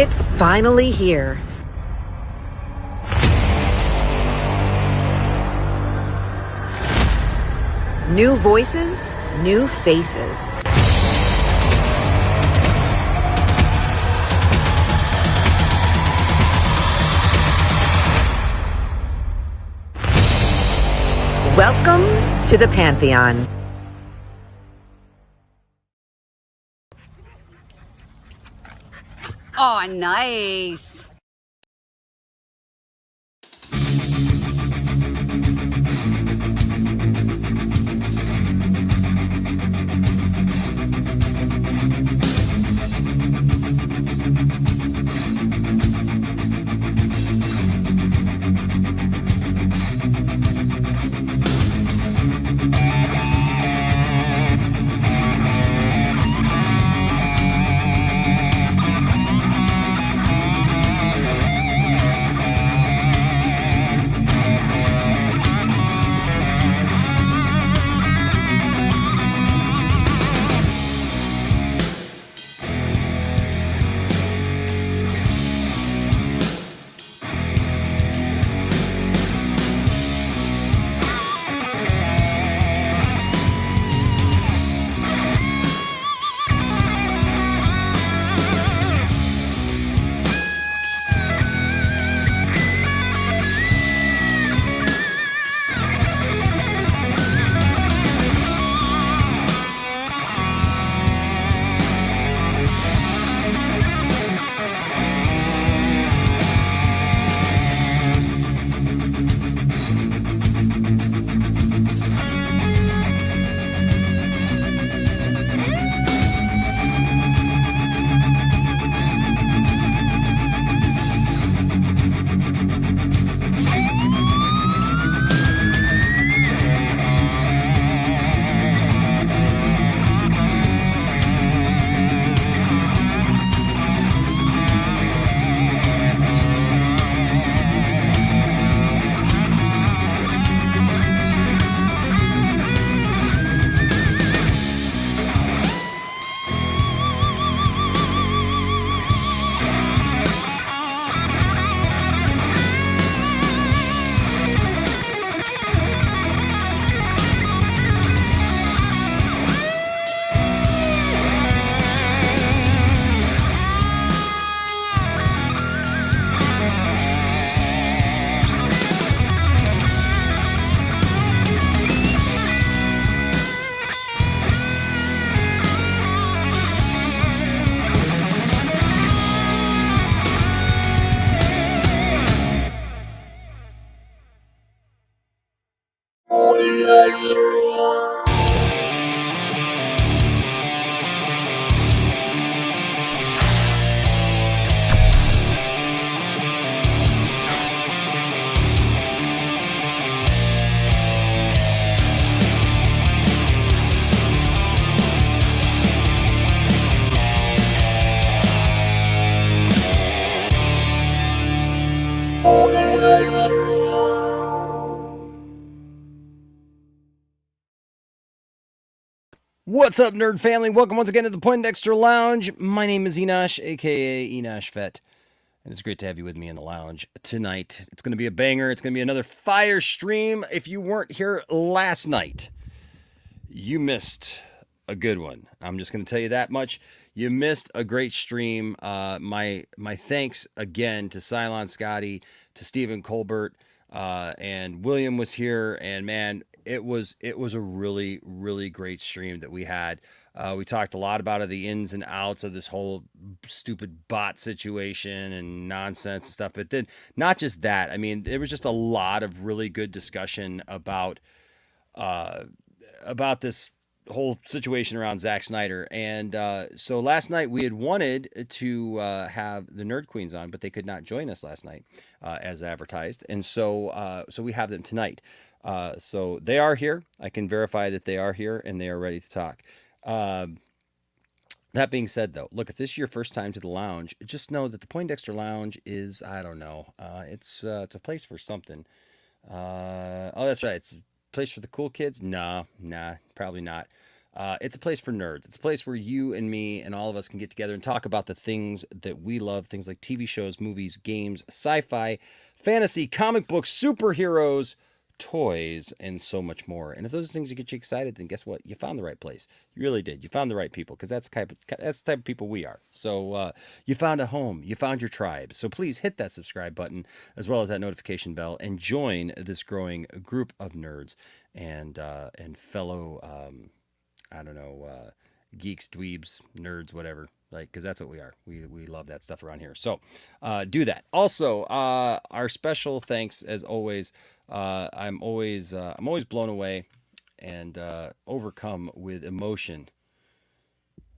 It's finally here. New voices, new faces. Welcome to the Pantheon. Oh, nice. What's up, nerd family? Welcome once again to the Poindexter Lounge. My name is Enosh, aka Enosh Fett, and it's great to have you with me in the lounge tonight. It's going to be a banger. It's going to be another fire stream. If you weren't here last night, you missed a good one. I'm just going to tell you that much. You missed a great stream. My thanks again to Cylon Scotty, to Stephen Colbert, and William was here, and man, it was a really great stream that we had. We talked a lot about the ins and outs of this whole stupid bot situation and nonsense and stuff. But then not just that. I mean, there was just a lot of really good discussion about this whole situation around Zack Snyder. And so last night we had wanted to have the Nerd Queens on, but they could not join us last night as advertised. And so we have them tonight. So they are here. I can verify that they are here and they are ready to talk. That being said, though, look, if this is your first time to the lounge, just know that the Poindexter Lounge is, I don't know, it's a place for something. Oh, that's right. It's a place for the cool kids. Nah, probably not. It's a place for nerds. It's a place where you and me and all of us can get together and talk about the things that we love, things like TV shows, movies, games, sci-fi, fantasy, comic books, superheroes, toys, and so much more. And if those things get you excited, then guess what? You found the right place. You really did. You found the right people, because that's the type of people we are. So you found a home. You found your tribe. So please hit that subscribe button as well as that notification bell and join this growing group of nerds and fellow I don't know, geeks, dweebs, nerds, whatever. Like, because that's what we are. We love that stuff around here. So do that. Also, our special thanks, as always. I'm always blown away and overcome with emotion.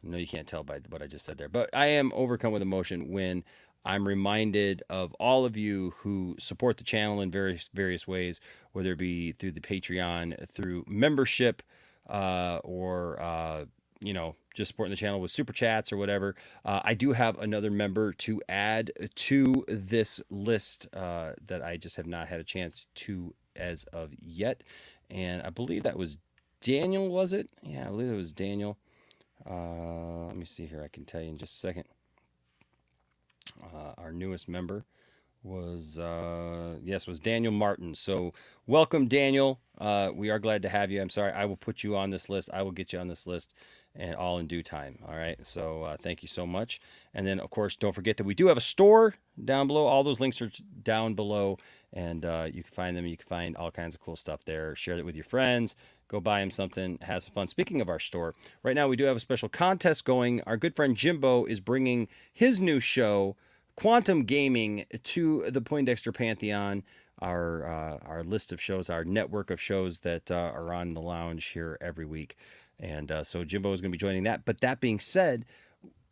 No, you can't tell by what I just said there, but I am overcome with emotion when I'm reminded of all of you who support the channel in various ways, whether it be through the Patreon, through membership, or just supporting the channel with super chats or whatever. I do have another member to add to this list that I just have not had a chance to as of yet, and I believe that was Daniel. Was it? Yeah, I believe it was Daniel. Let me see here. I can tell you in just a second. Our newest member was Daniel Martin. So welcome, Daniel. We are glad to have you. I'm sorry, I will put you on this list. I will get you on this list, and all in due time. All right. So thank you so much. And then, of course, don't forget that we do have a store down below. All those links are down below, and you can find them. You can find all kinds of cool stuff there. Share it with your friends. Go buy them something. Have some fun. Speaking of our store, right now we do have a special contest going. Our good friend Jimbo is bringing his new show, Quantum Gaming, to the Poindexter Pantheon, our list of shows, our network of shows that are on the lounge here every week. And so Jimbo is going to be joining that. But that being said,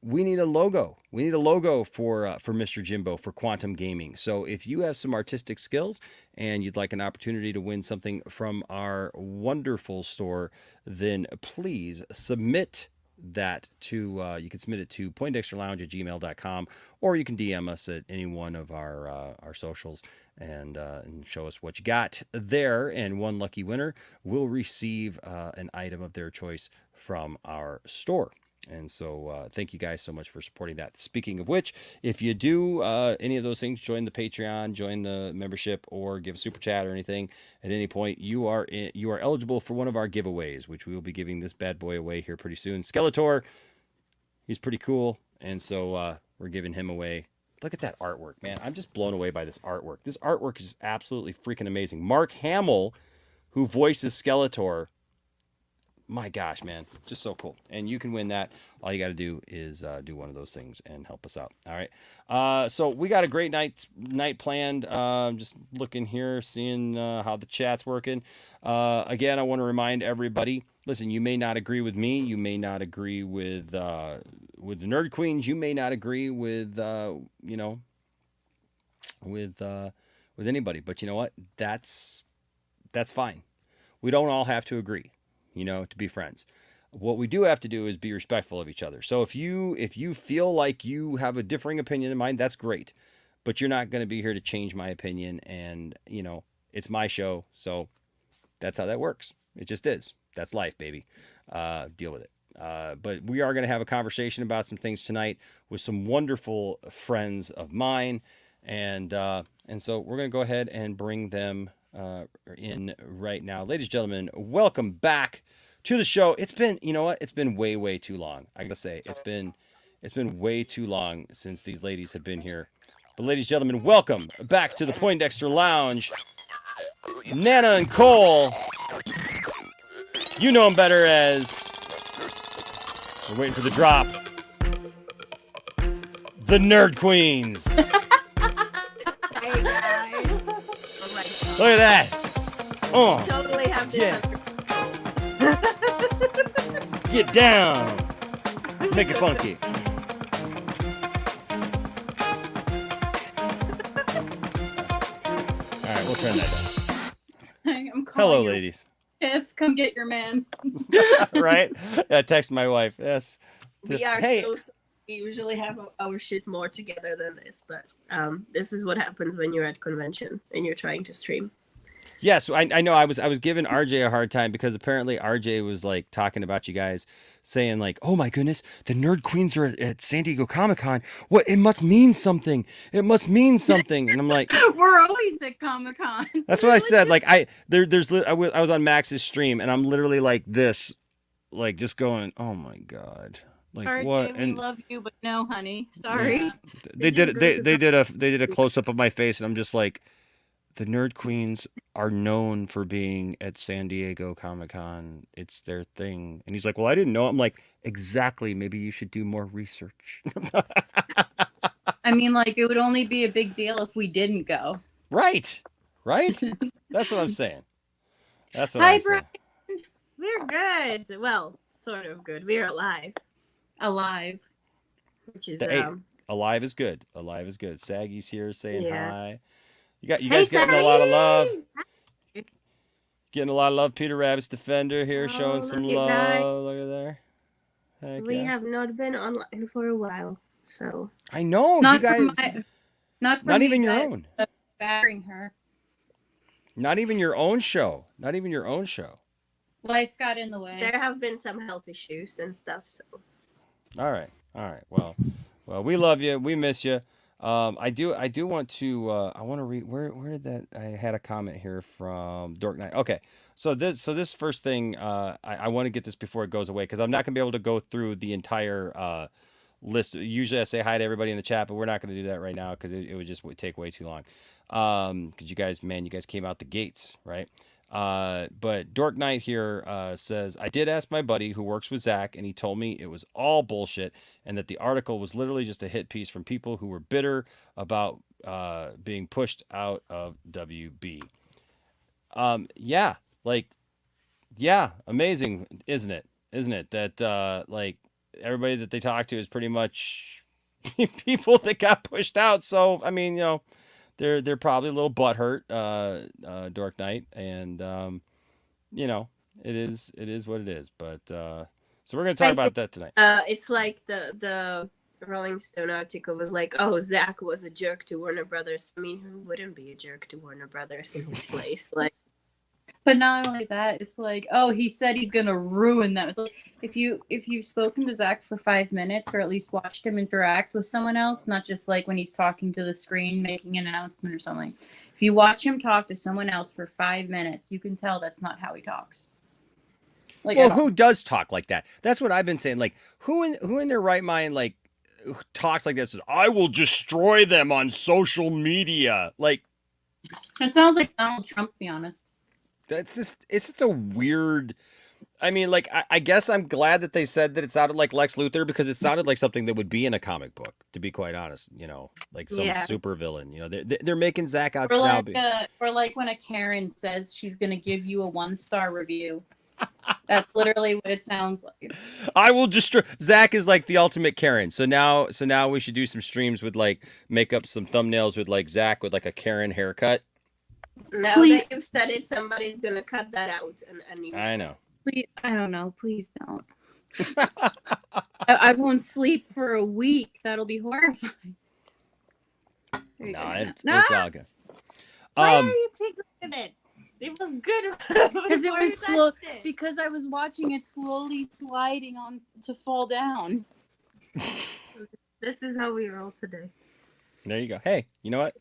we need a logo. We need a logo for Mr. Jimbo, for Quantum Gaming. So if you have some artistic skills and you'd like an opportunity to win something from our wonderful store, then please submit that to you can submit it to poindexterlounge@gmail.com, or you can DM us at any one of our socials and show us what you got there, and one lucky winner will receive an item of their choice from our store. And so thank you guys so much for supporting that. Speaking of which, if you do any of those things, join the Patreon, join the membership, or give a super chat or anything at any point, you are eligible for one of our giveaways, which we will be giving this bad boy away here pretty soon. Skeletor, he's pretty cool, and so we're giving him away. Look at that artwork, man. I'm just blown away by this artwork. This artwork is absolutely freaking amazing. Mark Hamill, who voices Skeletor, my gosh, man, just so cool. And you can win that. All you got to do is do one of those things and help us out. All right. So we got a great night planned. Just looking here, seeing how the chat's working. Again, I want to remind everybody, listen, you may not agree with me. You may not agree with the Nerd Queens. You may not agree with, with anybody. But you know what? That's fine. We don't all have to agree, to be friends. What we do have to do is be respectful of each other. So if you feel like you have a differing opinion than mine, that's great. But you're not going to be here to change my opinion. And, it's my show. So that's how that works. It just is. That's life, baby. Deal with it. But we are going to have a conversation about some things tonight with some wonderful friends of mine. And so we're going to go ahead and bring them in right now. Ladies and gentlemen, welcome back to the show. It's been, it's been way too long. I gotta say, it's been way too long since these ladies have been here. But ladies and gentlemen, welcome back to the Poindexter Lounge. Nana and Cole, you know them better as, we're waiting for the drop, the Nerd Queens. Hey guys. Look at that. Oh, Totally have this. yeah. Get down. Make it funky. All right, we'll turn that down. I'm calling Hello, you. ladies. If come get your man. Right? Yeah, text my wife. Yes. We are Hey. we usually have our shit more together than this, but this is what happens when you're at convention and you're trying to stream. Yes, I know. I was giving RJ a hard time because apparently RJ was like talking about you guys, saying like, "Oh my goodness, the Nerd Queens are at San Diego Comic Con. What? It must mean something. It must mean something." And I'm like, We're always at Comic Con. "That's what I said." Like I was on Max's stream and I'm literally like this, like just going, "Oh my god." Like what? RJ, we And love you, but no, honey. Sorry. Yeah. they Did did you they go they to did a close up of my face and I'm just like, the Nerd Queens are known for being at San Diego Comic Con. It's their thing. And he's like, "Well, I didn't know." I'm like, exactly. Maybe you should do more research. I mean, like, it would only be a big deal if we didn't go. Right. Right? That's what I'm saying. That's what Hi, I'm saying. Brian. We're good. Well, sort of good. We're alive, Alive. which is Hey, alive is good. Alive is good. Saggy's here saying Yeah. hi. You Hey, guys getting a lot of love. Saggy! Getting a lot of love. Peter Rabbit's Defender here showing Oh, some look at that. love. Look at there. Heck We yeah. have not been online for a while, so I know. Not You guys. from my, not from Not you even your guys own. battering her. Not even your own show. Not even your own show. Life got in the way. there have been some health issues and stuff. So All right. All right. Well, we love you. We miss you. I do want to. I want to read. Where did that? I had a comment here from Dork Knight. Okay. So this first thing. I want to get this before it goes away because I'm not gonna be able to go through the entire list. Usually I say hi to everybody in the chat, but we're not gonna do that right now because it would just take way too long. Because you guys came out the gates, right? But Dork Knight here says, I did ask my buddy who works with Zach, and he told me it was all bullshit and that the article was literally just a hit piece from people who were bitter about being pushed out of WB. Yeah, like, yeah, amazing, isn't it? Isn't it that like everybody that they talk to is pretty much people that got pushed out? So I mean, they're probably a little butthurt, Dork Knight, and it is what it is. But so we're gonna talk about that tonight. it's like the Rolling Stone article was like, "Oh, Zach was a jerk to Warner Brothers." I mean, who wouldn't be a jerk to Warner Brothers in his place? Like, But not only that, it's like, oh, he said he's gonna ruin them. It's like if you've spoken to Zach for 5 minutes or at least watched him interact with someone else, not just like when he's talking to the screen making an announcement or something. If you watch him talk to someone else for 5 minutes, you can tell that's not how he talks. Like, well, who does talk like that? That's what I've been saying. Like, who in their right mind like talks like this? I will destroy them on social media. Like, it sounds like Donald Trump, to be honest. it's just a weird. I mean, like, I guess I'm glad that they said that it sounded like Lex Luthor because it sounded like something that would be in a comic book, to be quite honest, like some super villain, they're making Zach out Or now. like, or like when a Karen says she's going to give you a 1-star review. That's literally what it sounds like. I will destroy. Zach is like the ultimate Karen. So now we should do some streams with like make up some thumbnails with like Zach with like a Karen haircut. now Please. that you've said it, somebody's gonna cut that out and use I it. know. Please, I don't know. Please don't. I won't sleep for a week. That'll be horrifying. There you No, go. it's all good. Why are you taking it? It was good Because it before you was slow. touched it. Because I was watching it slowly sliding on to fall down. This is how we roll today. There you go. Hey, you know what?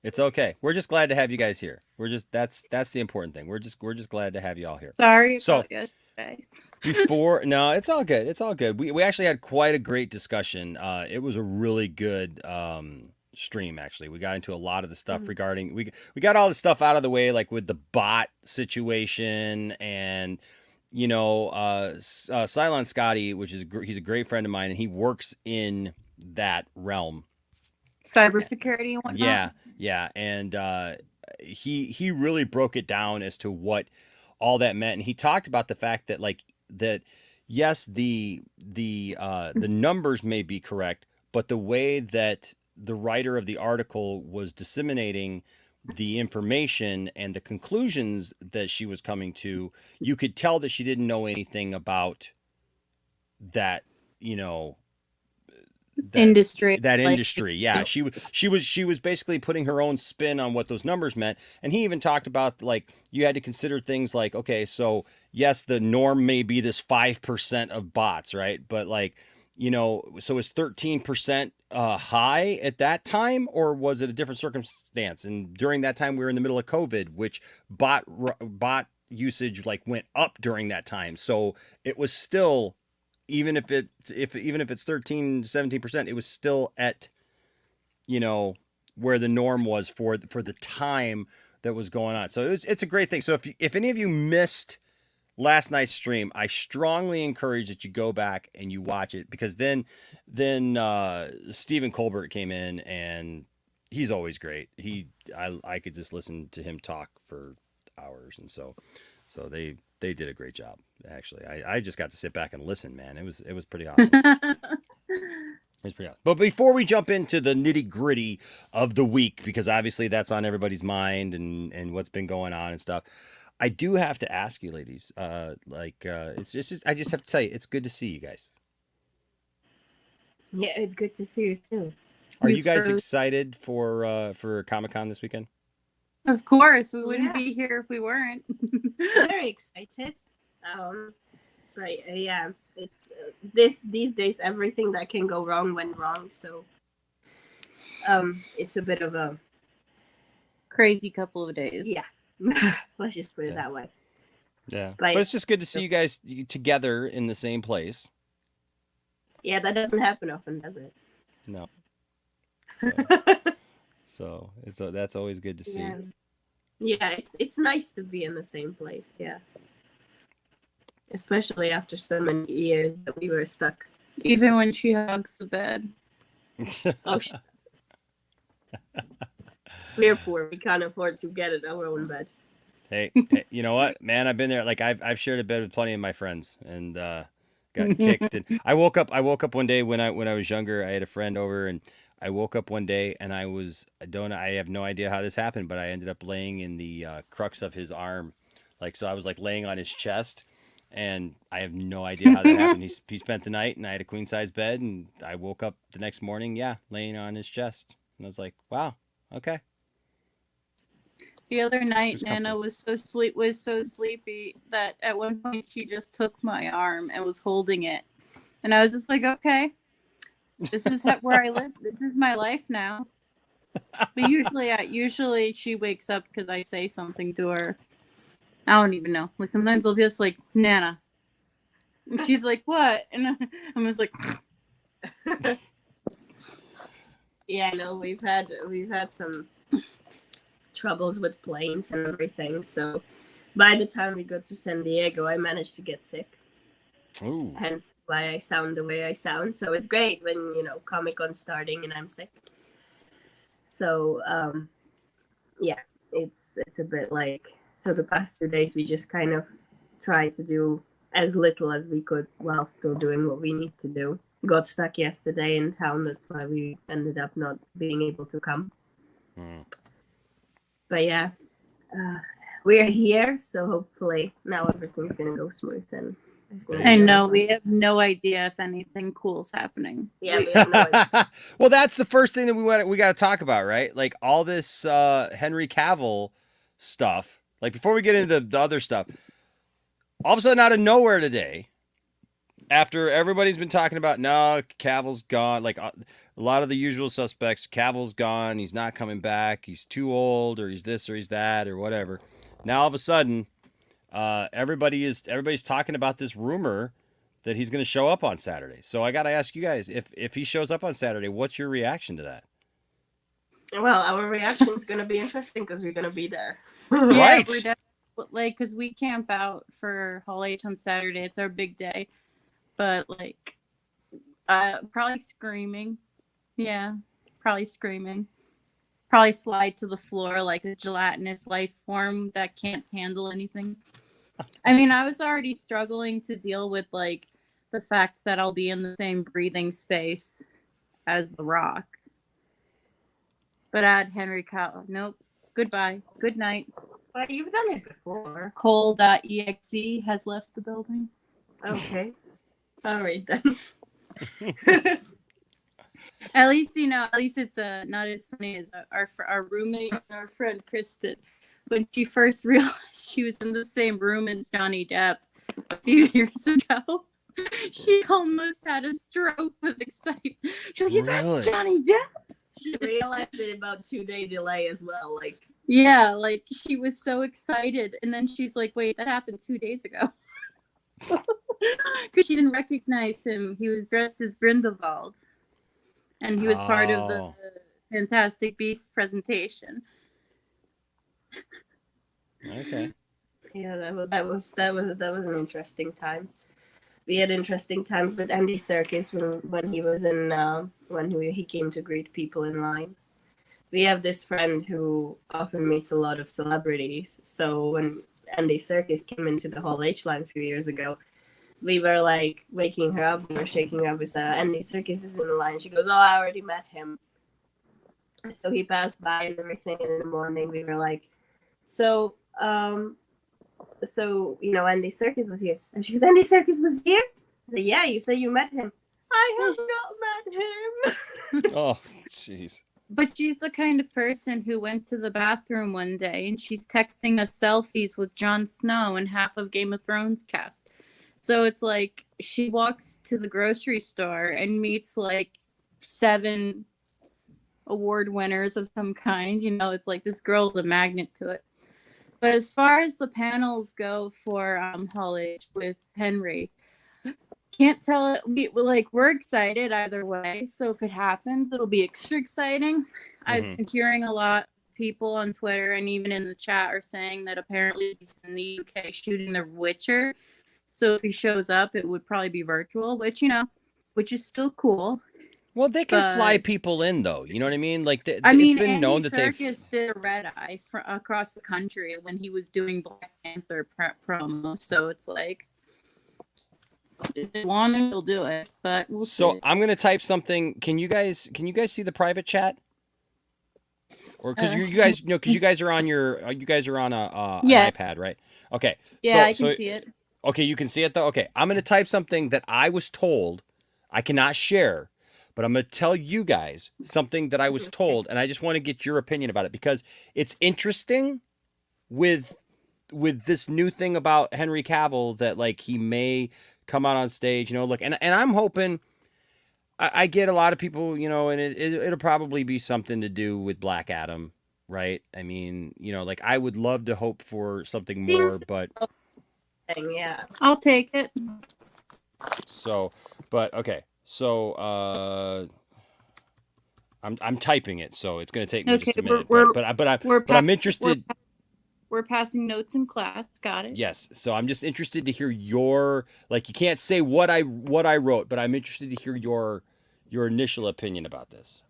It's okay. We're just glad to have you guys here. We're just that's the important thing. We're just glad to have you all here. Sorry So- about yesterday. No, it's all good. It's all good. We actually had quite a great discussion. It was a really good stream. Actually, we got into a lot of the stuff regarding we got all the stuff out of the way, like with the bot situation and Cylon Scotty, which is he's a great friend of mine, and he works in that realm. Cybersecurity and whatnot. Yeah, and he really broke it down as to what all that meant, and he talked about the fact that yes, the numbers may be correct, but the way that the writer of the article was disseminating the information and the conclusions that she was coming to, you could tell that she didn't know anything about that, industry. That like, industry, yeah. She was basically putting her own spin on what those numbers meant. And he even talked about, like, you had to consider things like, okay, so yes, the norm may be this 5% of bots, right? But like, so is 13% high at that time, or was it a different circumstance? And during that time, we were in the middle of COVID, which bot usage like went up during that time. So it was still, even if it's 13-17%, it was still at, where the norm was for the time that was going on. So it's a great thing. So if any of you missed last night's stream, I strongly encourage that you go back and you watch it, because then Stephen Colbert came in, and he's always great. I could just listen to him talk for hours, and so they did a great job. Actually, I just got to sit back and listen, man. It was pretty awesome. It's pretty awesome. But before we jump into the nitty gritty of the week, because obviously that's on everybody's mind and what's been going on and stuff, I do have to ask you, ladies. It's just I just have to tell you, it's good to see you guys. Yeah, it's good to see you too. Are you guys excited for Comic-Con this weekend? Of course, we wouldn't be here if we weren't. Very excited. But yeah, it's these days everything that can go wrong went wrong. So it's a bit of a crazy couple of days. Yeah. Let's just put it that way. Yeah, but it's just good to see you guys together in the same place. Yeah, that doesn't happen often, does it? No. So that's always good to see. Yeah, it's nice to be in the same place. Yeah, especially after so many years that we were stuck. Even when she hugs the bed. Oh, we're poor. We can't afford to get our own bed. Hey, you know what, man? I've been there. Like I've shared a bed with plenty of my friends, and got kicked. And I woke up one day when I was younger. I had a friend over, and I woke up one day, and I have no idea how this happened, but I ended up laying in the crux of his arm, so I was like laying on his chest, and I have no idea how that happened. He spent the night, and I had a queen size bed, and I woke up the next morning, laying on his chest, and I was like, wow, okay. The other night, Nana was so sleepy that at one point she just took my arm and was holding it, and I was just like, okay, this is where I live. This is my life now. But usually she wakes up because I say something to her. I don't even know. Like sometimes I'll be just like, Nana, and she's like, what? And I'm just like. Yeah, no, we've had some troubles with planes and everything. So by the time we got to San Diego, I managed to get sick. Ooh. Hence why I sound the way I sound. So it's great when Comic-Con's starting and I'm sick. So yeah, it's a bit like, so the past 2 days we just kind of tried to do as little as we could while still doing what we need to do. Got stuck yesterday in town. That's why we ended up not being able to come. But yeah, we're here, so hopefully now everything's gonna go smooth. And I know we have no idea if anything cool's happening. Yeah, we have no idea. Well, that's the first thing that we got to talk about, right? Like all this Henry Cavill stuff. Like before we get into the other stuff, all of a sudden out of nowhere today, after everybody's been talking about, no, Cavill's gone, like a lot of the usual suspects, Cavill's gone, he's not coming back, he's too old, or he's this, or he's that, or whatever. Now all of a sudden, everybody's talking about this rumor that he's going to show up on Saturday. So I got to ask you guys, if he shows up on Saturday, what's your reaction to that? Well, our reaction is going to be interesting because we're going to be there. Right. We're definitely, because we camp out for Hall H on Saturday. It's our big day. But probably screaming. Yeah, probably screaming. Probably slide to the floor like a gelatinous life form that can't handle anything. I mean, I was already struggling to deal with the fact that I'll be in the same breathing space as The Rock. But add Henry Cavill. Nope. Goodbye. Good night. But you've done it before. Cole.exe has left the building. Okay. All right then. At least it's not as funny as our roommate and our friend Kristen. When she first realized she was in the same room as Johnny Depp a few years ago, she almost had a stroke with excitement. She's like, "Is Really? that Johnny Depp?" She realized it about 2-day delay as well. Like, Yeah, like she was so excited, and then she's like, "Wait, that happened 2 days ago," because she didn't recognize him. He was dressed as Grindelwald, and he was part of the Fantastic Beasts presentation. Okay. yeah, that was an interesting time. We had interesting times with Andy Serkis when he was in when he came to greet people in line. We have this friend who often meets a lot of celebrities. So when Andy Serkis came into the Hall H line a few years ago, we were like waking her up. We were shaking her up. We said, Andy Serkis is in the line. She goes, "Oh, I already met him." So he passed by and everything. And in the morning, we were like, so Andy Serkis was here. And she goes, "Andy Serkis was here?" I said, "Yeah, you say you met him." "I have not met him." Oh, jeez. But she's the kind of person who went to the bathroom one day and she's texting us selfies with Jon Snow and half of Game of Thrones cast. So it's like she walks to the grocery store and meets like 7 award winners of some kind. It's like this girl's a magnet to it. But as far as the panels go for Hall H with Henry, can't tell it. We're excited either way. So if it happens, it'll be extra exciting. I've been hearing a lot of people on Twitter and even in the chat are saying that apparently he's in the UK shooting The Witcher. So if he shows up, it would probably be virtual, which is still cool. Well, they can fly people in, though. You know what I mean? Like, it's Andy been known that Serkis did a red eye across the country when he was doing Black Panther promo. So it's like, if they want it, they'll do it. But we'll see. So I'm gonna type something. Can you guys see the private chat? Or because you guys are on an Yes. iPad, right? Okay. Yeah, I can see it. Okay, you can see it though. Okay, I'm gonna type something that I was told I cannot share, but I'm gonna tell you guys something that I was told, and I just want to get your opinion about it because it's interesting with this new thing about Henry Cavill that like he may come out on stage, look, and I'm hoping I get a lot of people, and it'll probably be something to do with Black Adam, right? I mean, like I would love to hope for something more, but Yeah. I'll take it. so, but okay, so I'm typing it, so it's gonna take me just a minute, but I'm interested. We're passing notes in class. Got it. Yes. So I'm just interested to hear your, like, you can't say what I wrote, but I'm interested to hear your initial opinion about this.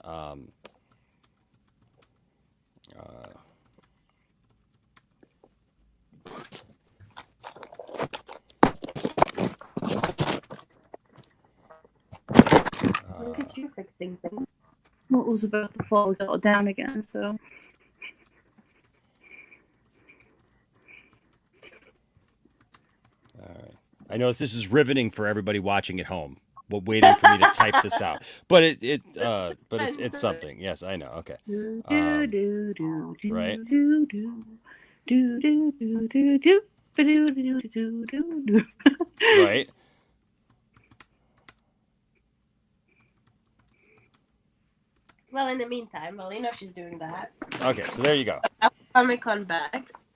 Look at you fixing things. What was about to fall down again? So. All right. I know this is riveting for everybody watching at home, but waiting for me to type this out. But it's something. Yes, I know. Okay. Right. Right. Well, in the meantime, she's doing that. Okay, so there you go. Comic-Con bags.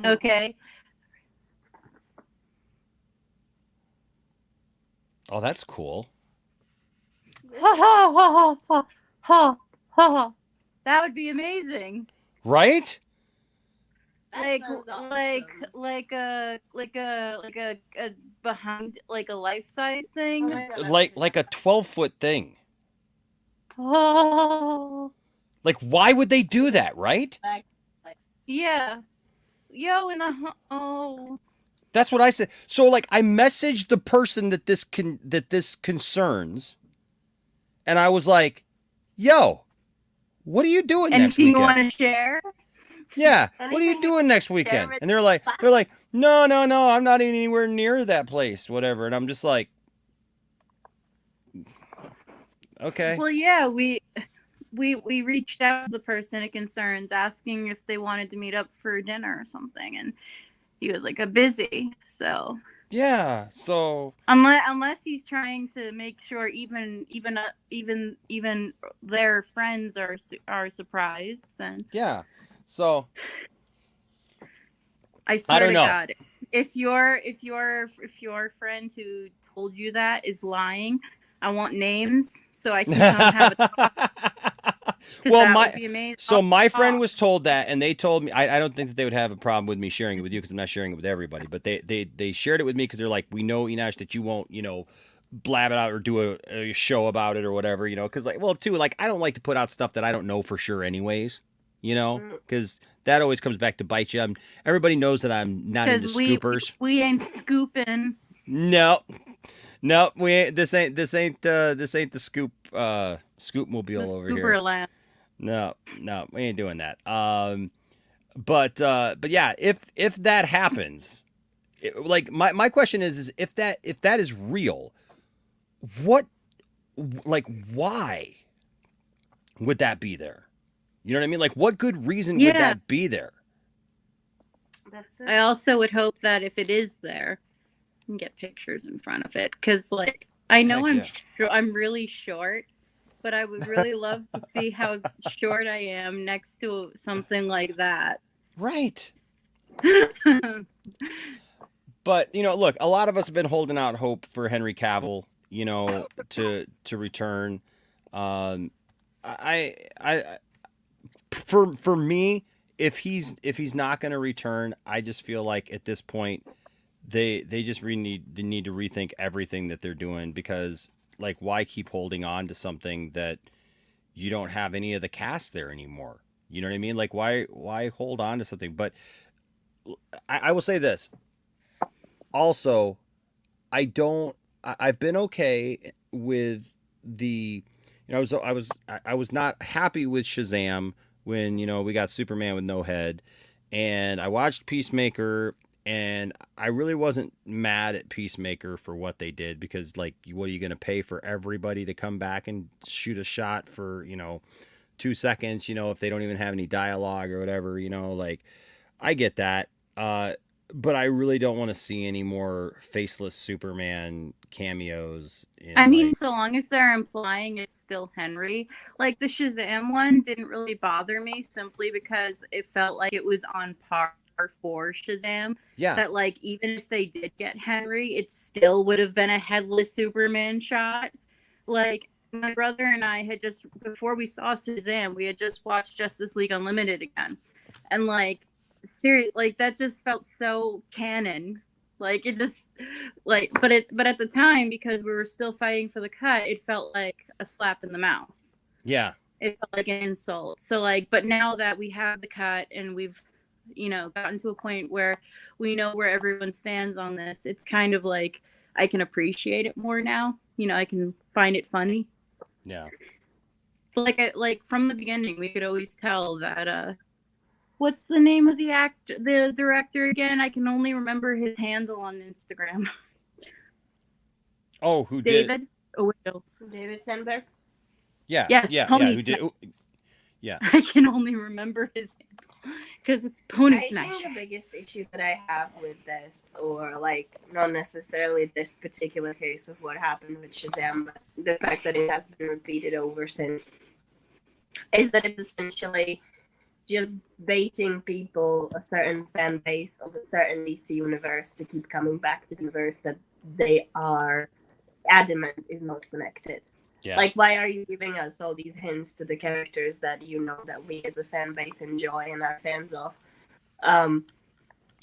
Okay. Oh, that's cool. Ha ha ha ha ha ha. That would be amazing. Right? That sounds awesome. like a behind like a life-size thing. Like a 12-foot thing. Oh. Like, why would they do that, right? Yeah. Yo, oh. That's what I said. So, like, I messaged the person that this concerns, and I was like, "Yo, what are you doing next weekend? Anything you want to share? Yeah, what are you doing next weekend?" And they're like, "No, I'm not anywhere near that place, whatever." And I'm just like, Okay. Well, yeah, we reached out to the person it concerns, asking if they wanted to meet up for dinner or something, and he was like, "I'm busy." So Yeah. So unless he's trying to make sure even their friends are surprised, then yeah. So I I swear don't to know. God, if your friend who told you that is lying, I want names so I can come have a talk, because Well, that would be amazing. my friend Talk. was told that, and they told me I don't think that they would have a problem with me sharing it with you because I'm not sharing it with everybody. But they shared it with me because they're like, we know, Enosh, that you won't blab it out or do a show about it or whatever, because like, well, too, like I don't like to put out stuff that I don't know for sure anyways, because that always comes back to bite you. Everybody knows that I'm not into Because we scoopers. ain't scooping. No, no, this ain't the scoop mobile The over scooper here. land. No, we ain't doing that. But yeah, if that happens, like my question is if that is real, what, like, why would that be there? You know what I mean? Like, what good reason would Yeah. that be there? That's it. I also would hope that if it is there, you can get pictures in front of it. Because, like, I know Heck yeah. I'm really short, but I would really love to see how short I am next to something like that. Right. But look, a lot of us have been holding out hope for Henry Cavill, to return. I for me, if he's not going to return, I just feel like at this point they just really need to rethink everything that they're doing, because like, why keep holding on to something that you don't have any of the cast there anymore? You know what I mean? Like, why hold on to something? But I will say this. Also, I've been okay with the, I was not happy with Shazam when, we got Superman with no head, and I watched Peacemaker, and I really wasn't mad at Peacemaker for what they did, because like, what are you going to pay for everybody to come back and shoot a shot for, 2 seconds, if they don't even have any dialogue or whatever, like, I get that. But I really don't want to see any more faceless Superman cameos. I mean, so long as they're implying it's still Henry. Like, the Shazam one didn't really bother me, simply because it felt like it was on par for Shazam. Yeah. That, like, even if they did get Henry, it still would have been a headless Superman shot. Like, my brother and I had just, before we saw Shazam, we had just watched Justice League Unlimited again. And, like, like, that just felt so canon. Like, it just, like, but at the time, because we were still fighting for the cut, it felt like a slap in the mouth. Yeah. It felt like an insult. So, like, but now that we have the cut and we've, gotten to a point where we know where everyone stands on this, it's kind of like I can appreciate it more now. I can find it funny. Yeah. But like from the beginning, we could always tell that what's the name of the director again? I can only remember his handle on Instagram. Oh, who David? did? Oh, no. David Sandberg. Yeah. Yes, Yeah. Pony Who did? Yeah. I can only remember his handle because it's Pony I Smasher. think the biggest issue that I have with this, or like not necessarily this particular case of what happened with Shazam, but the fact that it has been repeated over since, is that it's essentially just baiting people, a certain fan base of a certain DC universe, to keep coming back to the universe that they are adamant is not connected. Yeah. Like, why are you giving us all these hints to the characters that that we as a fan base enjoy and are fans of?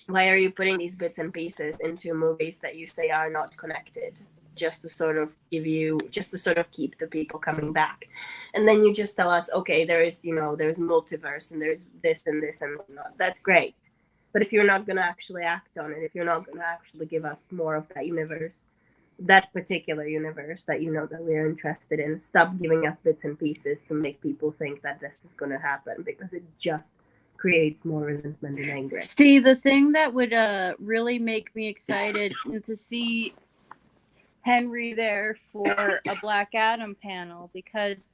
Why are you putting these bits and pieces into movies that you say are not connected, just to sort of keep the people coming back? And then you just tell us, okay, there's multiverse and there's this and this and whatnot. That's great. But if you're not going to actually act on it, if you're not going to actually give us more of that universe, that particular universe that that we're interested in, stop giving us bits and pieces to make people think that this is going to happen, because it just creates more resentment and anger. See, the thing that would really make me excited to see Henry there for a Black Adam panel because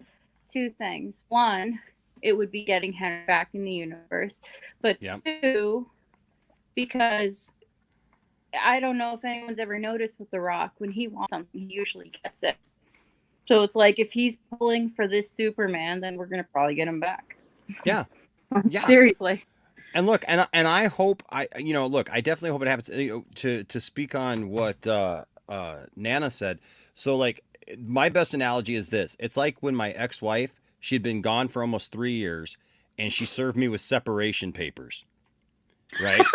two things. One, it would be getting Henry back in the universe. But Yep. two, because I don't know if anyone's ever noticed with The Rock, when he wants something, he usually gets it. So it's like, if he's pulling for this Superman, then we're going to probably get him back. Yeah. Yeah. Seriously. And look, and I hope I definitely hope it happens. To speak on what Nana said. So like, my best analogy is this: it's like when my ex-wife, she'd been gone for almost 3 years, and she served me with separation papers, right?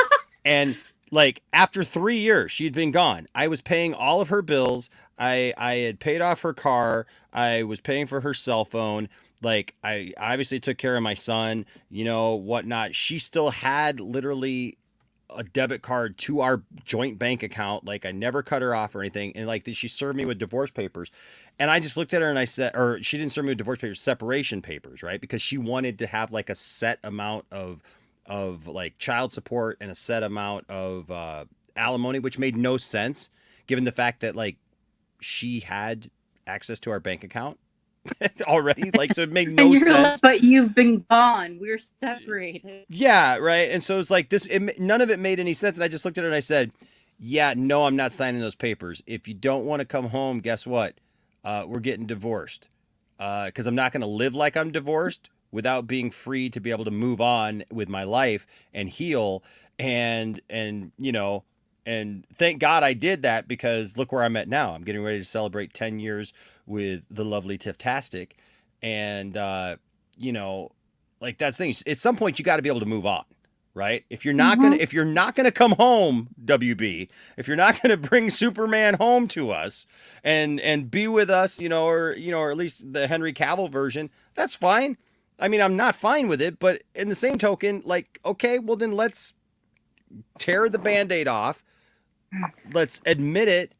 And like after 3 years, she'd been gone. I was paying all of her bills. I had paid off her car. I was paying for her cell phone. Like, I obviously took care of my son, whatnot. She still had literally a debit card to our joint bank account. Like, I never cut her off or anything. And like, she served me with divorce papers. And I just looked at her and I said, or she didn't serve me with divorce papers, separation papers, right? Because she wanted to have like a set amount of like child support and a set amount of alimony, which made no sense given the fact that like she had access to our bank account already, like, so it made no sense. But you've been gone. We're separated. Yeah, right. And so it's like this. None of it made any sense. And I just looked at her and I said, "Yeah, no, I'm not signing those papers. If you don't want to come home, guess what? We're getting divorced. Because I'm not going to live like I'm divorced without being free to be able to move on with my life and heal. And thank God I did that, because look where I'm at now. I'm getting ready to celebrate 10 years with the lovely Tiff-tastic. And, like, that's the thing. At some point you got to be able to move on, right? If you're not going to come home, WB, if you're not going to bring Superman home to us and be with us, or at least the Henry Cavill version, that's fine. I mean, I'm not fine with it, but in the same token, like, okay, well then let's tear the Band-Aid off. Let's admit it,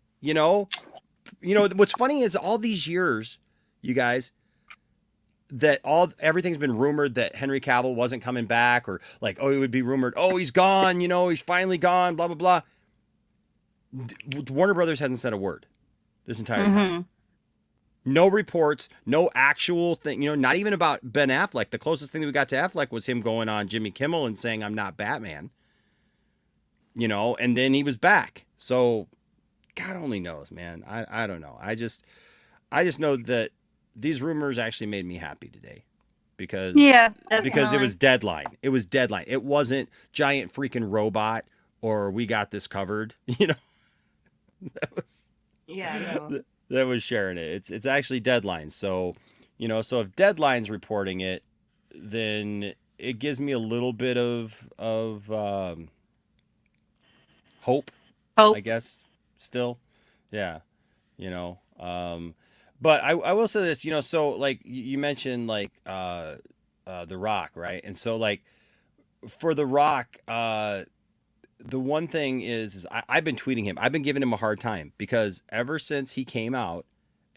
what's funny is all these years, you guys, that everything's been rumored that Henry Cavill wasn't coming back, or like, it would be rumored, he's gone, he's finally gone, blah, blah, blah. Warner Brothers hasn't said a word this entire time. No reports, no actual thing, not even about Ben Affleck. The closest thing that we got to Affleck was him going on Jimmy Kimmel and saying, "I'm not Batman." And then he was back. So God only knows, man. I don't know. I just know that these rumors actually made me happy today, because it was Deadline. It was Deadline. It wasn't Giant Freaking Robot or We Got This Covered. That was sharing it. It's actually Deadline. So, so if Deadline's reporting it, then it gives me a little bit of hope, I guess, still. Yeah. But I will say this, so like you mentioned, like, The Rock, right? And so like for The Rock, the one thing is I've been tweeting him. I've been giving him a hard time, because ever since he came out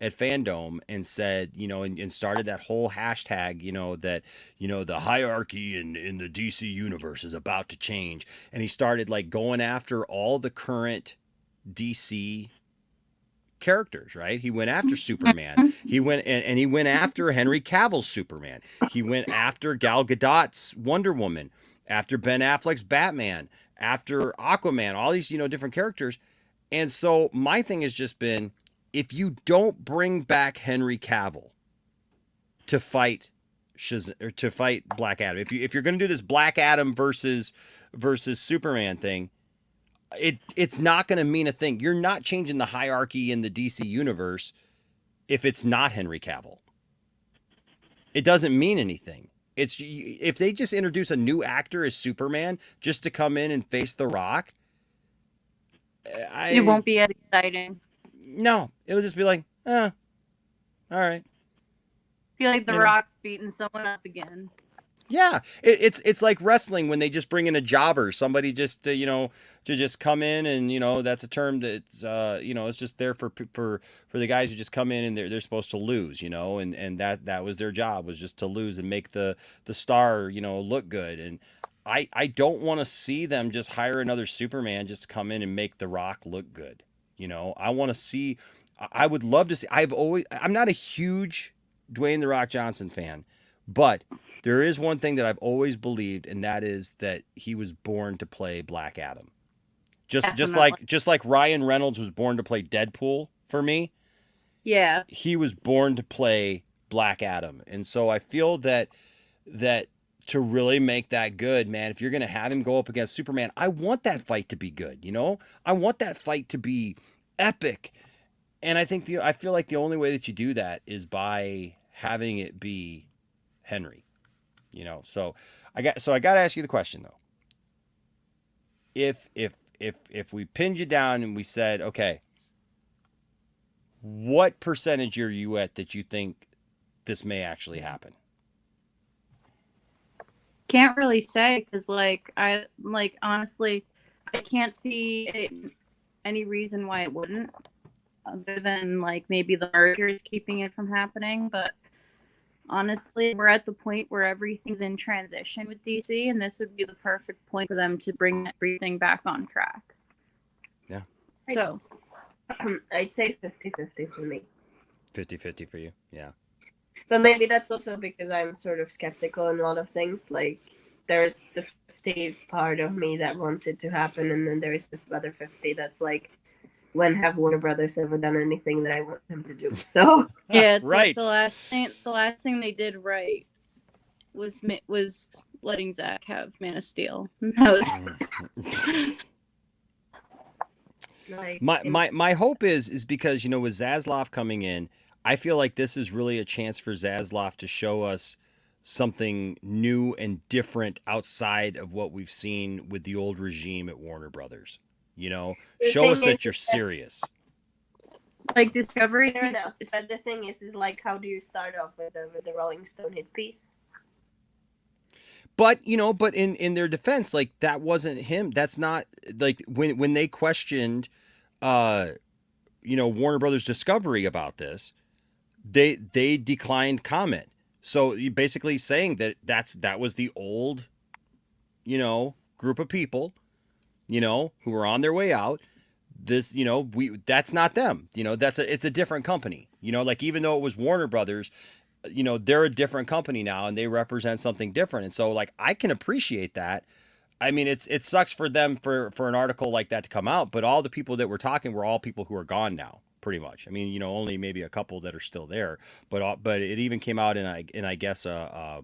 at Fandom and said, and started that whole hashtag, that, the hierarchy in the DC universe is about to change. And he started like going after all the current DC characters, right? He went after Superman. He went and he went after Henry Cavill's Superman. He went after Gal Gadot's Wonder Woman, after Ben Affleck's Batman, after Aquaman, all these, different characters. And so my thing has just been, if you don't bring back Henry Cavill to fight Black Adam, if you're going to do this Black Adam versus Superman thing, it's not going to mean a thing. You're not changing the hierarchy in the DC universe if it's not Henry Cavill. It doesn't mean anything. It's if they just introduce a new actor as Superman just to come in and face The Rock, it won't be as exciting. No, it'll just be like, all right. I feel like The Rock's beating someone up again. Yeah, it's like wrestling when they just bring in a jobber, somebody just to just come in, and that's a term that's it's just there for the guys who just come in and they're supposed to lose, and that was their job, was just to lose and make the star look good. And I don't want to see them just hire another Superman just to come in and make The Rock look good. I want to see I would love to see. I'm not a huge Dwayne the Rock Johnson fan, but there is one thing that I've always believed, and that is that he was born to play Black Adam. Just like Ryan Reynolds was born to play Deadpool for me. Yeah. He was born to play Black Adam. And so I feel that to really make that good, man, if you're going to have him go up against Superman, I want that fight to be good, you know? I want that fight to be epic. And I feel like the only way that you do that is by having it be Henry. You know, so I got to ask you the question though. If we pinned you down and we said, okay, what percentage are you at that you think this may actually happen? Can't really say because, honestly, I can't see any reason why it wouldn't, other than maybe the merger is keeping it from happening. But honestly, we're at the point where everything's in transition with DC, and this would be the perfect point for them to bring everything back on track. Yeah. So I'd say 50-50 for me. 50-50 for you, yeah. But maybe that's also because I'm sort of skeptical in a lot of things. Like, there's the 50 part of me that wants it to happen, and then there's the other 50 that's like, when have Warner Brothers ever done anything that I want them to do? So yeah, it's right. the last thing they did right was letting Zack have Man of Steel. That was my hope is because, you know, with Zaslav coming in, I feel like this is really a chance for Zaslav to show us something new and different outside of what we've seen with the old regime at Warner Brothers. You know, show us that you're serious. Like Discovery. Fair enough. But the thing is like, how do you start off with the Rolling Stone hit piece? But, you know, in their defense, like, that wasn't him. That's not, like, when they questioned, you know, Warner Brothers Discovery about this, they declined comment. So you basically saying that was the old, you know, group of people, you know, who were on their way out. This, you know, that's not them. You know, it's a different company. You know, like, even though it was Warner Brothers, you know, they're a different company now and they represent something different. And so, like, I can appreciate that. I mean, it sucks for them for an article like that to come out, but all the people that were talking were all people who are gone now, pretty much. I mean, you know, only maybe a couple that are still there, but it even came out in I guess a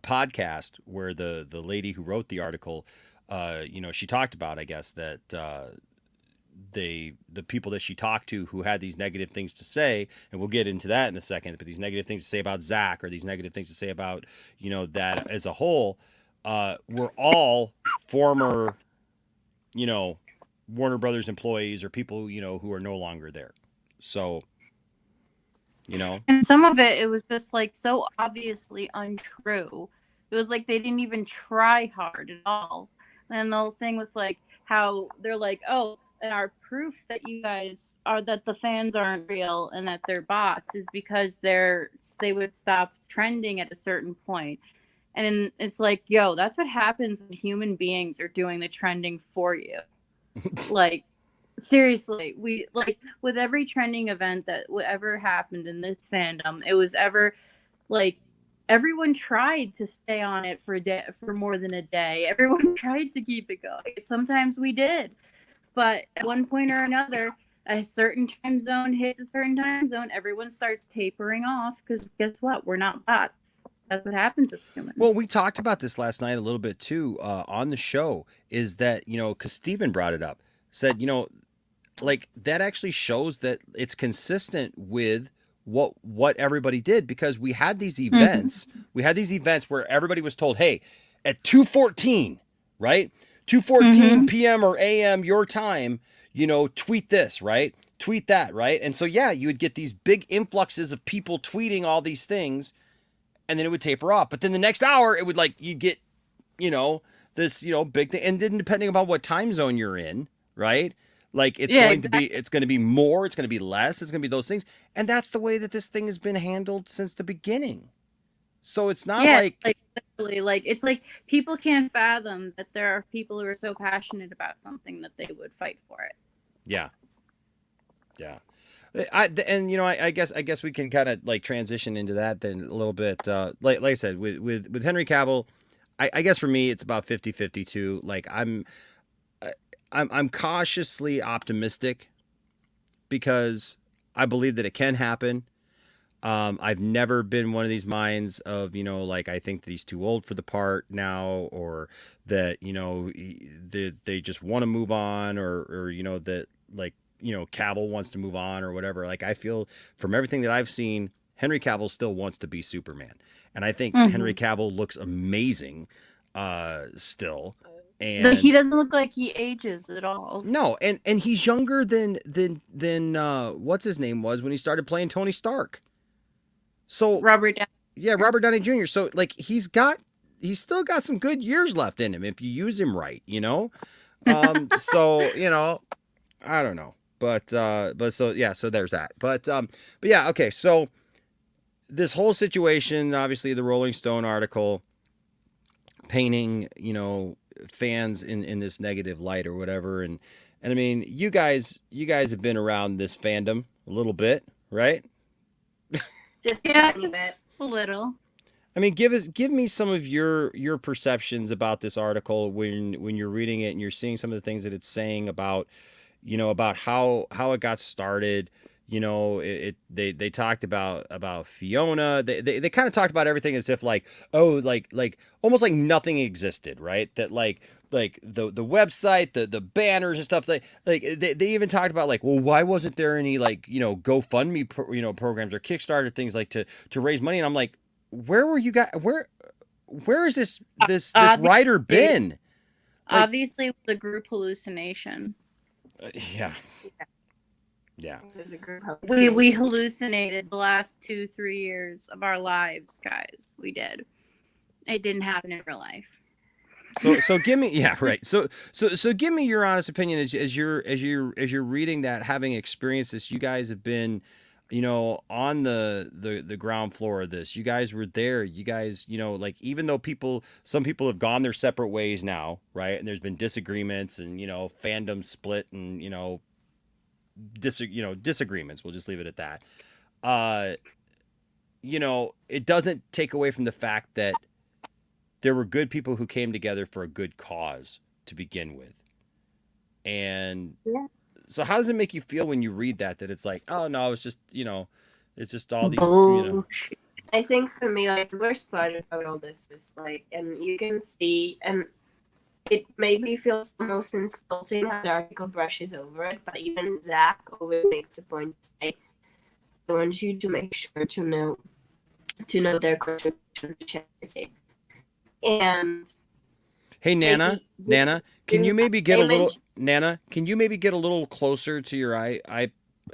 podcast where the lady who wrote the article, you know, she talked about, I guess, that the people that she talked to who had these negative things to say, and we'll get into that in a second, but these negative things to say about Zack, or these negative things to say about, you know, that as a whole, were all former, you know, Warner Brothers employees or people, you know, who are no longer there. So, you know, and some of it was just like so obviously untrue. It was like they didn't even try hard at all. And the whole thing was like how they're like, oh, and our proof that you guys are, that the fans aren't real and that they're bots, is because they would stop trending at a certain point. And it's like, yo, that's what happens when human beings are doing the trending for you. Like, seriously, we, like, with every trending event that ever happened in this fandom, it was ever like, everyone tried to stay on it for more than a day. Everyone tried to keep it going. Sometimes we did. But at one point or another, a certain time zone hits a certain time zone, everyone starts tapering off, because guess what? We're not bots. That's what happens with humans. Well, we talked about this last night a little bit too on the show, is that, you know, because Steven brought it up, said, you know, like, that actually shows that it's consistent with what everybody did, because we had these events. Mm-hmm. We had these events where everybody was told, hey, at 2:14, right? 2:14 p.m. or a.m. your time, you know, tweet this, right? Tweet that, right? And so, yeah, you would get these big influxes of people tweeting all these things, and then it would taper off. But then the next hour, it would, like, you'd get, you know, this, you know, big thing. And then depending on what time zone you're in, right? Like, it's it's going to be more, it's going to be less, it's going to be those things. And that's the way that this thing has been handled since the beginning. So it's not literally, like, it's like people can't fathom that there are people who are so passionate about something that they would fight for it. Yeah. Yeah. I guess we can kind of like transition into that then a little bit. Like I said, with Henry Cavill, I guess for me it's about 50-50 too. Like I'm cautiously optimistic because I believe that it can happen. I've never been one of these minds of, like I think that he's too old for the part now, or that, they just want to move on, or that like, Cavill wants to move on or whatever. Like I feel from everything that I've seen, Henry Cavill still wants to be Superman. And I think Henry Cavill looks amazing still. And He doesn't look like he ages at all. no, and he's younger than what's his name was when he started playing Tony Stark. So Robert Downey. yeah, Robert Downey Jr. So like he's still got some good years left in him if you use him right, So I don't know, but so yeah, so there's that. But yeah, okay. So this whole situation, obviously, the Rolling Stone article painting fans in this negative light or whatever, and I mean you guys have been around this fandom a little bit, right? Just a Yeah, tiny bit. a little. I mean, give me some of your perceptions about this article when you're reading it and you're seeing some of the things that it's saying about, about how it got started. They talked about Fiona. They kind of talked about everything as if like, oh, like almost like nothing existed, right? That like the website, the banners and stuff. They even talked about like, well, why wasn't there any like GoFundMe programs or Kickstarter things like to raise money? And I'm like, where were you guys? Where is this writer been? Like, Obviously, the group hallucination. Yeah. Yeah. It was a group We hallucinated the last 2-3 years of our lives, guys. We did. It didn't happen in real life. So give me right. So give me your honest opinion as you're reading that, having experienced this. You guys have been, on the ground floor of this. You guys were there. You guys, like even though some people have gone their separate ways now, right? And there's been disagreements and fandom split and disagreements. We'll just leave it at that. It doesn't take away from the fact that there were good people who came together for a good cause to begin with. And Yeah. so how does it make you feel when you read that it's like, oh no, it's just, it's just all these, I think for me, like the worst part about all this is like, and you can see, and it maybe feels almost insulting how the article brushes over it, but even Zack always makes a point to say, I want you to make sure to know their contribution to charity. And hey Nana, can you maybe get a little closer to your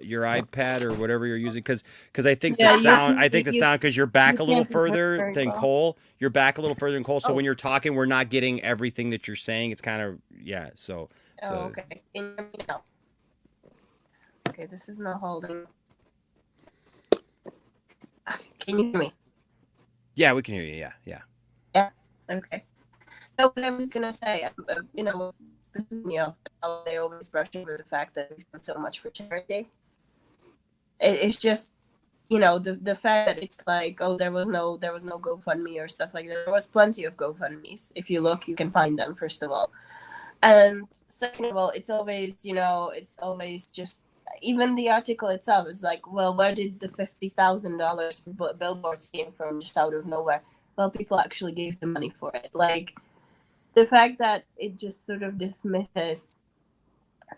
your iPad or whatever you're using, because I think the sound because you're back a little further than Cole. You're back a little further than Cole, so when you're talking, we're not getting everything that you're saying. It's kind of so. Okay. Can you hear me now? Okay, this is not holding. Can you hear me? Yeah, we can hear you. Yeah. Okay. So what I was gonna say, pisses me off how they always brush over the fact that we've done so much for charity. It's just, the fact that it's like, oh, there was no GoFundMe or stuff like that. There was plenty of GoFundMes. If you look, you can find them, first of all. And second of all, it's always just, even the article itself is like, well, where did the $50,000 for billboards came from just out of nowhere? Well, people actually gave the money for it. Like, the fact that it just sort of dismisses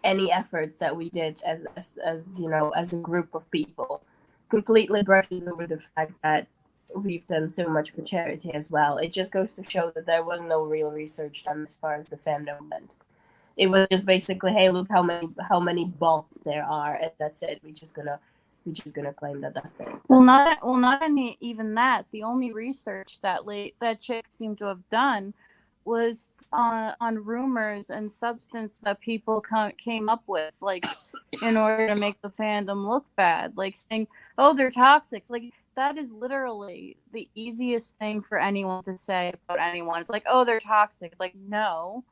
any efforts that we did as a group of people, completely brushes over the fact that we've done so much for charity as well. It just goes to show that there was no real research done as far as the fandom went. It was just basically, hey, look how many bots there are, and that's it. We're just gonna claim that that's it. Not any even that. The only research that chick seemed to have done was on rumors and substance that people came up with, like in order to make the fandom look bad, like saying, "Oh, they're toxic." Like that is literally the easiest thing for anyone to say about anyone. It's like, "Oh, they're toxic." Like, no,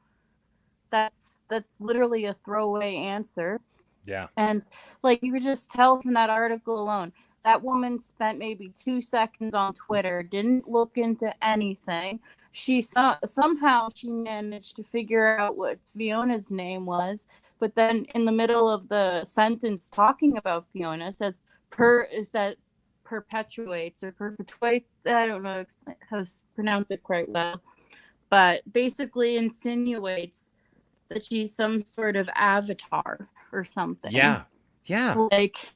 that's literally a throwaway answer. Yeah. And like you could just tell from that article alone, that woman spent maybe 2 seconds on Twitter, didn't look into anything. Somehow she managed to figure out what Fiona's name was, but then in the middle of the sentence talking about Fiona says perpetuates or perpetuate. I don't know how to pronounce it quite well, but basically insinuates that she's some sort of avatar or something. Yeah. Yeah. Like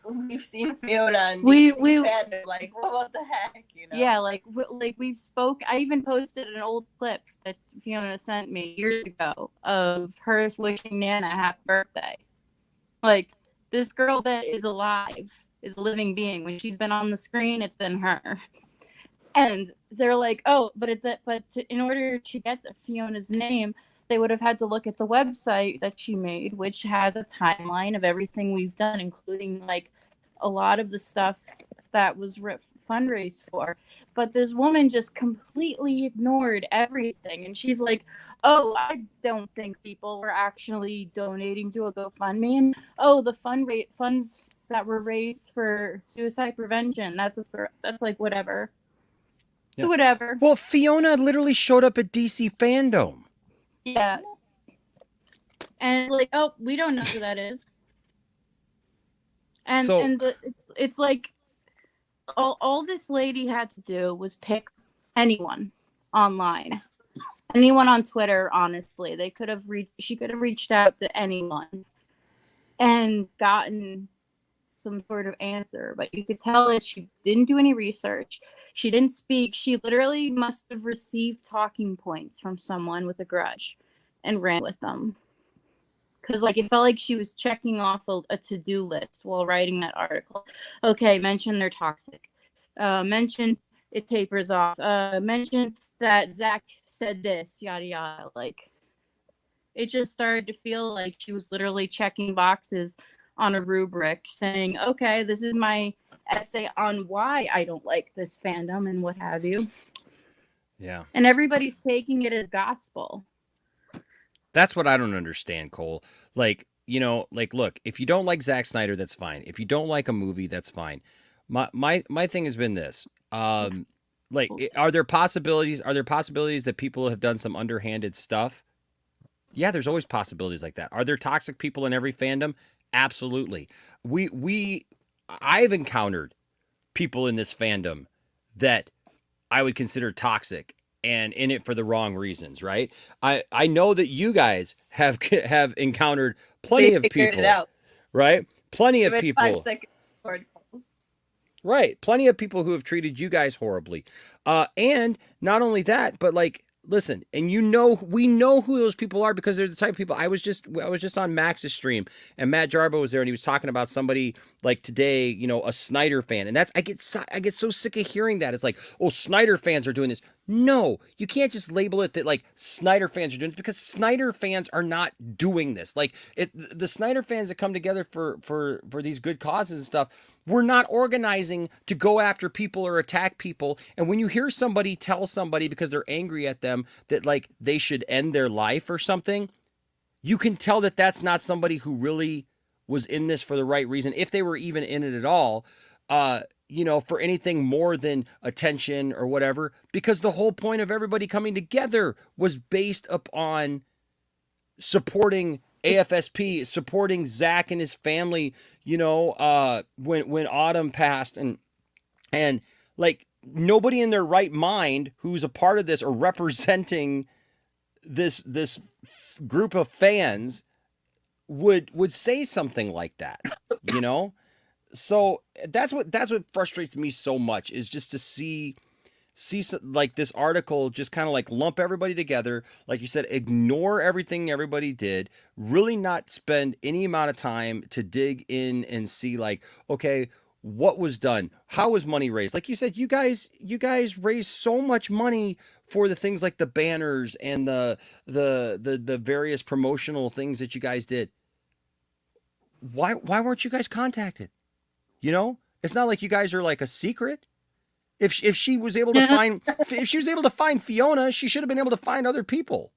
we've seen Fiona and we fandom, like what the heck, you know? Yeah, like we've spoke. I even posted an old clip that Fiona sent me years ago of her wishing Nana happy birthday. Like this girl that is alive is a living being. When she's been on the screen, it's been her. And they're like, oh, but in order to get Fiona's name, they would have had to look at the website that she made, which has a timeline of everything we've done, including like a lot of the stuff that was fundraised for. But this woman just completely ignored everything. And she's like, oh, I don't think people were actually donating to a GoFundMe. And oh, the funds that were raised for suicide prevention, that's like whatever. Yeah. Whatever. Well, Fiona literally showed up at DC Fandom. Yeah. And it's like, oh, we don't know who that is. And So- it's like all this lady had to do was pick anyone online. Anyone on Twitter, honestly. She could have reached out to anyone and gotten some sort of answer, but you could tell that she didn't do any research. She didn't speak. She literally must have received talking points from someone with a grudge and ran with them. Because like it felt like she was checking off a to-do list while writing that article. Okay, mention they're toxic. Mention it tapers off. Mention that Zack said this, yada yada. Like it just started to feel like she was literally checking boxes on a rubric saying, okay, this is my essay on why I don't like this fandom and what have you. Yeah. And everybody's taking it as gospel. That's what I don't understand, Cole. Like, you know, like, look, if you don't like Zack Snyder, that's fine. If you don't like a movie, that's fine. My thing has been this. Like, are there possibilities that people have done some underhanded stuff? Yeah, there's always possibilities like that. Are there toxic people in every fandom? Absolutely. I've encountered people in this fandom that I would consider toxic and in it for the wrong reasons, right? I know that you guys have encountered plenty of Figured people, it out. right? Plenty of Give it people. 5 seconds before it falls. Right. Plenty of people who have treated you guys horribly. And not only that, but like, listen, and we know who those people are because they're the type of people. I was just on Max's stream and Matt Jarbo was there and he was talking about somebody like today, you know, a Snyder fan. And I get so sick of hearing that. It's like, oh, Snyder fans are doing this. No, you can't just label it that like Snyder fans are doing this because Snyder fans are not doing this. Like the Snyder fans that come together for these good causes and stuff, we're not organizing to go after people or attack people. And when you hear somebody tell somebody because they're angry at them that like they should end their life or something, you can tell that that's not somebody who really was in this for the right reason, if they were even in it at all, you know, for anything more than attention or whatever, because the whole point of everybody coming together was based upon supporting AFSP, supporting Zack and his family, you know, when Autumn passed and like nobody in their right mind who's a part of this or representing this group of fans would say something like that, you know? So that's what frustrates me so much is just to see like this article just kind of like lump everybody together. Like you said, ignore everything everybody did, really not spend any amount of time to dig in and see like, okay, what was done? How was money raised? Like you said, you guys raised so much money for the things like the banners and the various promotional things that you guys did. Why weren't you guys contacted? You know, it's not like you guys are like a secret. If she was able to find Fiona, she should have been able to find other people.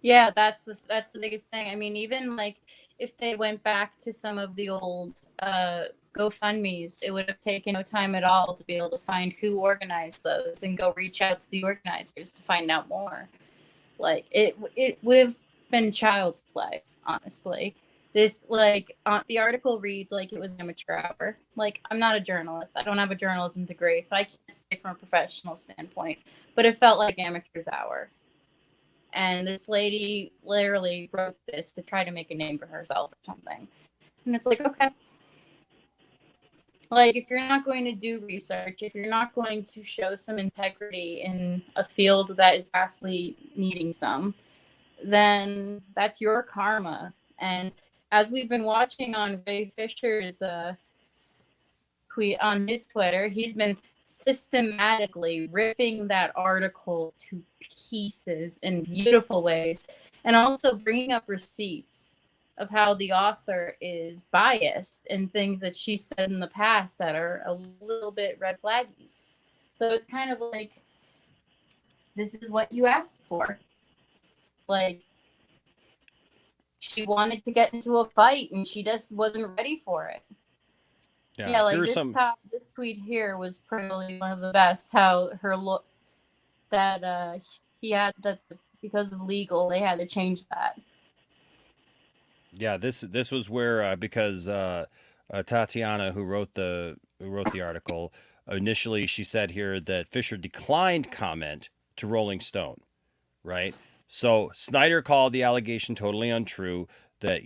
Yeah, that's the biggest thing. I mean, even like if they went back to some of the old GoFundMe's, it would have taken no time at all to be able to find who organized those and go reach out to the organizers to find out more. Like it would have been child's play, honestly. This like the article reads like it was amateur hour. Like, I'm not a journalist. I don't have a journalism degree, so I can't say from a professional standpoint. But it felt like amateur's hour. And this lady literally wrote this to try to make a name for herself or something. And it's like, okay. Like, if you're not going to do research, if you're not going to show some integrity in a field that is vastly needing some, then that's your karma. And as we've been watching on Ray Fisher's tweet on his Twitter, he's been systematically ripping that article to pieces in beautiful ways, and also bringing up receipts of how the author is biased and things that she said in the past that are a little bit red flaggy. So it's kind of like, this is what you asked for. Like, she wanted to get into a fight and she just wasn't ready for it. Yeah, like this tweet here was probably one of the best. How her look that he had that because of legal they had to change that. Yeah, this was where because Tatiana, who wrote the article, initially she said here that Fisher declined comment to Rolling Stone, right? So Snyder called the allegation totally untrue, that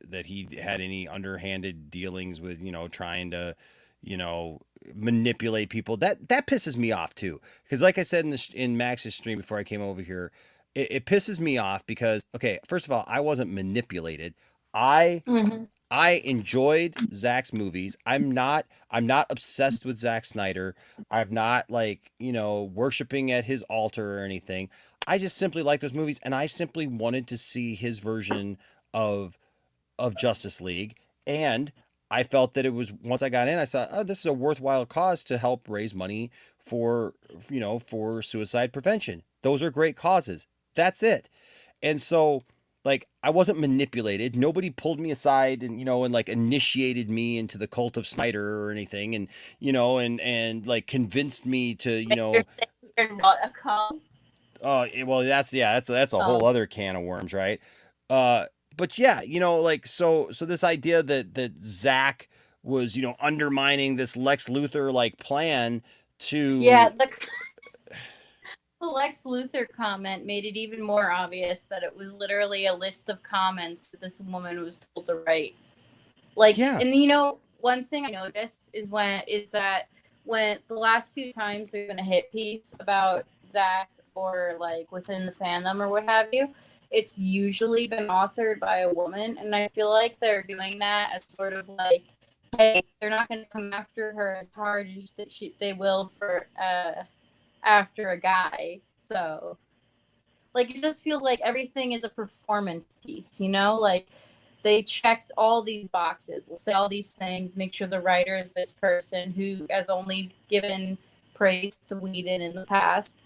that he had any underhanded dealings with trying to manipulate people. That pisses me off too, because like I said in Max's stream before I came over here, it pisses me off because, okay, first of all, I wasn't manipulated. I enjoyed Zack's movies. I'm not obsessed with Zack Snyder. I'm not like, worshiping at his altar or anything. I just simply like those movies, and I simply wanted to see his version of Justice League. And I felt that it was, once I got in, I saw, oh, this is a worthwhile cause to help raise money for suicide prevention. Those are great causes. That's it. And so, like, I wasn't manipulated. Nobody pulled me aside and, and like initiated me into the cult of Snyder or anything. And, and like convinced me to, You're not a cult. Oh, well, that's a whole other can of worms, right? But yeah, like, so this idea that Zack was, undermining this Lex Luthor like plan to, the Lex Luthor comment made it even more obvious that it was literally a list of comments that this woman was told to write. Like, yeah. And one thing I noticed is that when the last few times there's been a hit piece about Zack or like within the fandom or what have you, it's usually been authored by a woman, and I feel like they're doing that as sort of like, hey, they're not going to come after her as hard as they will for after a guy. So, like, it just feels like everything is a performance piece, like they checked all these boxes. They'll say all these things, make sure the writer is this person who has only given praise to Whedon in the past,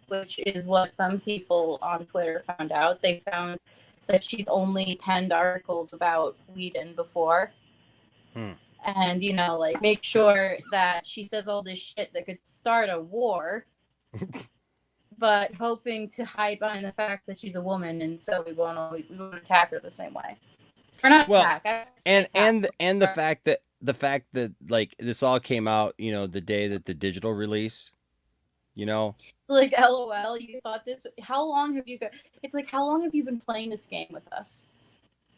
which is what some people on Twitter found out. They found that she's only penned articles about Whedon before. And, like, make sure that she says all this shit that could start a war, but hoping to hide behind the fact that she's a woman, and so we won't attack her the same way. Or not attack. And the fact that like this all came out, the day that the digital release, like, LOL, you thought this, how long have you been playing this game with us,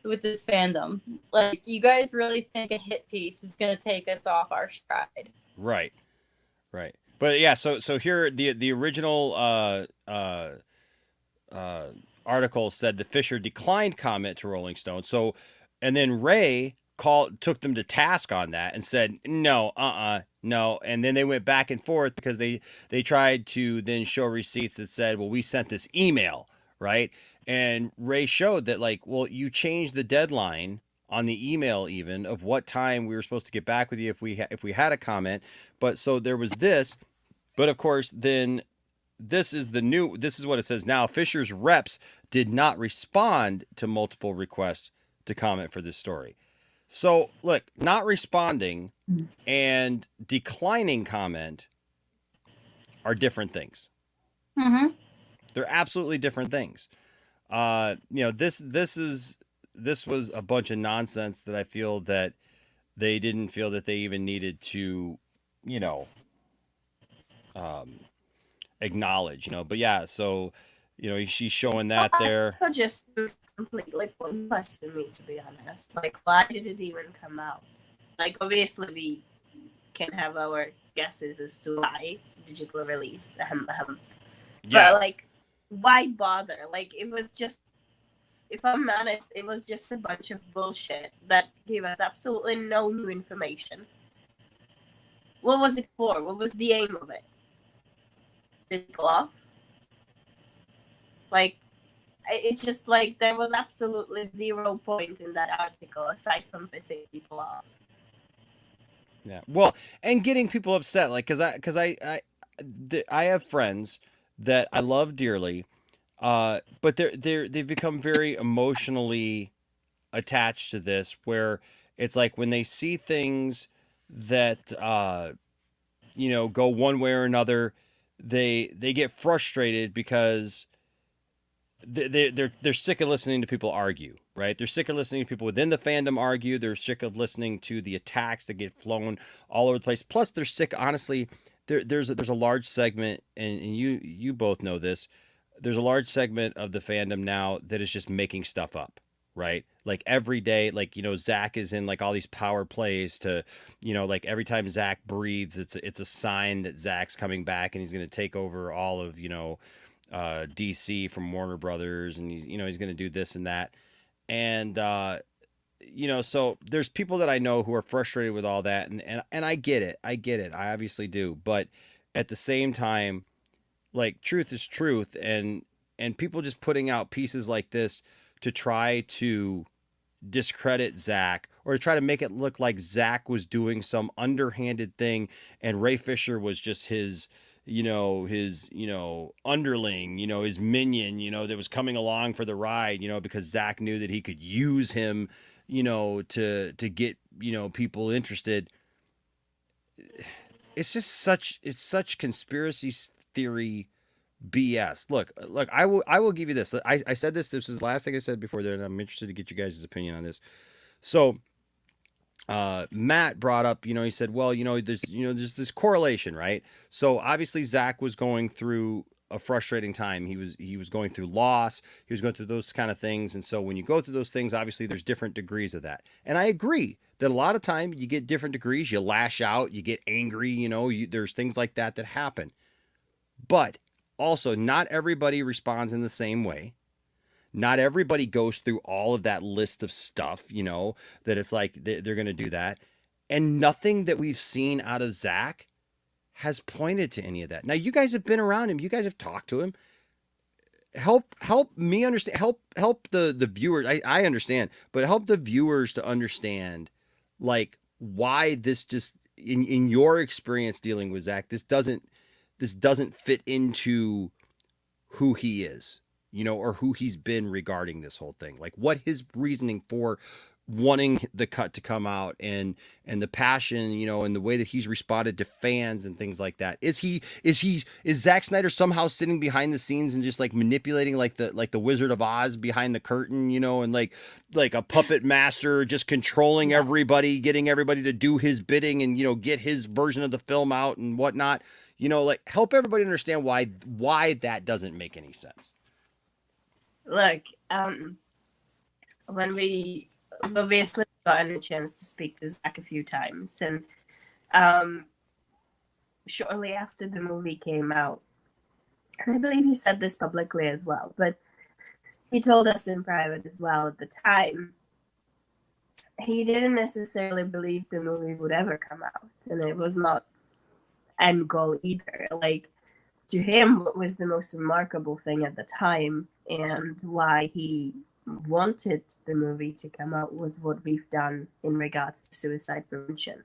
with this fandom? Like, you guys really think a hit piece is going to take us off our stride? Right. But yeah, so here the original article said that Fisher declined comment to Rolling Stone. So, and then Ray took them to task on that and said, no, no. And then they went back and forth because they tried to then show receipts that said, well, we sent this email, right? And Ray showed that, like, well, you changed the deadline on the email even of what time we were supposed to get back with you if we had a comment. But so there was this, but of course then this is what it says now. Fisher's reps did not respond to multiple requests to comment for this story. So look, not responding and declining comment are different things. Mm-hmm. They're absolutely different things. This was a bunch of nonsense that I feel that they didn't feel that they even needed to, acknowledge, But yeah, so, she's showing that there. It just completely pointless to me, to be honest. Like, why did it even come out? Like, obviously we can have our guesses as to why digital release. Yeah. But like, why bother? Like, it was just, if I'm honest, it was just a bunch of bullshit that gave us absolutely no new information. What was it for? What was the aim of it? Did it go off? Like, it's just like there was absolutely 0 point in that article aside from pissing people off. Yeah. Well, and getting people upset, like, because I have friends that I love dearly, but they've become very emotionally attached to this, where it's like when they see things that go one way or another, they get frustrated because they're sick of listening to people argue, right? They're sick of listening to people within the fandom argue. They're sick of listening to the attacks that get flown all over the place. Plus, they're sick. Honestly, there's a large segment, and you both know this. There's a large segment of the fandom now that is just making stuff up, right? Like every day, like, Zack is in like all these power plays to, like every time Zack breathes, it's a sign that Zack's coming back and he's going to take over all of, DC from Warner Brothers, and he's going to do this and that. And, so there's people that I know who are frustrated with all that. And I get it. I obviously do. But at the same time, like, truth is truth. And people just putting out pieces like this to try to discredit Zack or to try to make it look like Zack was doing some underhanded thing and Ray Fisher was just his underling, his minion, that was coming along for the ride, because Zack knew that he could use him, to get, people interested. It's just such conspiracy theory BS. Look, I will give you this. I said this was the last thing I said before there, and I'm interested to get you guys' opinion on this. So, Matt brought up, he said, well, there's this correlation, right? So obviously Zack was going through a frustrating time. He was going through loss. He was going through those kind of things. And so when you go through those things, obviously there's different degrees of that. And I agree that a lot of time you get different degrees. You lash out, you get angry, there's things like that happen. But also, not everybody responds in the same way. Not everybody goes through all of that list of stuff, that it's like they're going to do that. And nothing that we've seen out of Zack has pointed to any of that. Now, you guys have been around him. You guys have talked to him. Help me understand. Help the viewers. I understand, but help the viewers to understand, like, why this just, in your experience dealing with Zack, this doesn't fit into who he is, or who he's been regarding this whole thing. Like, what his reasoning for wanting the cut to come out and the passion, and the way that he's responded to fans and things like that. Is Zack Snyder somehow sitting behind the scenes and just like manipulating like the Wizard of Oz behind the curtain, and like a puppet master just controlling everybody, getting everybody to do his bidding and, get his version of the film out and whatnot? Like, help everybody understand why that doesn't make any sense. Look, when we obviously gotten a chance to speak to Zack a few times, and shortly after the movie came out, and I believe he said this publicly as well, but he told us in private as well at the time, he didn't necessarily believe the movie would ever come out, and it was not end goal either. Like, to him, what was the most remarkable thing at the time and why he wanted the movie to come out was what we've done in regards to suicide prevention.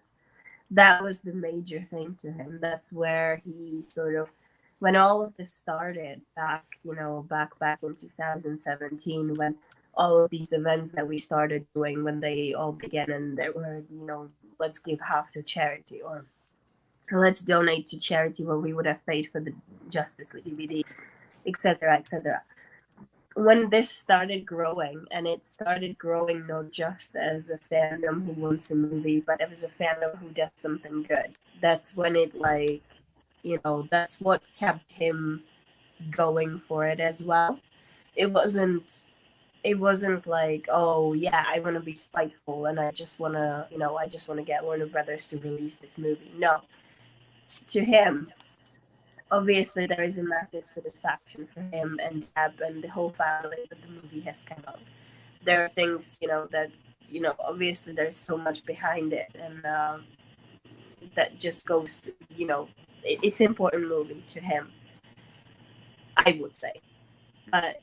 That was the major thing to him. That's where he sort of when all of this started back in 2017, when all of these events that we started doing, when they all began, and there were, let's give half to charity, or let's donate to charity where we would have paid for the Justice League DVD, etc., etc. When this started growing, and it started growing not just as a fandom who wants a movie, but as a fandom who does something good, that's when it, like, that's what kept him going for it as well. It wasn't like, oh yeah, I want to be spiteful and I just want to get Warner Brothers to release this movie. No. To him, obviously there is a massive satisfaction for him and Deb and the whole family that the movie has come out. There are things, that, obviously there's so much behind it, and that just goes to, it's an important movie to him, I would say. But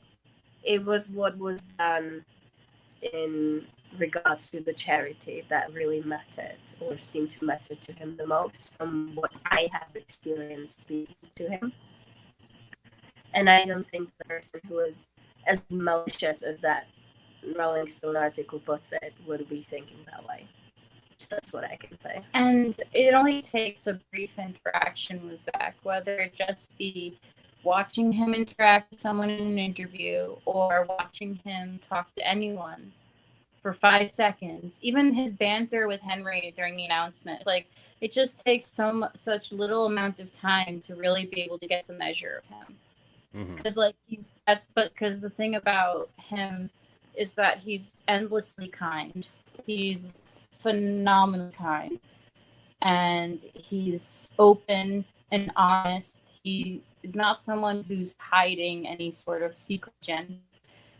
it was what was done in regards to the charity that really mattered, or seemed to matter to him the most, from what I have experienced speaking to him. And I don't think the person who is as malicious as that Rolling Stone article puts it would be thinking that way. That's what I can say. And it only takes a brief interaction with Zack, whether it just be watching him interact with someone in an interview or watching him talk to anyone for 5 seconds. Even his banter with Henry during the announcement, it's like, it just takes such little amount of time to really be able to get the measure of him. Because because the thing about him is that he's endlessly kind. He's phenomenally kind, and he's open and honest. He is not someone who's hiding any sort of secret agenda,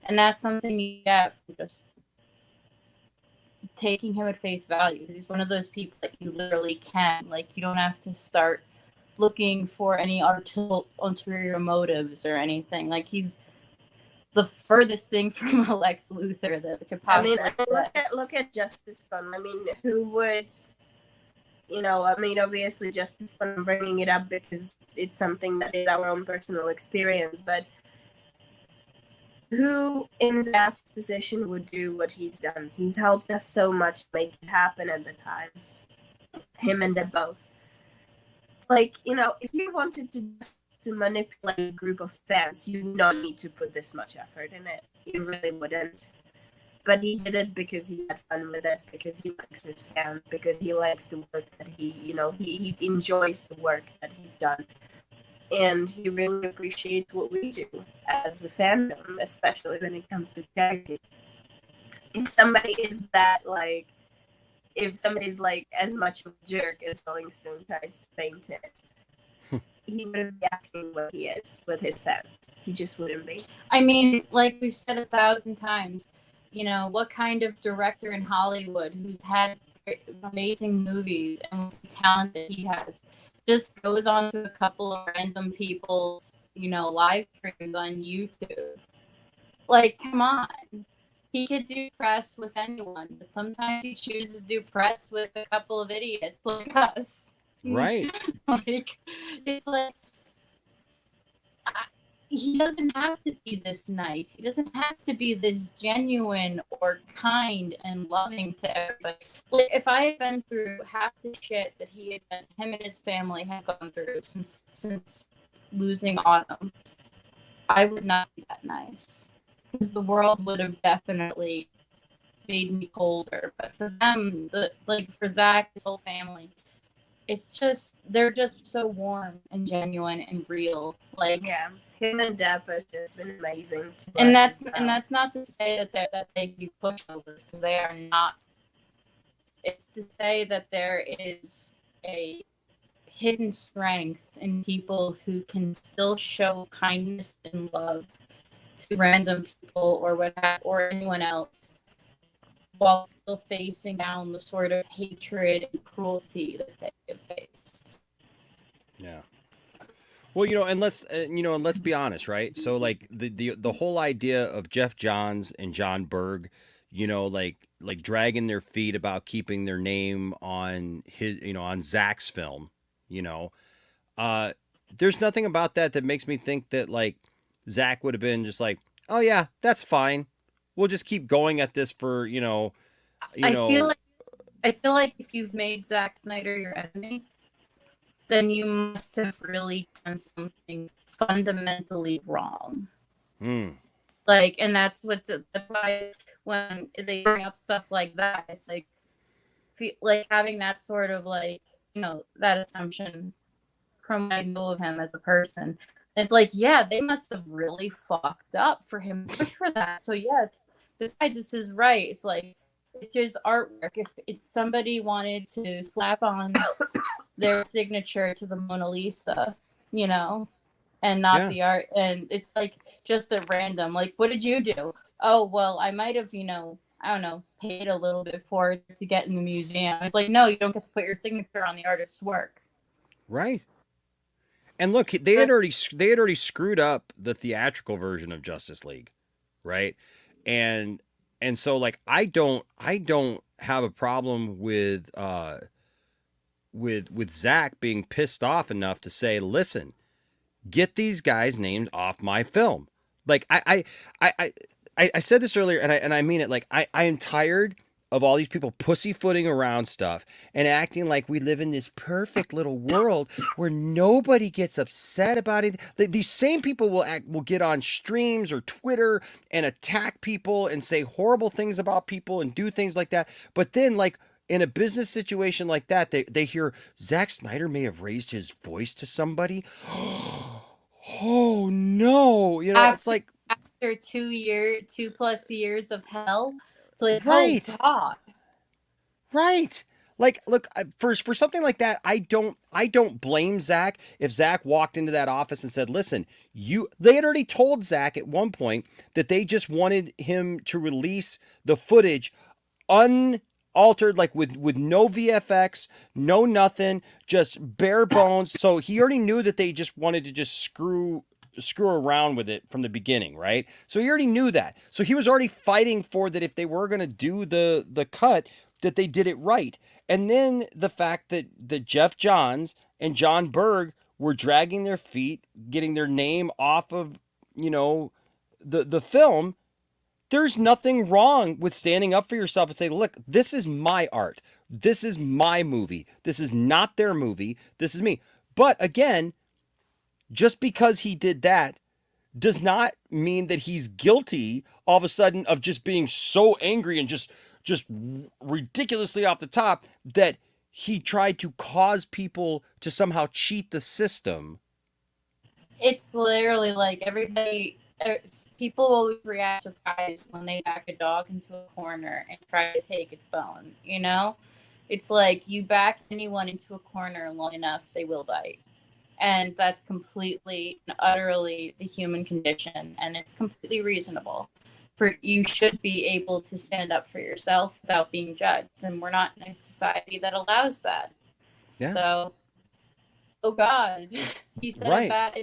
and that's something you get from just taking him at face value. He's one of those people that you literally can, like, you don't have to start looking for any ulterior motives or anything. Like, he's the furthest thing from a Lex Luthor that could possibly. Look at Justice Fund. I mean, who would, obviously Justice Fund, I'm bringing it up because it's something that is our own personal experience, but who in Zack's position would do what he's done? He's helped us so much to make it happen at the time. Him and them both. Like, if you wanted to manipulate a group of fans, you would not need to put this much effort in it. You really wouldn't. But he did it because he had fun with it, because he likes his fans, because he likes the work that he enjoys the work that he's done. And he really appreciates what we do as a fandom, especially when it comes to charity. If somebody's like as much of a jerk as Rolling Stone tries to paint it, he wouldn't be acting what he is with his fans. He just wouldn't be. I mean, like we've said 1,000 times, what kind of director in Hollywood who's had amazing movies and the talent that he has just goes on to a couple of random people's, live streams on YouTube? Like, come on. He could do press with anyone, but sometimes he chooses to do press with a couple of idiots like us. Right. Like, it's like, he doesn't have to be this nice. He doesn't have to be this genuine or kind and loving to everybody. Like, if I had been through half the shit that him and his family had gone through since losing Autumn, I would not be that nice. Because the world would have definitely made me colder. But for them, for Zack, his whole family, it's just, they're just so warm and genuine and real. Like, yeah, him and Deb have just been amazing. And that's not to say that they be pushovers, because they are not. It's to say that there is a hidden strength in people who can still show kindness and love to random people or anyone else, while still facing down the sort of hatred and cruelty that they have faced. Yeah. Well, and let's be honest, right? So, like, the whole idea of Jeff Johns and John Berg, like dragging their feet about keeping their name on on Zack's film, there's nothing about that that makes me think that like Zack would have been just like, oh yeah, that's fine. We'll just keep going at this for I feel like if you've made Zack Snyder your enemy, then you must have really done something fundamentally wrong. Like, and that's why when they bring up stuff like that, it's like having that sort of like, that assumption from what I know of him as a person. It's like, yeah, they must have really fucked up for him to push for that. So yeah, this guy just is right. It's like, it's his artwork. If somebody wanted to slap on their signature to the Mona Lisa, and not the art, and it's like just a random, like, what did you do? Oh, well, I might have, I don't know, paid a little bit for it to get in the museum. It's like, no, you don't get to put your signature on the artist's work. Right. And look, they had already screwed up the theatrical version of Justice League, right? And so like I don't have a problem with Zack being pissed off enough to say, listen, get these guys' names off my film. Like I said this earlier, and I mean it. Like I am tired of all these people pussyfooting around stuff and acting like we live in this perfect little world where nobody gets upset about it. These same people will get on streams or Twitter and attack people and say horrible things about people and do things like that. But then, like, in a business situation like that, they hear Zack Snyder may have raised his voice to somebody. Oh no! It's like after 2+ years of hell. It's like, right. Oh God. Right. Like, look, for something like that, I don't blame Zack if Zack walked into that office and said, listen, they had already told Zack at one point that they just wanted him to release the footage unaltered, like with no VFX, no nothing, just bare bones. So he already knew that they just wanted to just screw around with it from the beginning, right? So he already knew that. So he was already fighting for that if they were going to do the cut, that they did it right. And then the fact that Jeff Johns and John Berg were dragging their feet, getting their name off of, the film. There's nothing wrong with standing up for yourself and say, look, this is my art. This is my movie. This is not their movie. This is me. But again, just because he did that does not mean that he's guilty all of a sudden of just being so angry and just ridiculously off the top that he tried to cause people to somehow cheat the system. It's literally like people will react surprised when they back a dog into a corner and try to take its bone, It's like you back anyone into a corner long enough, they will bite. And that's completely and utterly the human condition, and it's completely reasonable. You should be able to stand up for yourself without being judged, and we're not in a society that allows that. Yeah. So, oh God, he said that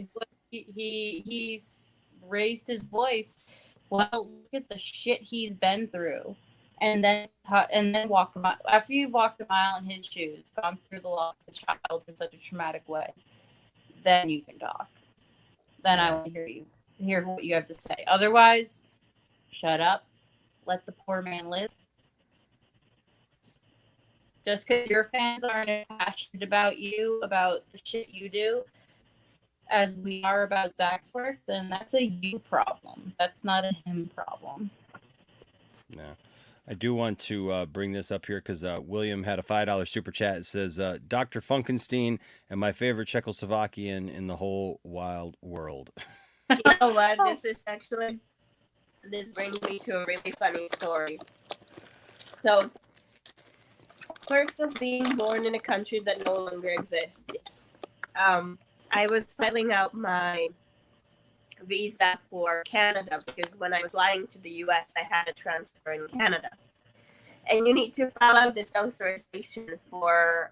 he's raised his voice. Well, look at the shit he's been through, and then walk a mile. After you've walked a mile in his shoes, gone through the loss of a child in such a traumatic way, then you can talk. Then I want to hear what you have to say. Otherwise, shut up. Let the poor man live. Just because your fans aren't passionate about you, about the shit you do, as we are about Zack's work, then that's a you problem. That's not a him problem. No. I do want to bring this up here because William had a $5 super chat. It says, Dr. Funkenstein and my favorite Czechoslovakian in the whole wild world. You know what? This brings me to a really funny story. So, perks of being born in a country that no longer exists. I was filling out my visa for Canada because when I was flying to the US, I had a transfer in Canada. And you need to file out this authorization for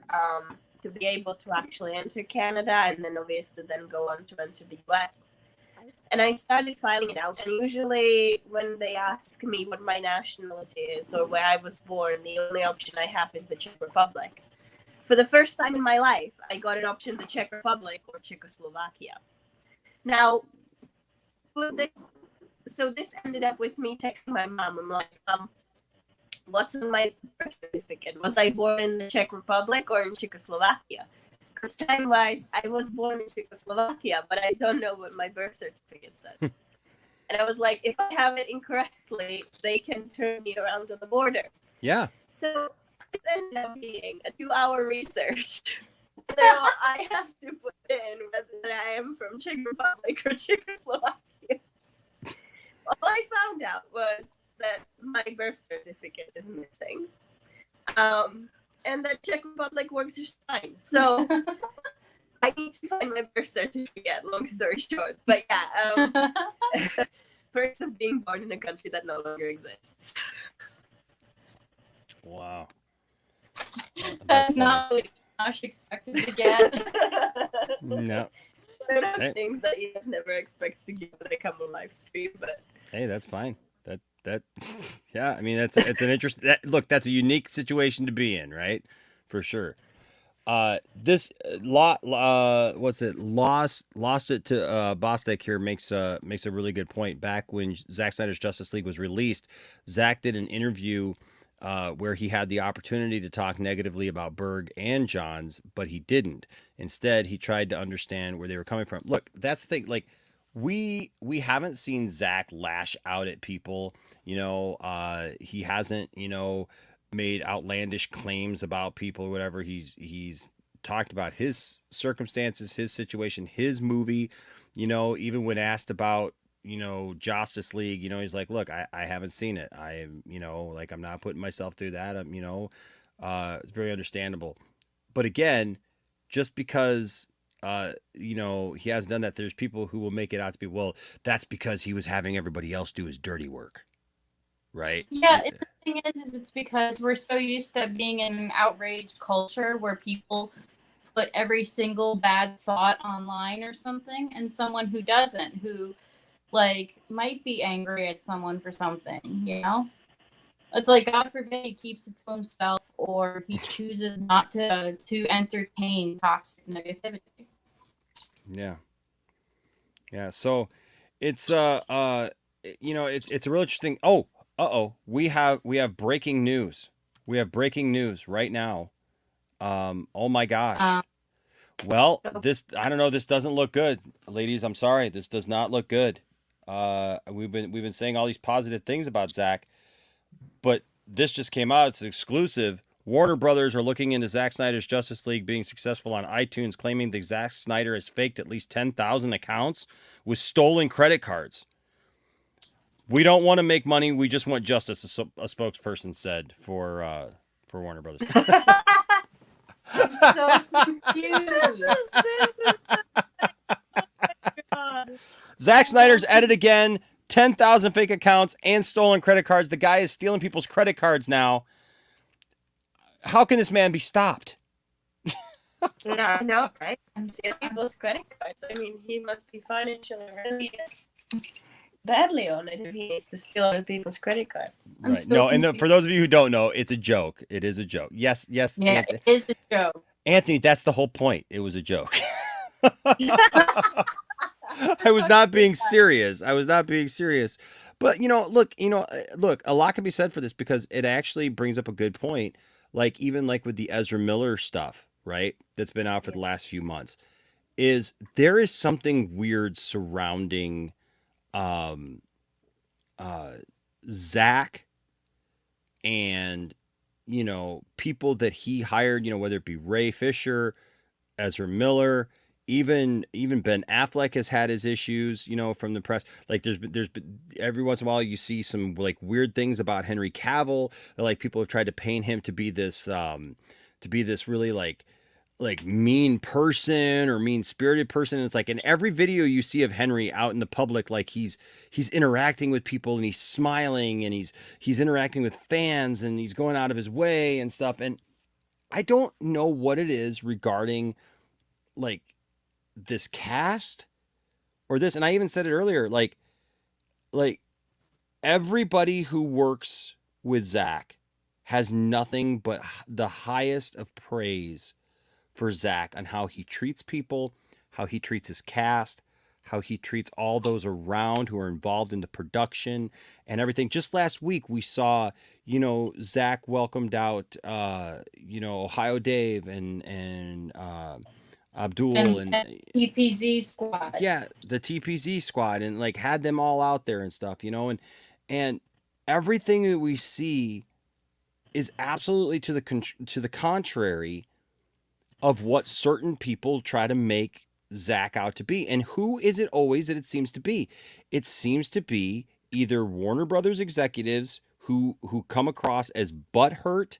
to be able to actually enter Canada and then obviously then go on to enter the US. And I started filing it out. And usually when they ask me what my nationality is or where I was born, the only option I have is the Czech Republic. for the first time in my life, I got an option the Czech Republic or Czechoslovakia. Now, this ended up with me texting my mom. I'm like, what's on my birth certificate? Was I born in the Czech Republic or in Czechoslovakia? Because time-wise, I was born in Czechoslovakia, but I don't know what my birth certificate says. And I was like, if I have it incorrectly, they can turn me around on the border. Yeah. So it ended up being a 2-hour research. So I have to put in whether I am from Czech Republic or Czechoslovakia. All I found out was that my birth certificate is missing. And that Czech Republic works just fine. So I need to find my birth certificate, long story short. But yeah, perks of being born in a country that no longer exists. Wow. That's not what Josh expected to get. No. It's one of those things that you just never expect to get when they come on live stream, but Hey, that's fine. That yeah, I mean it's an interesting look, that's a unique situation to be in, right? For sure. This lost it to Bostek here makes a really good point. Back when Zack Snyder's Justice League was released, Zack did an interview where he had the opportunity to talk negatively about Berg and Johns, but he didn't. Instead, he tried to understand where they were coming from. Look, that's the thing. Like, we haven't seen Zack lash out at people. You know, he hasn't, you know, made outlandish claims about people or whatever. He's talked about his circumstances, his situation, his movie. You know, even when asked about, you know, Justice League, you know, he's like, look, I haven't seen it. You know, like, I'm not putting myself through that. You know, it's very understandable. But again, just because, you know, he hasn't done that, there's people who will make it out to be, well, that's because he was having everybody else do his dirty work. Right? Yeah, the thing is it's because we're so used to being in an outraged culture where people put every single bad thought online or something, and someone who doesn't, who like might be angry at someone for something, you know? It's like, God forbid he keeps it to himself or he chooses not to entertain toxic negativity. Yeah. Yeah. So it's you know, it's a real interesting. We have breaking news. We have breaking news right now. Oh my gosh. Well, I don't know, this doesn't look good. Ladies, I'm sorry. This does not look good. We've been saying all these positive things about Zack, but this just came out. It's exclusive. Warner Brothers are looking into Zack Snyder's Justice League being successful on iTunes, claiming that Zack Snyder has faked at least 10,000 accounts with stolen credit cards. We don't want to make money. We just want justice, a spokesperson said for Warner Brothers. I'm so confused. Zack Snyder's at it again. 10,000 fake accounts and stolen credit cards. The guy is stealing people's credit cards now. How can this man be stopped? Yeah, I know, right? Stealing people's credit cards. I mean, he must be financially really badly on it if he needs to steal other people's credit cards. Right. No, and for those of you who don't know, it's a joke. It is a joke. Yes. Yeah, Anthony. it is a joke. Anthony, that's the whole point. It was a joke. I was not being serious. But, look, a lot can be said for this because it actually brings up a good point. Like, even like with the Ezra Miller stuff, right? That's been out for the last few months. There is something weird surrounding Zack and, people that he hired, whether it be Ray Fisher, Ezra Miller, even Ben Affleck has had his issues, from the press. Like there's been every once in a while you see some like weird things about Henry Cavill. Like people have tried to paint him to be this really like mean person or mean spirited person. And it's like in every video you see of Henry out in the public, like he's interacting with people and he's smiling and he's interacting with fans and he's going out of his way and stuff. And I don't know what it is regarding like this cast or this. And I even said it earlier, like everybody who works with Zack has nothing but the highest of praise for Zack on how he treats people, how he treats his cast, how he treats all those around who are involved in the production and everything. Just last week, we saw, Zack welcomed out, Ohio Dave and Abdul and EPZ squad. yeah, the TPZ squad, and like had them all out there and stuff, and everything that we see is absolutely to the contrary of what certain people try to make Zack out to be. And who is it always that it seems to be? It seems to be either Warner Brothers executives who come across as butthurt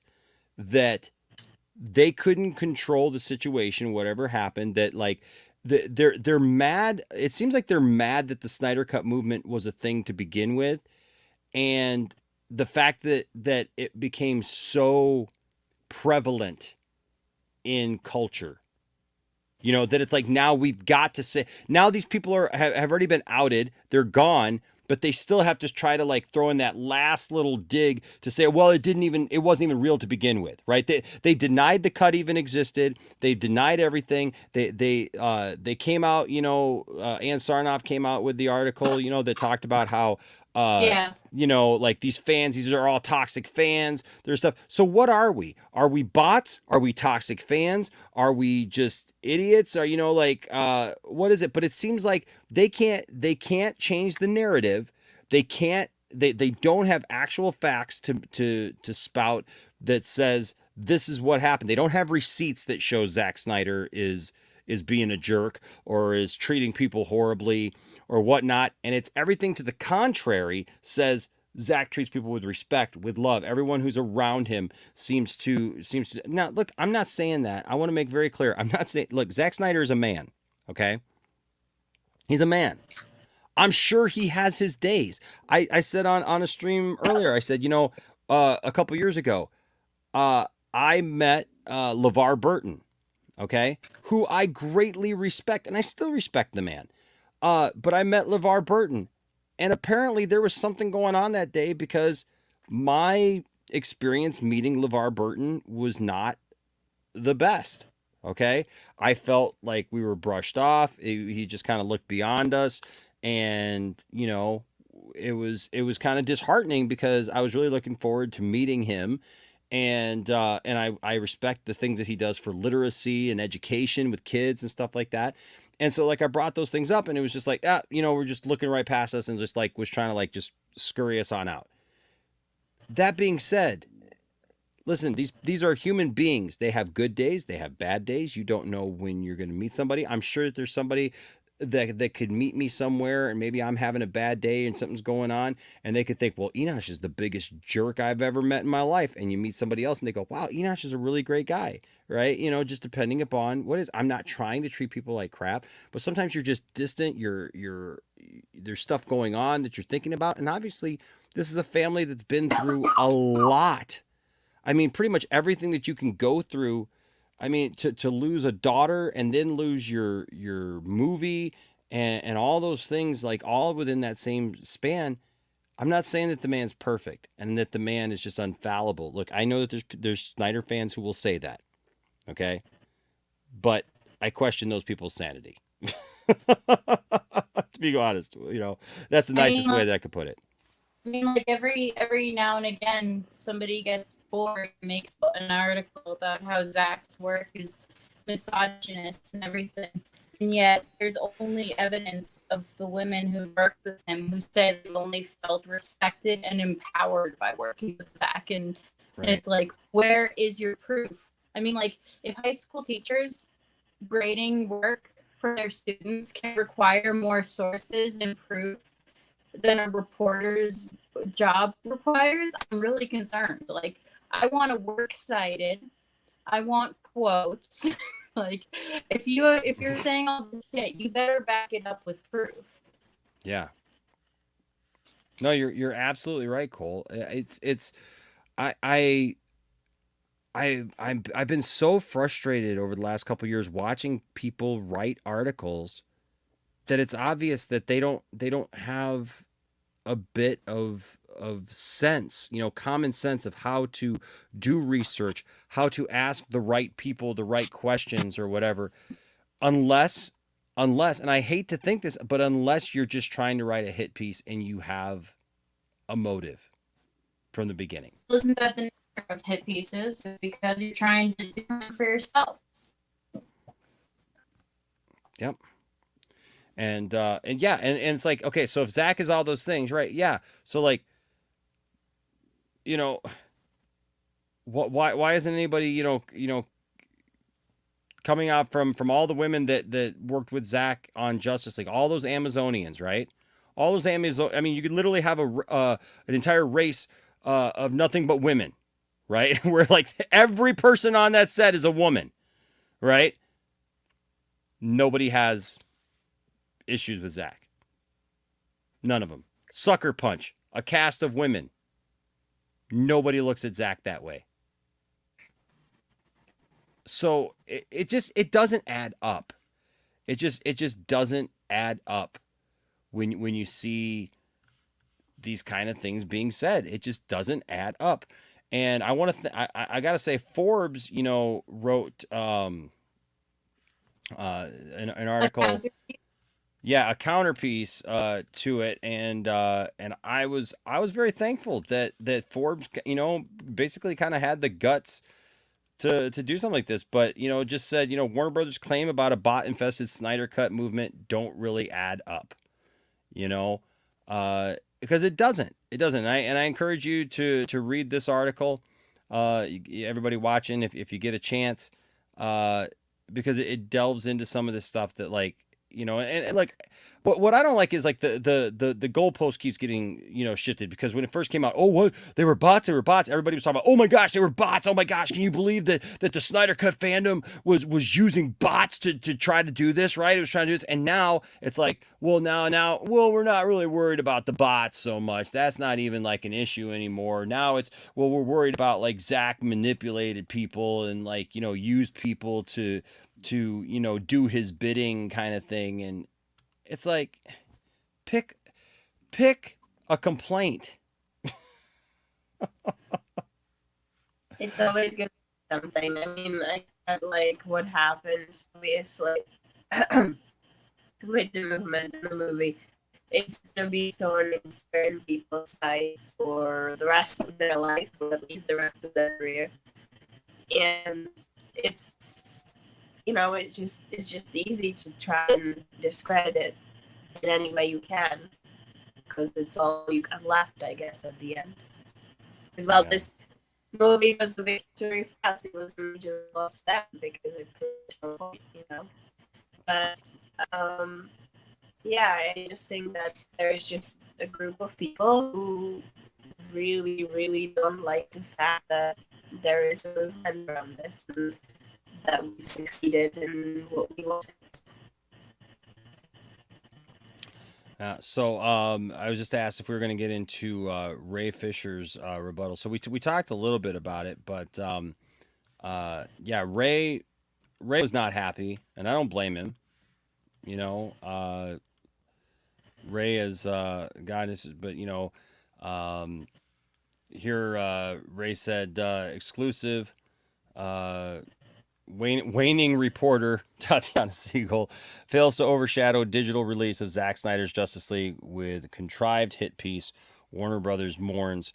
that they couldn't control the situation, whatever happened, that like they're mad. It seems like they're mad that the Snyder Cut movement was a thing to begin with, and the fact that it became so prevalent in culture, that it's like now we've got to say, now these people have already been outed, they're gone, but they still have to try to like throw in that last little dig to say, well, it wasn't even real to begin with, right? They denied the cut even existed. They denied everything. They came out, Ann Sarnoff came out with the article, that talked about how, like these fans, these are all toxic fans. There's stuff. So what are we? Are we bots? Are we toxic fans? Are we just idiots? Are what is it? But it seems like they can't change the narrative. They don't have actual facts to spout that says this is what happened. They don't have receipts that show Zack Snyder is being a jerk or is treating people horribly or whatnot. And it's everything to the contrary says Zack treats people with respect, with love. Everyone who's around him seems to now look, I'm not saying that. I want to make very clear. I'm not saying, look, Zack Snyder is a man. Okay. He's a man. I'm sure he has his days. I said on a stream earlier, I said, a couple years ago, I met LeVar Burton, okay, who I greatly respect, and I still respect the man. But I met LeVar Burton, and apparently there was something going on that day because my experience meeting LeVar Burton was not the best. Okay. I felt like we were brushed off. He just kind of looked beyond us. And, it was kind of disheartening because I was really looking forward to meeting him. And I respect the things that he does for literacy and education with kids and stuff like that. And so like I brought those things up and it was just like, we're just looking right past us and just like was trying to like just scurry us on out. That being said, listen, these are human beings. They have good days. They have bad days. You don't know when you're going to meet somebody. I'm sure that there's somebody that could meet me somewhere and maybe I'm having a bad day and something's going on and they could think, well, Enosh is the biggest jerk I've ever met in my life. And you meet somebody else and they go, wow, Enosh is a really great guy, right? Just depending upon I'm not trying to treat people like crap, but sometimes you're just distant. There's stuff going on that you're thinking about. And obviously this is a family that's been through a lot. I mean, pretty much everything that you can go through. I mean, to lose a daughter and then lose your movie and all those things, like all within that same span. I'm not saying that the man's perfect and that the man is just infallible. Look, I know that there's Snyder fans who will say that, okay? But I question those people's sanity. To be honest, that's the nicest way that I could put it. I mean, like every now and again, somebody gets bored and makes an article about how Zack's work is misogynist and everything. And yet there's only evidence of the women who worked with him who say they've only felt respected and empowered by working with Zack. And it's like, where is your proof? I mean, like, if high school teachers grading work for their students can require more sources and proof than a reporter's job requires, I'm really concerned. Like, I want a works cited. I want quotes. Like, if you're saying all this shit, you better back it up with proof. Yeah. No, you're absolutely right, Cole. I've been so frustrated over the last couple of years watching people write articles that it's obvious that they don't have a bit of of sense, common sense of how to do research, how to ask the right people the right questions or whatever, unless and I hate to think this, but unless you're just trying to write a hit piece and you have a motive from the beginning. Isn't that the nature of hit pieces? Because you're trying to do something for yourself. Yep. And yeah, and it's like, okay, so if Zack is all those things, right? Yeah. So like, why isn't anybody, coming out from all the women that worked with Zack on Justice League, all those Amazonians, right? All those I mean, you could literally have an entire race of nothing but women, right? Where like every person on that set is a woman, right? Nobody has issues with Zack. None of them. Sucker Punch, a cast of women. Nobody looks at Zack that way. So it doesn't add up. It just doesn't add up when you see these kind of things being said. It just doesn't add up. And I want to I got to say Forbes, wrote an article, yeah, a counterpiece to it, and I was very thankful that Forbes, basically kind of had the guts to do something like this, but just said, Warner Brothers' claim about a bot infested Snyder Cut movement don't really add up, because it doesn't. And I encourage you to read this article, everybody watching, if you get a chance, because it delves into some of the stuff that, like, and like, what I don't like is like the goalpost keeps getting, shifted, because when it first came out, oh, what, they were bots, everybody was talking about, oh my gosh, they were bots, oh my gosh, can you believe that the Snyder Cut fandom was using bots to try to do this, right? It was trying to do this, and now it's like, well, now we're not really worried about the bots so much, that's not even like an issue anymore. Now it's, well, we're worried about like Zack manipulated people and like, used people to do his bidding kind of thing. And it's like, pick a complaint. It's always gonna be something. I mean, I had like what happened, obviously, with the movement in the movie. It's gonna be thrown in certain people's sides for the rest of their life, or at least the rest of their career. And it's, it's just easy to try and discredit it in any way you can, because it's all you got left, I guess, at the end. As well, Yeah. this movie was the victory for us. It was a major loss for them because it proved a point, But yeah, I just think that there's just a group of people who really, really don't like the fact that there is a movement around this, and that we succeeded in what we wanted. So I was just asked if we were going to get into Ray Fisher's rebuttal. So we talked a little bit about it, but yeah, Ray was not happy, and I don't blame him. Ray is guidance, but here Ray said exclusive. Waning reporter Tatiana Siegel fails to overshadow digital release of Zack Snyder's Justice League with contrived hit piece. Warner Brothers mourns.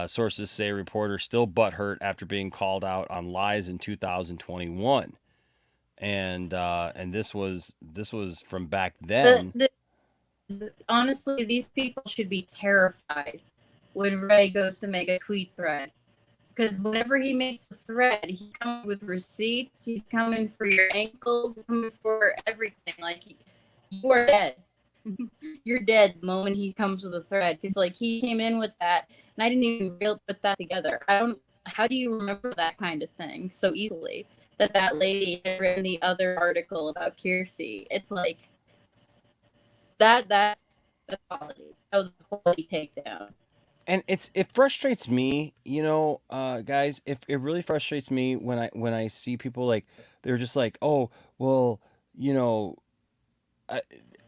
Sources say reporter still butthurt after being called out on lies in 2021, and this was from back then. Honestly, these people should be terrified when Ray goes to make a tweet thread. Because whenever he makes a thread, he's coming with receipts. He's coming for your ankles, coming for everything. Like, you are dead. You're dead the moment he comes with a thread. Because, like, he came in with that, and I didn't even really put that together. How do you remember that kind of thing so easily? That lady had written the other article about Kiersey. It's like, that's the quality. That was a quality takedown. And it frustrates me, guys. It really frustrates me when I see people like, they're just like, oh, well,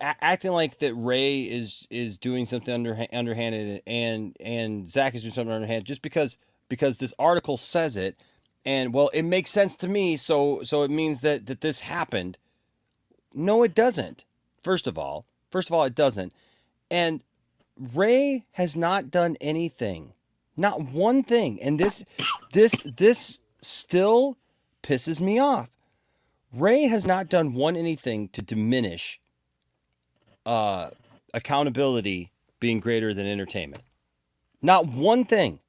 acting like that Ray is doing something underhanded and Zach is doing something underhanded just because this article says it, and well, it makes sense to me, so it means that this happened. No, it doesn't. First of all, it doesn't. And Ray has not done anything, not one thing, and this still pisses me off. Ray has not done anything to diminish accountability being greater than entertainment. Not one thing.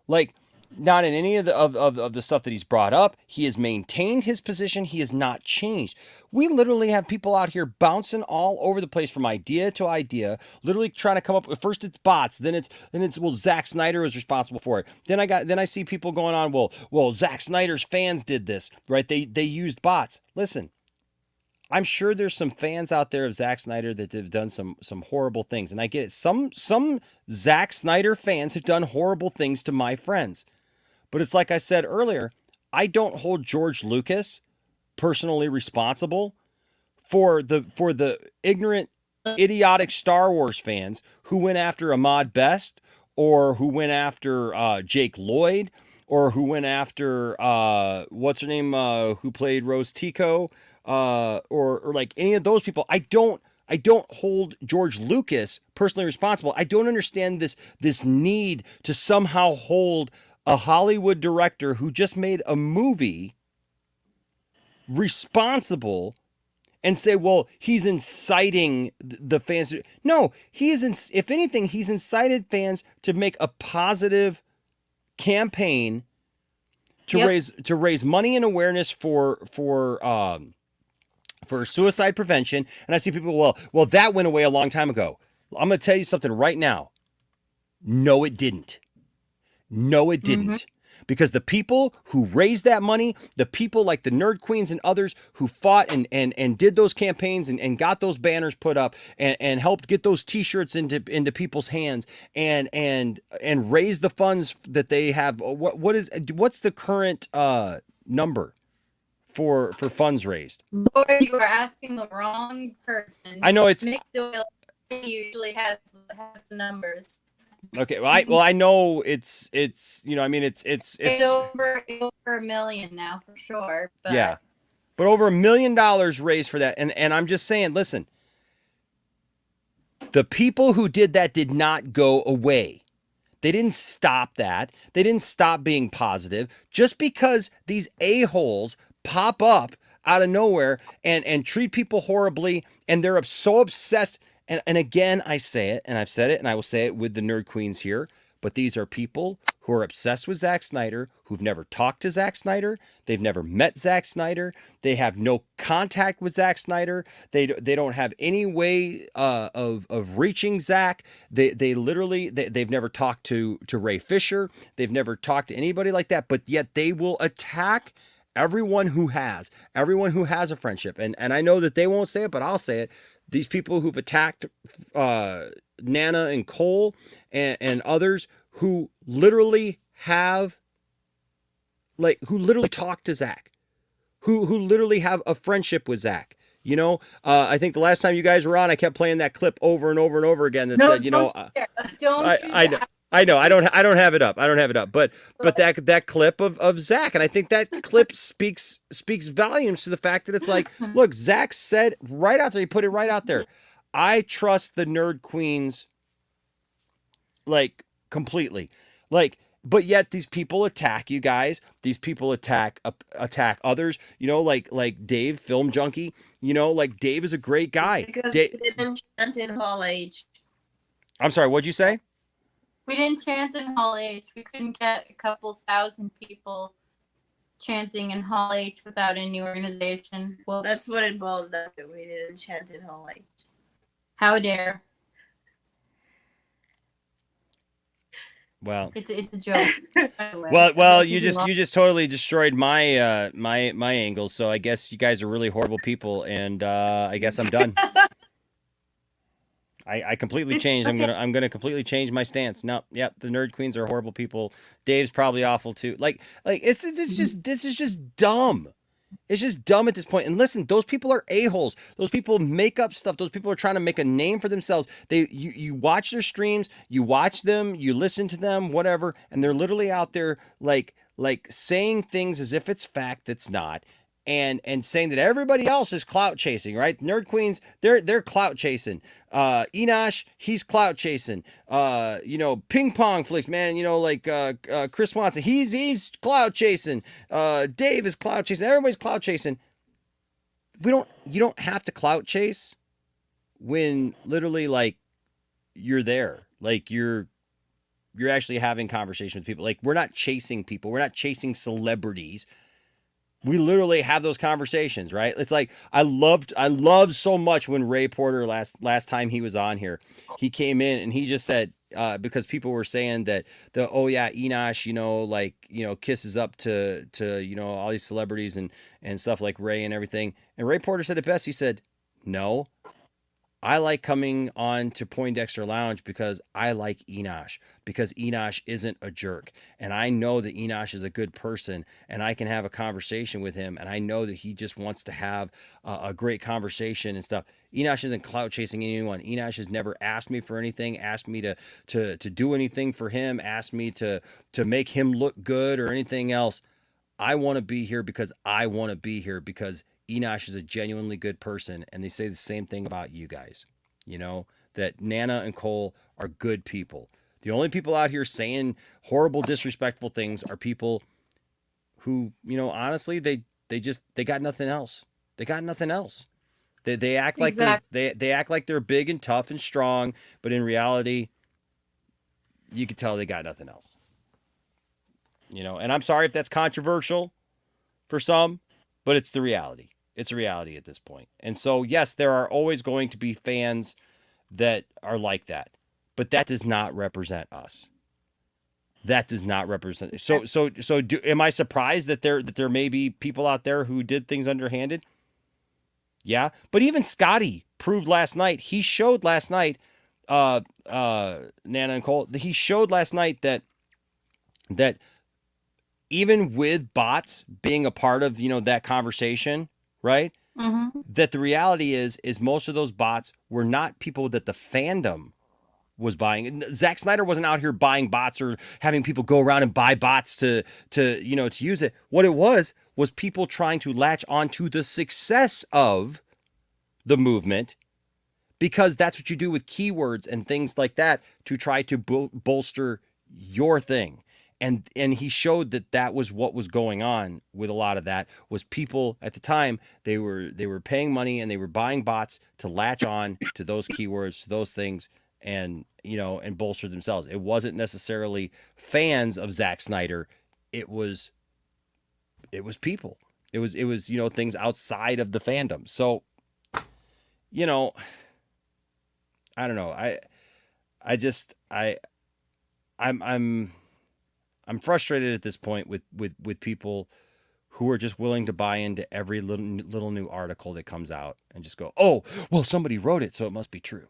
Like, not in any of the stuff that he's brought up. He has maintained his position. He has not changed. We literally have people out here bouncing all over the place from idea to idea, literally trying to come up with, first it's bots, then it's well, Zack Snyder was responsible for it. Then I see people going on, well, Zack Snyder's fans did this, right? They used bots. Listen, I'm sure there's some fans out there of Zack Snyder that have done some horrible things, and I get it. Some Zack Snyder fans have done horrible things to my friends. But it's like I said earlier, I don't hold George Lucas personally responsible for the ignorant, idiotic Star Wars fans who went after Ahmad Best, or who went after Jake Lloyd, or who went after what's her name, who played Rose Tico, or like any of those people. I don't hold George Lucas personally responsible. I don't understand this need to somehow hold a Hollywood director who just made a movie responsible and say, well, he's inciting the fans. No, if anything, he's incited fans to make a positive campaign to raise money and awareness for suicide prevention. And I see people, well, that went away a long time ago. I'm going to tell you something right now. No, it didn't. No, it didn't. Mm-hmm. Because the people who raised that money, the people like the Nerd Queens and others who fought and did those campaigns and got those banners put up and helped get those T-shirts into people's hands and raise the funds that they have. What's the current number for funds raised? Lord, you are asking the wrong person. I know it's Nick Doyle usually has the numbers. Okay, well, I know it's I mean it's over $1 million now for sure. But... yeah, but over $1 million raised for that, and I'm just saying, listen, the people who did that did not go away. They didn't stop that. They didn't stop being positive just because these a-holes pop up out of nowhere and treat people horribly, and they're so obsessed. And again, I say it, and I've said it, and I will say it with the Nerd Queens here, but these are people who are obsessed with Zack Snyder, who've never talked to Zack Snyder, they've never met Zack Snyder, they have no contact with Zack Snyder, they don't have any way of reaching Zack, they've never talked to Ray Fisher, they've never talked to anybody like that, but yet they will attack everyone who has a friendship, and I know that they won't say it, but I'll say it. These people who've attacked Nana and Cole and others who literally talk to Zack, who literally have a friendship with Zack. I think the last time you guys were on, I kept playing that clip over and over and over again that said, I know I don't have it up. But that clip of Zack, and I think that clip speaks volumes to the fact that it's like, look, Zack said right out there, he put it right out there, I trust the Nerd Queens like completely. Like, but yet these people attack you guys. These people attack others, like Dave, Film Junkie, like Dave is a great guy. Because we didn't chant in Hall H. I'm sorry, what'd you say? We didn't chant in Hall H. We couldn't get a couple thousand people chanting in Hall H without any organization. Whoops. That's what it boils down to. We didn't chant in Hall H. How dare? Well, it's a joke. well, you just totally destroyed my my angle. So I guess you guys are really horrible people, and I guess I'm done. I completely changed. Okay. I'm gonna completely change my stance. No, yep, the Nerd Queens are horrible people. Dave's probably awful too. Like this is just dumb. It's just dumb at this point. And listen, those people are a-holes. Those people make up stuff. Those people are trying to make a name for themselves. You watch their streams, you watch them, you listen to them, whatever, and they're literally out there like saying things as if it's fact that's not. And saying that everybody else is clout chasing, right? Nerd Queens, they're clout chasing. Enosh, he's clout chasing. Ping Pong Flicks, man, Chris Swanson, he's clout chasing. Dave is clout chasing. Everybody's clout chasing. You don't have to clout chase when literally like you're there. Like you're actually having conversation with people. Like we're not chasing people. We're not chasing celebrities. We literally have those conversations, right? It's like I loved so much when Ray Porter last time he was on here, he came in and he just said because people were saying that Enosh, kisses up to all these celebrities and stuff like Ray and everything. And Ray Porter said it best. He said, "No, I like coming on to Poindexter Lounge because I like Enosh, because Enosh isn't a jerk. And I know that Enosh is a good person and I can have a conversation with him. And I know that he just wants to have a great conversation and stuff. Enosh isn't clout chasing anyone. Enosh has never asked me for anything, asked me to do anything for him, asked me to make him look good or anything else. I want to be here because I want to be here because Enosh is a genuinely good person, and they say the same thing about you guys, that Nana and Cole are good people. The only people out here saying horrible, disrespectful things are people who, honestly, they got nothing else. They got nothing else. They act like they act like they're big and tough and strong, but in reality, you can tell they got nothing else. And I'm sorry if that's controversial for some, but it's the reality. It's a reality at this point. And so, yes, there are always going to be fans that are like that, but that does not represent us. That does not represent. Am I surprised that there may be people out there who did things underhanded? Yeah, but even Scotty proved last night. He showed last night, Nana and Cole. He showed last night that even with bots being a part of that conversation, right? Mm-hmm. That the reality is most of those bots were not people that the fandom was buying. Zack Snyder wasn't out here buying bots or having people go around and buy bots to use it. What it was people trying to latch onto the success of the movement, because that's what you do with keywords and things like that to try to bolster your thing. And he showed that was what was going on with a lot of that. Was people at the time, they were paying money and they were buying bots to latch on to those keywords, to those things, and and bolster themselves. It wasn't necessarily fans of Zack Snyder. It was people. It was things outside of the fandom. So I don't know. I'm frustrated at this point with people who are just willing to buy into every little new article that comes out and just go, "Oh, well, somebody wrote it, so it must be true."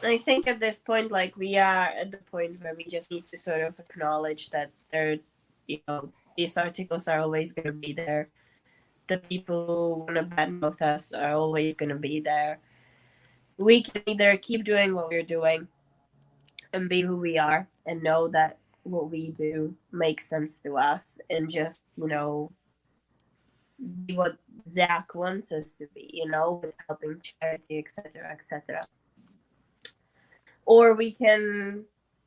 I think at this point, like, we are at the point where we just need to sort of acknowledge that these articles are always going to be there. The people who want to badmouth us are always going to be there. We can either keep doing what we're doing and be who we are and know that what we do makes sense to us and just, be what Zach wants us to be, with helping charity, etc., etc. Or we can,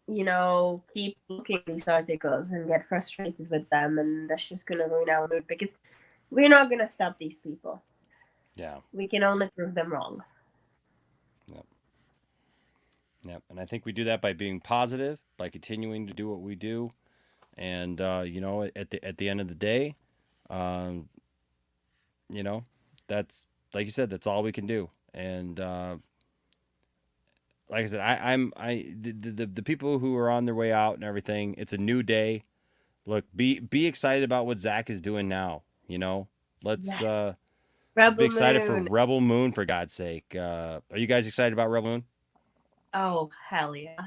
keep looking at these articles and get frustrated with them, and that's just going to ruin our mood because we're not going to stop these people. Yeah. We can only prove them wrong. Yep. And I think we do that by being positive, by continuing to do what we do. And, at the end of the day, that's, like you said, that's all we can do. And, like I said, the people who are on their way out and everything, it's a new day. Look, be excited about what Zach is doing now. Let's be excited for Rebel Moon, for God's sake. Are you guys excited about Rebel Moon? Oh, hell yeah.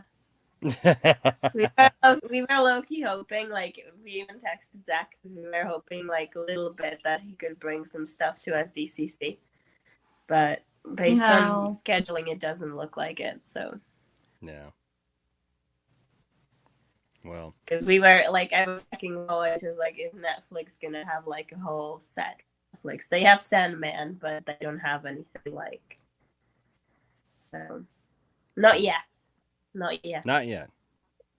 We were low key hoping, like, we even texted Zach because we were hoping, like, a little bit that he could bring some stuff to SDCC. But based on scheduling, it doesn't look like it. So, Yeah. Well, because we were like, I was checking, it was like, is Netflix gonna have like a whole set? Netflix, they have Sandman, but they don't have anything like. So, not yet. Not yet. not yet.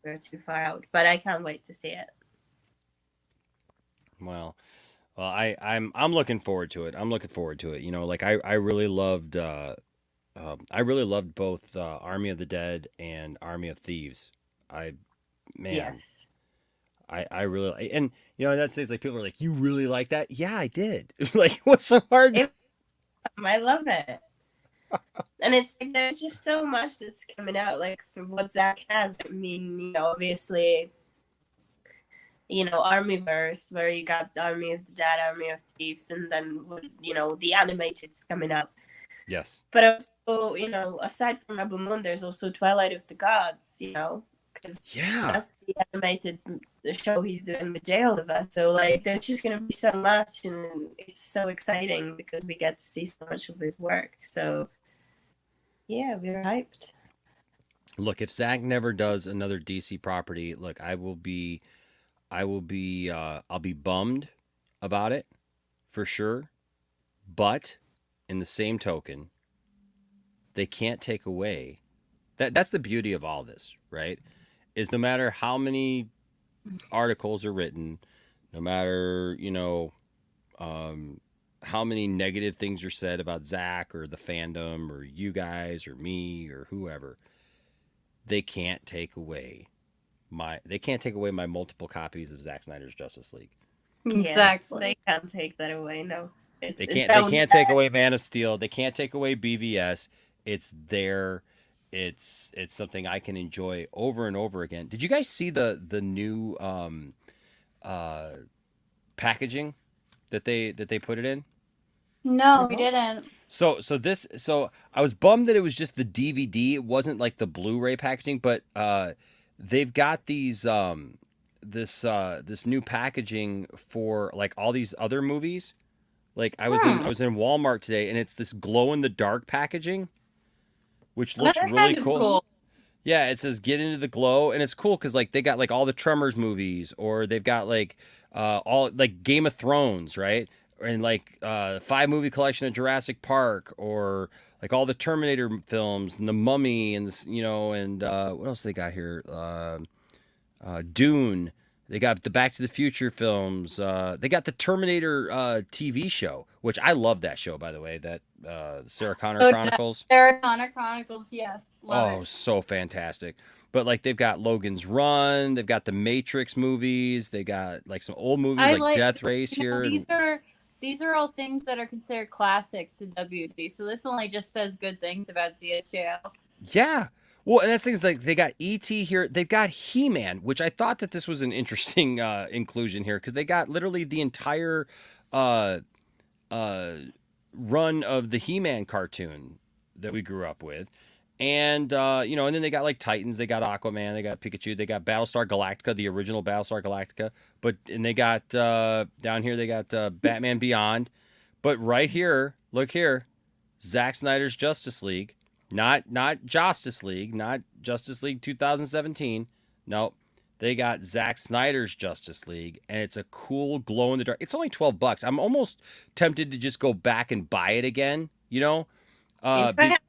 We're too far out, but I can't wait to see it. Well, I'm looking forward to it. I'm looking forward to it. You know, like I really loved both Army of the Dead and Army of Thieves. Man, Yes. I really, and you know, that's things like people are like, you really like that? Yeah, I did. Like, what's so hard? I love it. And it's like there's just so much that's coming out, like from what Zach has. I mean, you know, obviously, you know, Armyverse, where you got the Army of the Dead, Army of Thieves, and then, you know, the animated's coming up. Yes. But also, you know, aside from Rebel Moon, there's also Twilight of the Gods, you know, because that's the animated show he's doing with J. Oliver. So, like, there's just going to be so much, and it's so exciting because we get to see so much of his work. So, yeah, we're hyped. Look, if Zack never does another DC property, look, I'll be bummed about it for sure. But in the same token, they can't take away that's the beauty of all this, right? Is no matter how many articles are written, no matter, you know, how many negative things are said about Zack or the fandom or you guys or me or whoever, they can't take away my multiple copies of Zack Snyder's Justice League. Exactly. They can't take that away. No, they can't take away Man of Steel. They can't take away BVS. It's there. It's something I can enjoy over and over again. Did you guys see the new packaging that they put it in? No, we didn't. So I was bummed that it was just the DVD. It wasn't like the Blu-ray packaging, but they've got these this new packaging for like all these other movies. Like I was in Walmart today, and it's this glow in the dark packaging, which looks really cool. Yeah, it says "Get into the glow," and it's cool because like they got like all the Tremors movies, or they've got like all like Game of Thrones, right? And like 5-movie collection of Jurassic Park, or like all the Terminator films and the Mummy, and you know, and what else they got here? Dune. They got the Back to the Future films. They got the Terminator TV show, which I love that show, by the way. That Sarah Connor Chronicles. Sarah Connor Chronicles, yes. Love it. So fantastic. But like they've got Logan's Run. They've got the Matrix movies. They got like some old movies like Death Race here. These are all things that are considered classics in WB. So this only just says good things about ZSJL. Yeah. Well, and that's things like they got E.T. here. They've got He-Man, which I thought that this was an interesting inclusion here because they got literally the entire run of the He-Man cartoon that we grew up with. And, you know, and then they got like Titans, they got Aquaman, they got Pikachu, they got Battlestar Galactica, the original Battlestar Galactica. And they got, down here, they got Batman Beyond. But right here, look here, Zack Snyder's Justice League. Not Justice League, not Justice League 2017. Nope. They got Zack Snyder's Justice League, and it's a cool glow in the dark. It's only $12. I'm almost tempted to just go back and buy it again, you know? If I have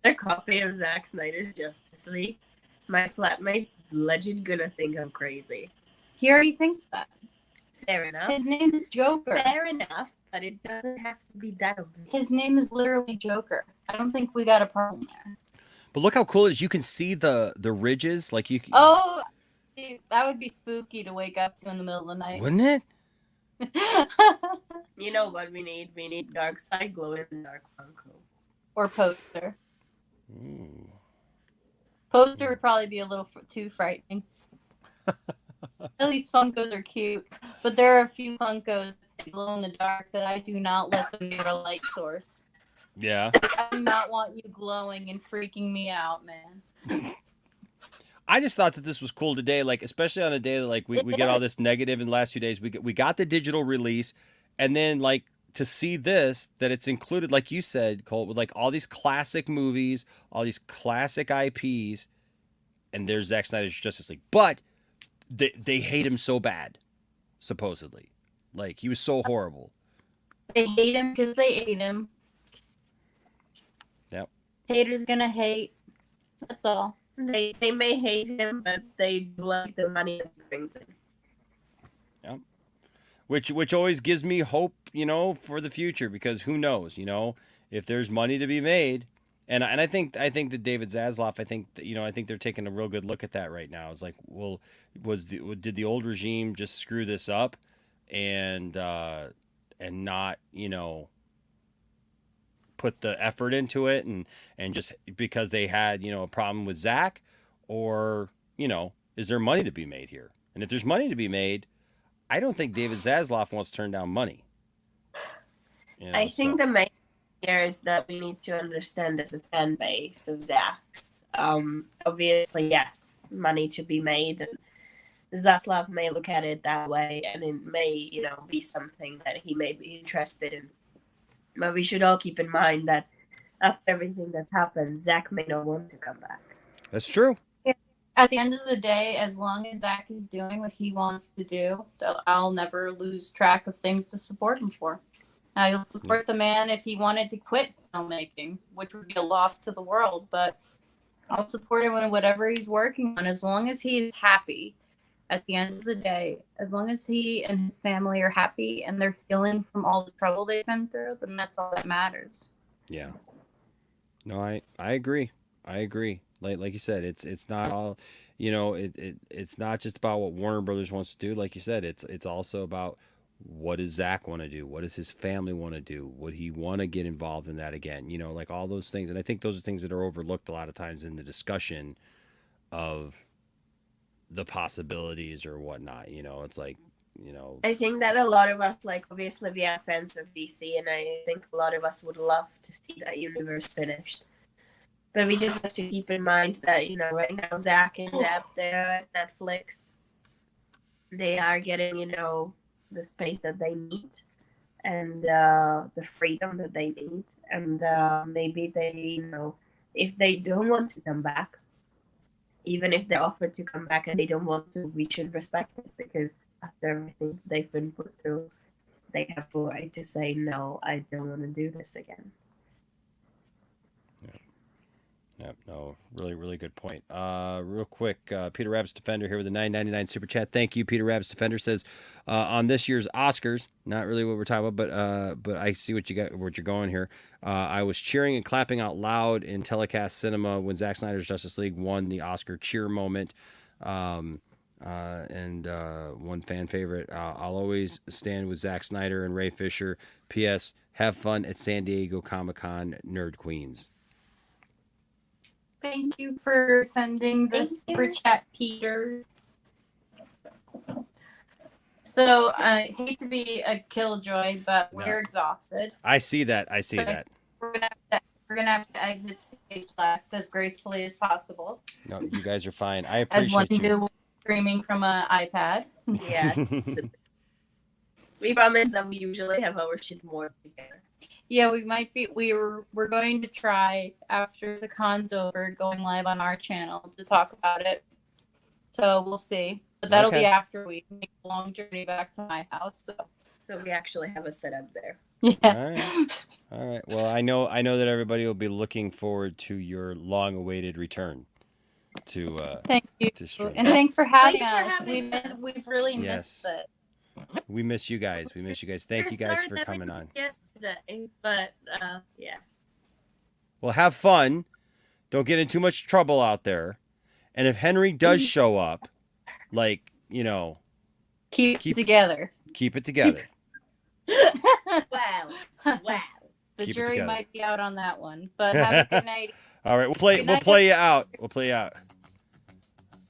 a copy of Zack Snyder's Justice League, my flatmate's legit gonna think I'm crazy. He already thinks that. Fair enough. His name is Joker. Fair enough, but it doesn't have to be that obvious. His name is literally Joker. I don't think we got a problem there. But look how cool it is. You can see the ridges. Like you. Oh, see, that would be spooky to wake up to in the middle of the night. Wouldn't it? You know what we need? We need Dark Side glow in the dark Funko. Or poster. Ooh. Poster would probably be a little too frightening. At least Funkos are cute. But there are a few Funkos that glow in the dark that I do not let them near a light source. Yeah. I do not want you glowing and freaking me out, man. I just thought that this was cool today, like especially on a day that like we get all this negative in the last 2 days. We got the digital release, and then like to see this that it's included, like you said, Colt, with like all these classic movies, all these classic IPs, and there's Zack Snyder's Justice League, but they hate him so bad, supposedly, like he was so horrible. They hate him because they ate him. Yep. Haters gonna hate. That's all. They may hate him, but they like the money that he brings in. Yep. Which always gives me hope, you know, for the future, because who knows, you know, if there's money to be made, and I think that David Zaslav, I think that, you know, I think they're taking a real good look at that right now. It's like, well, did the old regime just screw this up, and not, you know, put the effort into it, and just because they had, you know, a problem with Zach, or, you know, is there money to be made here? And if there's money to be made, I don't think David Zaslav wants to turn down money. You know, I think the main here is that we need to understand as a fan base of Zach's. Obviously, yes, money to be made, and Zaslav may look at it that way, and it may, you know, be something that he may be interested in. But we should all keep in mind that after everything that's happened, Zach may not want to come back. That's true. At the end of the day, as long as Zach is doing what he wants to do, I'll never lose track of things to support him for. I'll support the man if he wanted to quit filmmaking, which would be a loss to the world, but I'll support him in whatever he's working on, as long as he is happy. At the end of the day, as long as he and his family are happy and they're healing from all the trouble they've been through, then that's all that matters. Yeah. No, I agree. I agree. Like you said, it's not all, you know, it's not just about what Warner Brothers wants to do. Like you said, it's also about what does Zach want to do? What does his family want to do? Would he want to get involved in that again? You know, like all those things. And I think those are things that are overlooked a lot of times in the discussion of the possibilities or whatnot. You know, it's like, you know, I think that a lot of us, like, obviously we are fans of DC, and I think a lot of us would love to see that universe finished. But we just have to keep in mind that, you know, right now Zach and Deb, they're at Netflix. They are getting, you know, the space that they need, and the freedom that they need. And maybe they, you know, if they don't want to come back, even if they're offered to come back and they don't want to, we should respect it, because after everything they've been put through, they have the right to say, no, I don't want to do this again. Yep, no, really, really good point. Real quick, Peter Rabbit's Defender here with a $9.99 super chat. Thank you, Peter Rabbit's Defender says, on this year's Oscars, not really what we're talking about, but I see what you're going here. I was cheering and clapping out loud in telecast cinema when Zack Snyder's Justice League won the Oscar cheer moment. And one fan favorite, I'll always stand with Zack Snyder and Ray Fisher. P.S. Have fun at San Diego Comic-Con, Nerd Queens. Thank you for sending this super chat, Peter. So I hate to be a killjoy, but we're exhausted. I see that. We're gonna have to exit stage left as gracefully as possible. No, you guys are fine. I As one appreciate you. do streaming from an iPad. Yeah. We promise that we usually have our shit more together. Yeah, we might be. We're going to try after the con's over, going live on our channel to talk about it. So we'll see. But that'll be after we make a long journey back to my house. So we actually have a setup there. Yeah. All right. Well, I know that everybody will be looking forward to your long-awaited return to Thank you. to stream. And thanks for having Thank you for us. having us. We've really Yes. missed it. We miss you guys. Thank you guys Sorry for that coming we on. Yesterday, but yeah. Well, have fun. Don't get in too much trouble out there. And if Henry does show up, like, you know, Keep it together. keep it together. Wow. The Keep it jury together. might be out on that one. But have a good night. All right, we'll play you out.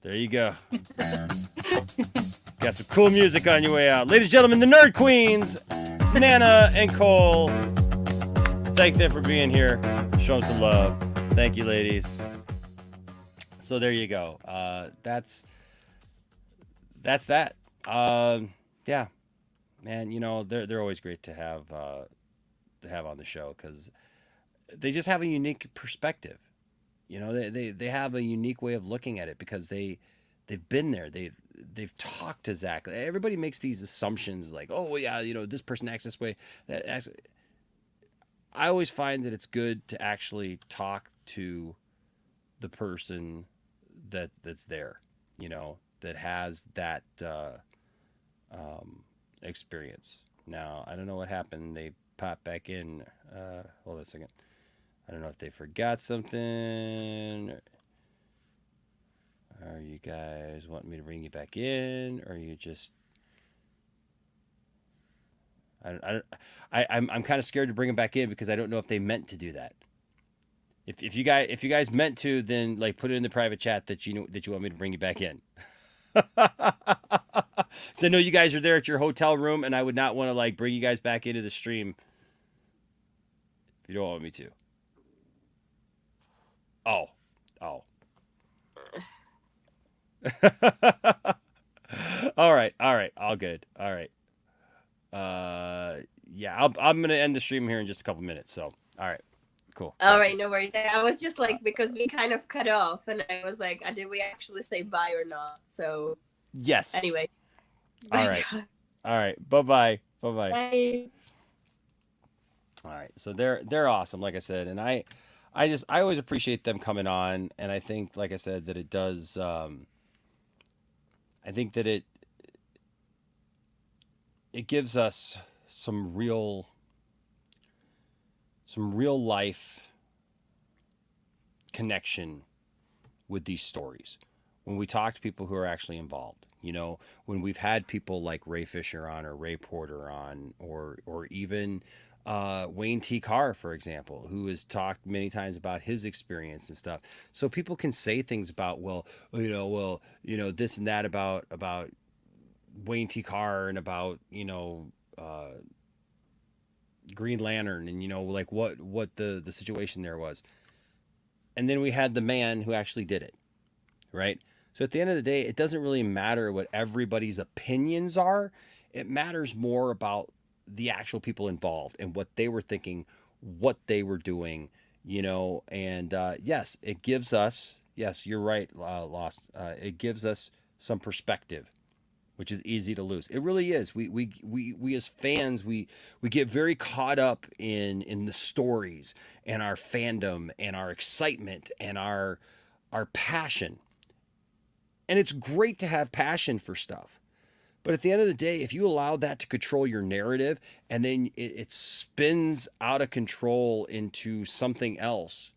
There you go. Got some cool music on your way out. Ladies and gentlemen, the Nerd Queens, Nana and Cole. Thank them for being here. Show them some love. Thank you, ladies. So there you go. That's that. Yeah, man. You know, they're always great to have on the show because they just have a unique perspective. You know, they have a unique way of looking at it because they've been there. They've talked to Zach. Everybody makes these assumptions like, oh well, yeah, you know, this person acts this way. That acts. I always find that it's good to actually talk to the person that's there. You know, that has that experience. Now I don't know what happened. They popped back in. Hold on a second. I don't know if they forgot something. Are you guys wanting me to bring you back in, or are you just? I'm kind of scared to bring them back in because I don't know if they meant to do that. If you guys meant to, then like put it in the private chat that you know that you want me to bring you back in. So I know you guys are there at your hotel room, and I would not want to like bring you guys back into the stream if you don't want me to. Oh. All right, all good. All right. Yeah, I'm gonna end the stream here in just a couple minutes. So, all right, cool. All right, no worries. I was just like, because we kind of cut off, and I was like, did we actually say bye or not? So Yes. anyway. All right. All right. Bye. Bye. All right. So they're awesome, like I said, and I always appreciate them coming on, and I think, like I said, that it does. I think that it gives us some real life connection with these stories when we talk to people who are actually involved. You know, when we've had people like Ray Fisher on or Ray Porter on, or even Wayne T. Carr, for example, who has talked many times about his experience and stuff. So people can say things about, this and that about Wayne T. Carr and about, Green Lantern and, like what the situation there was. And then we had the man who actually did it, right? So at the end of the day, it doesn't really matter what everybody's opinions are. It matters more about the actual people involved and what they were thinking, what they were doing, and yes, it gives us, yes, you're right, Lost. It gives us some perspective, which is easy to lose. It really is. We as fans, we get very caught up in the stories and our fandom and our excitement and our passion. And it's great to have passion for stuff. But at the end of the day, if you allow that to control your narrative and then it spins out of control into something else,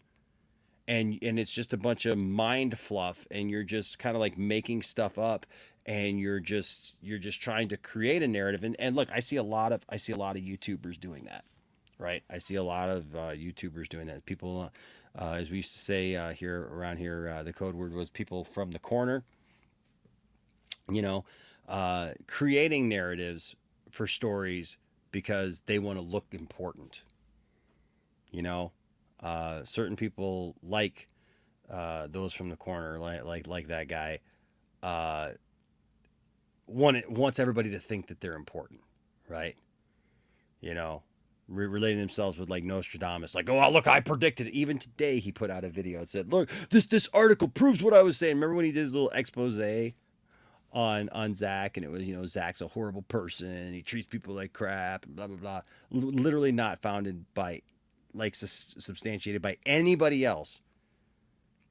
and it's just a bunch of mind fluff, and you're just kind of like making stuff up, and you're just trying to create a narrative. And look, I see a lot of YouTubers doing that, right? I see a lot of YouTubers doing that. People, as we used to say around here, the code word was people from the corner. Creating narratives for stories because they want to look important. Certain people like those from the corner, like that guy, wants everybody to think that they're important, right? Relating themselves with like Nostradamus, like, oh look, I predicted it. Even today he put out a video and said, look, this article proves what I was saying. Remember when he did his little expose on Zach, and it was, Zach's a horrible person, he treats people like crap, and blah blah blah. Literally not founded by, like, substantiated by anybody else,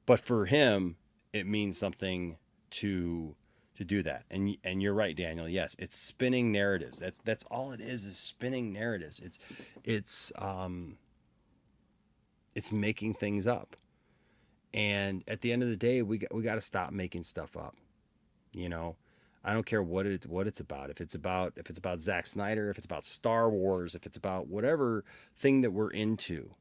but for him it means something to do that. And you're right, Daniel. Yes, it's spinning narratives. That's all it is spinning narratives. It's making things up. And at the end of the day, we got to stop making stuff up. I don't care what it's about. If it's about Zack Snyder, if it's about Star Wars, if it's about whatever thing that we're into,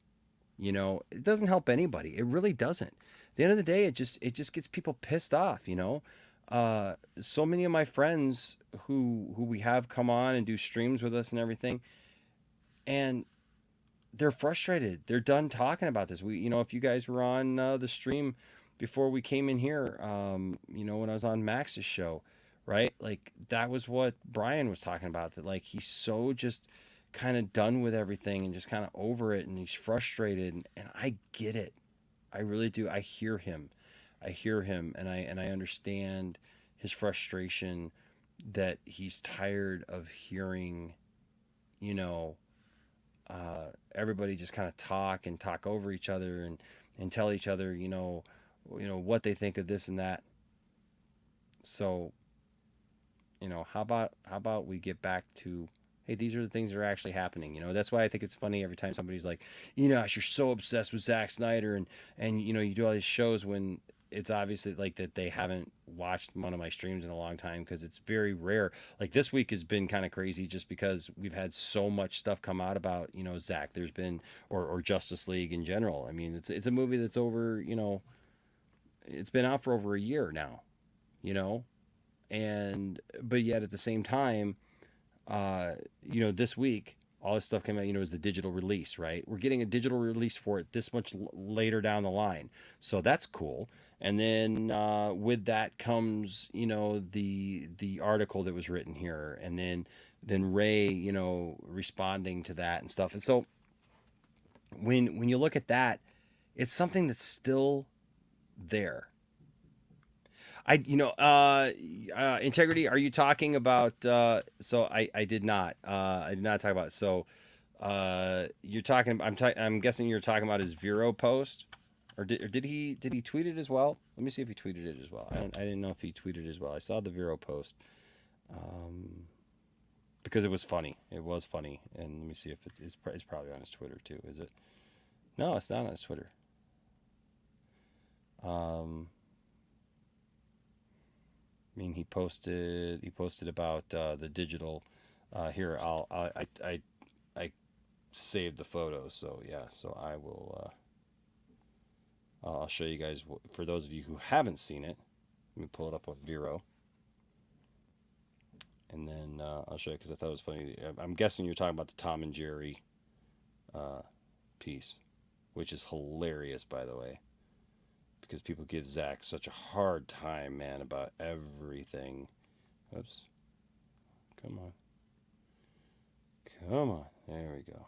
it doesn't help anybody. It really doesn't. At the end of the day, it just gets people pissed off. So many of my friends who we have come on and do streams with us and everything, and they're frustrated. They're done talking about this. If you guys were on the stream before we came in here, when I was on Max's show, right? Like that was what Brian was talking about, that like he's so just kind of done with everything and just kind of over it and he's frustrated and I get it. I really do. I hear him. And I understand his frustration that he's tired of hearing, you know, everybody just kind of talk over each other and tell each other, what they think of this and that. So, how about we get back to, hey, these are the things that are actually happening. That's why I think it's funny every time somebody's like, you're so obsessed with Zack Snyder and you do all these shows when it's obviously like that they haven't watched one of my streams in a long time, because it's very rare. Like this week has been kind of crazy just because we've had so much stuff come out about, Zack. There's been, or Justice League in general. I mean, it's a movie that's over, it's been out for over a year now, but yet at the same time, this week, all this stuff came out, is the digital release, right? We're getting a digital release for it this much later down the line. So that's cool. And then with that comes, the article that was written here. And then Ray, responding to that and stuff. And so when you look at that, it's something that's still there. Integrity, are you talking about, so I did not talk about, so, you're talking, I'm guessing you're talking about his Vero post, or did he tweet it as well? Let me see if he tweeted it as well. I didn't know if he tweeted it as well. I saw the Vero post, because it was funny. It was funny. And let me see if it's probably on his Twitter too. Is it? No, it's not on his Twitter. I mean, he posted about the digital. Here, I saved the photo, so yeah. So I will. I'll show you guys. For those of you who haven't seen it, let me pull it up with Vero, and then I'll show you, because I thought it was funny. I'm guessing you're talking about the Tom and Jerry piece, which is hilarious, by the way. Because people give Zack such a hard time, man, about everything. Oops. Come on. There we go.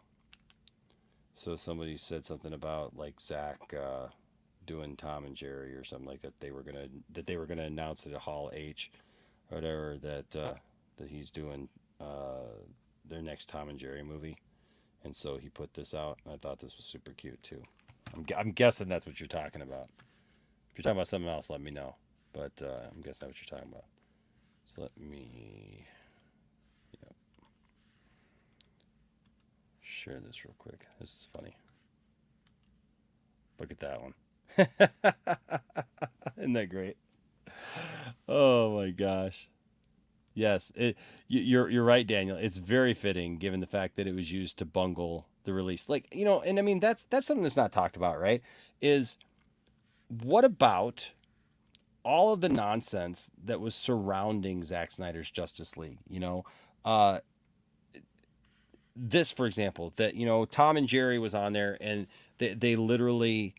So somebody said something about like Zack doing Tom and Jerry or something like that. They were gonna announce it at Hall H or whatever, that he's doing their next Tom and Jerry movie. And so he put this out, and I thought this was super cute too. I'm guessing that's what you're talking about. If you're talking about something else, let me know. But I'm guessing that's what you're talking about. So let me share this real quick. This is funny. Look at that one. Isn't that great? Oh my gosh. Yes, you're right, Daniel. It's very fitting given the fact that it was used to bungle the release. Like, and I mean that's something that's not talked about, right? Is what about all of the nonsense that was surrounding Zack Snyder's Justice League? This, for example, that, Tom and Jerry was on there, and they literally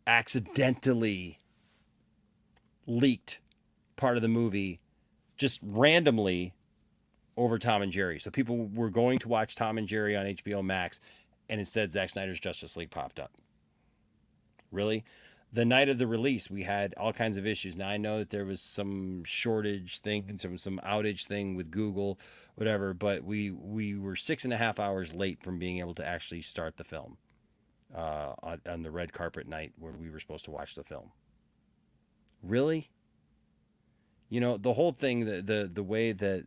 accidentally leaked part of the movie just randomly over Tom and Jerry. So people were going to watch Tom and Jerry on HBO Max, and instead Zack Snyder's Justice League popped up. Really? The night of the release, we had all kinds of issues. Now, I know that there was some shortage thing and some outage thing with Google, whatever, but we were 6.5 hours late from being able to actually start the film on the red carpet night where we were supposed to watch the film. Really? The whole thing, the way that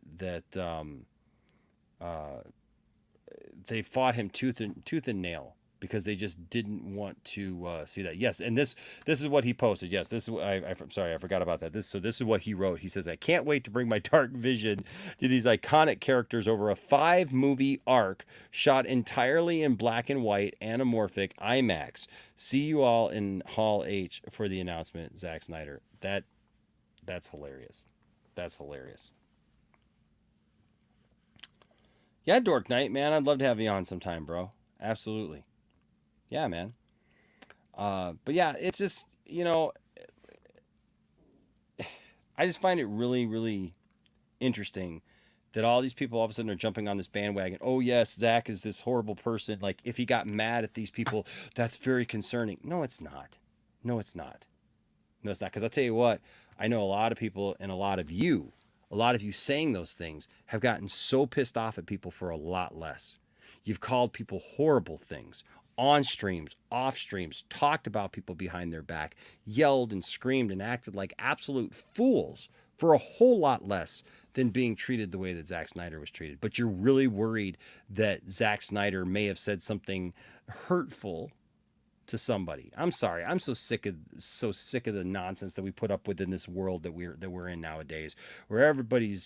they fought him tooth and nail, because they just didn't want to see that. Yes, and this is what he posted. Yes, this is I'm sorry, I forgot about that. This is what he wrote. He says, "I can't wait to bring my dark vision to these iconic characters over a 5-movie arc shot entirely in black and white, anamorphic, IMAX. See you all in Hall H for the announcement, Zack Snyder." That's hilarious. That's hilarious. Yeah, Dork Knight, man, I'd love to have you on sometime, bro. Absolutely. Yeah, man. But yeah, it's just, I just find it really, really interesting that all these people all of a sudden are jumping on this bandwagon. Oh yes, Zack is this horrible person. Like if he got mad at these people, that's very concerning. No, it's not. No, it's not. No, it's not. Because I'll tell you what, I know a lot of people and a lot of you saying those things have gotten so pissed off at people for a lot less. You've called people horrible things on streams, off streams, talked about people behind their back, yelled and screamed and acted like absolute fools for a whole lot less than being treated the way that Zack Snyder was treated. But you're really worried that Zack Snyder may have said something hurtful to somebody. I'm sorry. I'm so sick of the nonsense that we put up with in this world that we're in nowadays, where everybody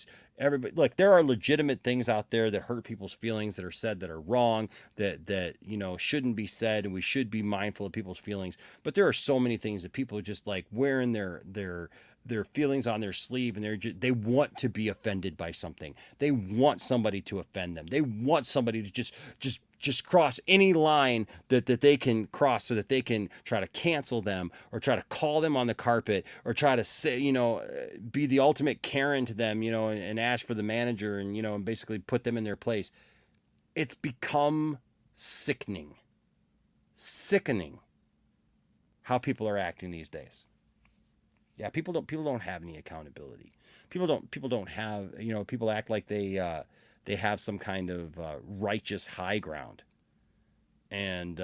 look, there are legitimate things out there that hurt people's feelings, that are said that are wrong, that shouldn't be said, and we should be mindful of people's feelings. But there are so many things that people are just like wearing their feelings on their sleeve, and they want to be offended by something. They want somebody to offend them. They want somebody to just cross any line that they can cross, so that they can try to cancel them, or try to call them on the carpet, or try to say, be the ultimate Karen to them, and ask for the manager, and basically put them in their place. It's become sickening how people are acting these days. Yeah, people don't have any accountability. People don't have, people act like they have some kind of righteous high ground. And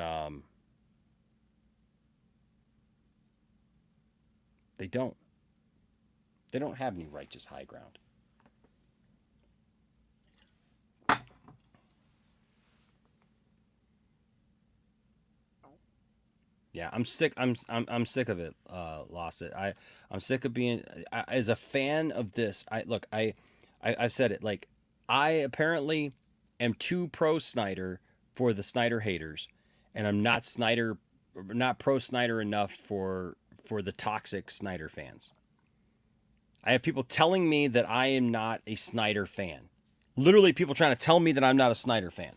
they don't. They don't have any righteous high ground. Yeah, I'm sick. I'm sick of it. Lost it. I'm sick of being as a fan of this. I've said it. Like, I apparently am too pro Snyder for the Snyder haters, and I'm not pro Snyder enough for the toxic Snyder fans. I have people telling me that I am not a Snyder fan. Literally, people trying to tell me that I'm not a Snyder fan.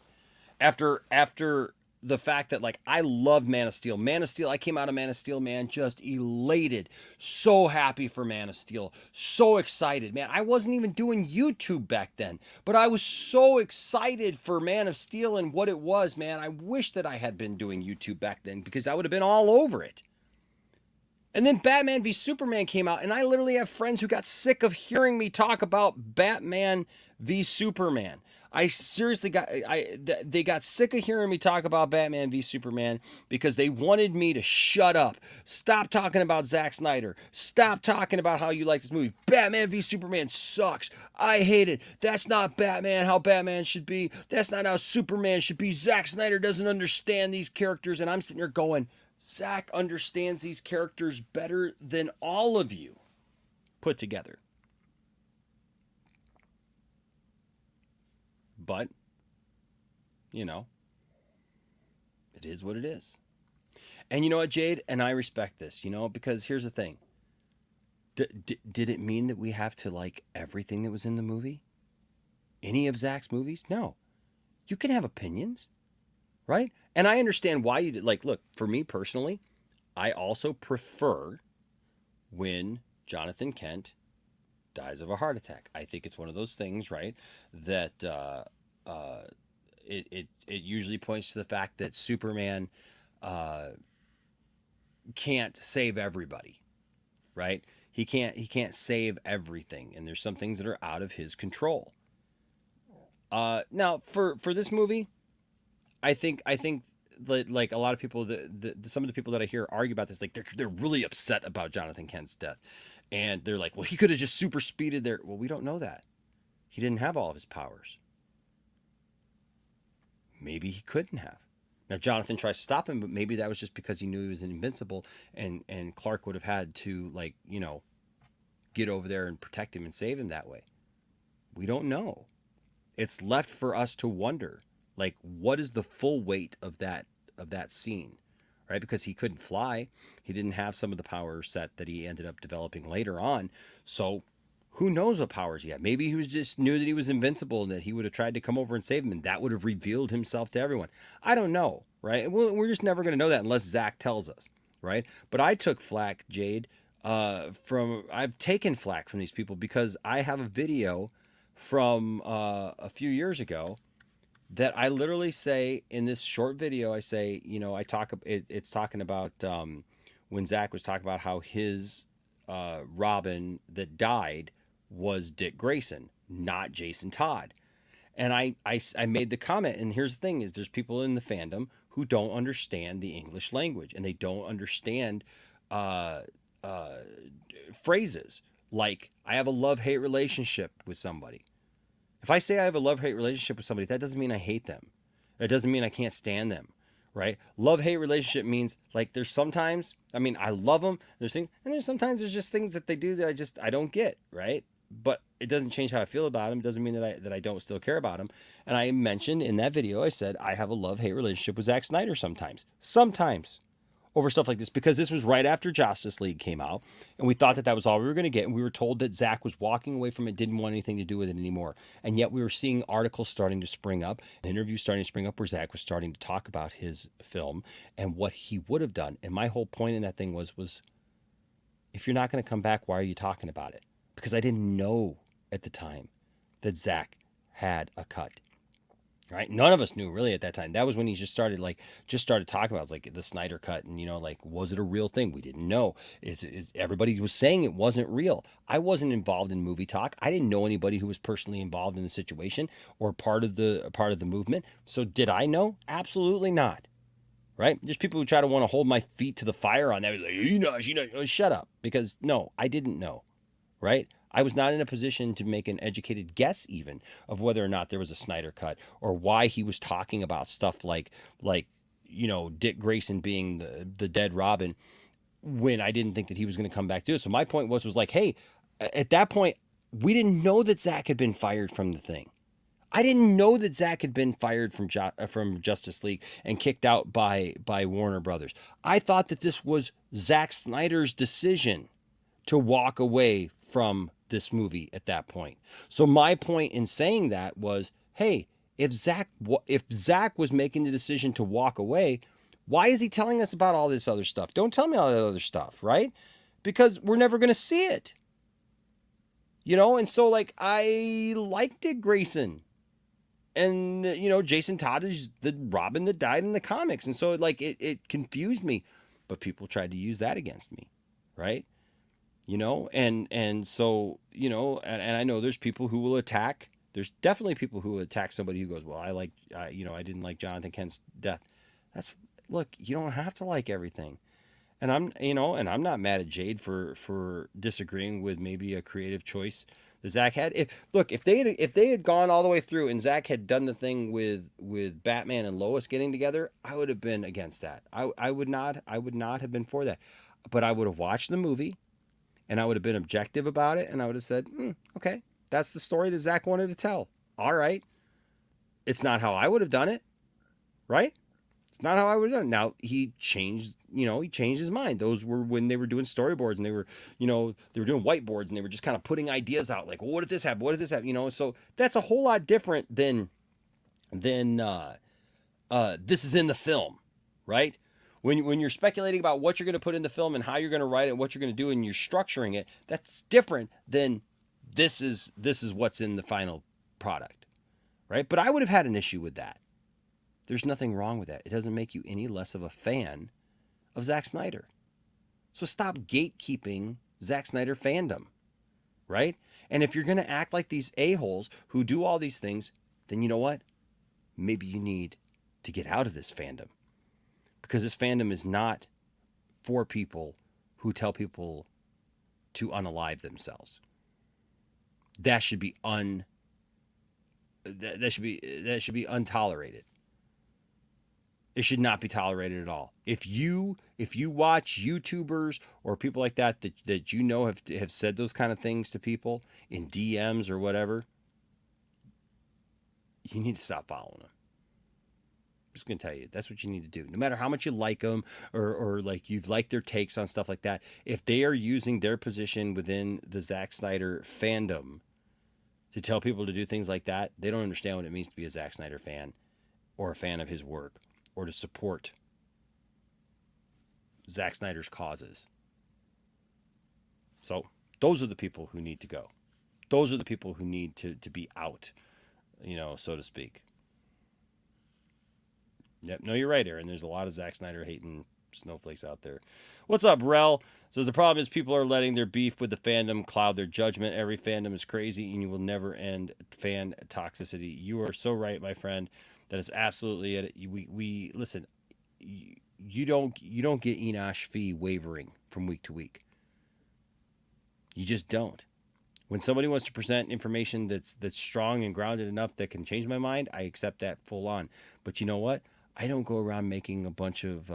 After the fact that, like, I love Man of Steel. Man of Steel, I came out of Man of Steel, man, just elated. So happy for Man of Steel. So excited, man. I wasn't even doing YouTube back then, but I was so excited for Man of Steel and what it was, man. I wish that I had been doing YouTube back then, because I would have been all over it. And then Batman v Superman came out, and I literally have friends who got sick of hearing me talk about Batman v Superman. I seriously they got sick of hearing me talk about Batman v Superman, because they wanted me to shut up. Stop talking about Zack Snyder. Stop talking about how you like this movie. Batman v Superman sucks. I hate it. That's not Batman, how Batman should be. That's not how Superman should be. Zack Snyder doesn't understand these characters. And I'm sitting here going, Zack understands these characters better than all of you put together. But, it is what it is. And you know what, Jade? And I respect this, because here's the thing. Did it mean that we have to like everything that was in the movie? Any of Zack's movies? No. You can have opinions, right? And I understand why you did. Like, look, for me personally, I also prefer when Jonathan Kent dies of a heart attack. I think it's one of those things, right, that it usually points to the fact that Superman can't save everybody, right? He can't save everything, and there's some things that are out of his control. Now for this movie, I think like a lot of people, some of the people that I hear argue about this, like they're really upset about Jonathan Kent's death. And they're like, well, he could have just super speeded there. Well, we don't know that. He didn't have all of his powers. Maybe he couldn't have. Now, Jonathan tries to stop him, but maybe that was just because he knew he was invincible, and Clark would have had to, like, get over there and protect him and save him that way. We don't know. It's left for us to wonder, like, what is the full weight of that scene? Right? Because he couldn't fly. He didn't have some of the power set that he ended up developing later on. So who knows what powers he had? Maybe he was just knew that he was invincible and that he would have tried to come over and save him, and that would have revealed himself to everyone. I don't know, right? We're just never going to know that unless Zack tells us, right? But I took flack, Jade, I've taken flack from these people because I have a video from a few years ago that I literally say in this short video. I say, it's talking about when Zach was talking about how his Robin that died was Dick Grayson, not Jason Todd. And I made the comment, and here's the thing: is there's people in the fandom who don't understand the English language, and they don't understand uh, uh, phrases like "I have a love-hate relationship with somebody." If I say I have a love-hate relationship with somebody, that doesn't mean I hate them. It doesn't mean I can't stand them, right? Love-hate relationship means like there's sometimes, I mean, I love them, there's things, and there's sometimes there's just things that they do that I don't get, right? But it doesn't change how I feel about them. It doesn't mean that I don't still care about them. And I mentioned in that video, I said I have a love-hate relationship with Zack Snyder sometimes over stuff like this, because this was right after Justice League came out, and we thought that that was all we were going to get, and we were told that Zack was walking away from it, didn't want anything to do with it anymore. And yet we were seeing articles starting to spring up, interviews starting to spring up where Zack was starting to talk about his film and what he would have done. And my whole point in that thing was if you're not going to come back, why are you talking about it? Because I didn't know at the time that Zack had a cut. Right? None of us knew really at that time. That was when he just started talking about like the Snyder cut, and like, was it a real thing? We didn't know. Everybody was saying it wasn't real. I wasn't involved in movie talk. I didn't know anybody who was personally involved in the situation or part of the movement. So did I know? Absolutely not. Right? There's people who try to want to hold my feet to the fire on that. Like, you know, shut up. Because no, I didn't know. Right? I was not in a position to make an educated guess even of whether or not there was a Snyder cut or why he was talking about stuff like Dick Grayson being the dead Robin, when I didn't think that he was going to come back to it. So my point was like, hey, at that point, we didn't know that Zack had been fired from the thing. I didn't know that Zack had been fired from Justice League and kicked out by Warner Brothers. I thought that this was Zack Snyder's decision to walk away from this movie at that point. So my point in saying that was, hey, if Zack was making the decision to walk away, why is he telling us about all this other stuff? Don't tell me all that other stuff, right? Because we're never going to see it. And so like I liked Dick Grayson. And Jason Todd is the Robin that died in the comics. And so like it confused me, but people tried to use that against me, right? And so, and I know there's people who will attack. There's definitely people who will attack somebody who goes, well, I didn't like Jonathan Kent's death. Look, you don't have to like everything. And I'm not mad at Jade for disagreeing with maybe a creative choice that Zack had. If they had gone all the way through and Zack had done the thing with Batman and Lois getting together, I would have been against that. I would not have been for that. But I would have watched the movie. And I would have been objective about it, and I would have said, okay, that's the story that Zack wanted to tell. All right. It's not how I would have done it, right? It's not how I would have done it. Now, he changed his mind. Those were when they were doing storyboards, and they were doing whiteboards, and they were just kind of putting ideas out, like, well, what if this happened? What if this happened? So that's a whole lot different than this is in the film, right? When you're speculating about what you're going to put in the film and how you're going to write it, what you're going to do, and you're structuring it, that's different than this is what's in the final product, right? But I would have had an issue with that. There's nothing wrong with that. It doesn't make you any less of a fan of Zack Snyder. So stop gatekeeping Zack Snyder fandom, right? And if you're going to act like these a-holes who do all these things, then you know what? Maybe you need to get out of this fandom. Because this fandom is not for people who tell people to unalive themselves. That should be that should be untolerated. It should not be tolerated at all. If you watch YouTubers or people like that have said those kind of things to people in DMs or whatever, you need to stop following them. Just gonna tell you, that's what you need to do. No matter how much you like them or like you've liked their takes on stuff like that, if they are using their position within the Zack Snyder fandom to tell people to do things like that, they don't understand what it means to be a Zack Snyder fan or a fan of his work or to support Zack Snyder's causes. So those are the people who need to go. Those are the people who need to be out, so to speak. Yep. No, you're right, Aaron. There's a lot of Zack Snyder hating snowflakes out there. What's up, Rel? Says the problem is people are letting their beef with the fandom cloud their judgment. Every fandom is crazy, and you will never end fan toxicity. You are so right, my friend. That is absolutely it. We listen. You don't get Enosh fee wavering from week to week. You just don't. When somebody wants to present information that's strong and grounded enough that can change my mind, I accept that full on. But you know what? I don't go around making a bunch of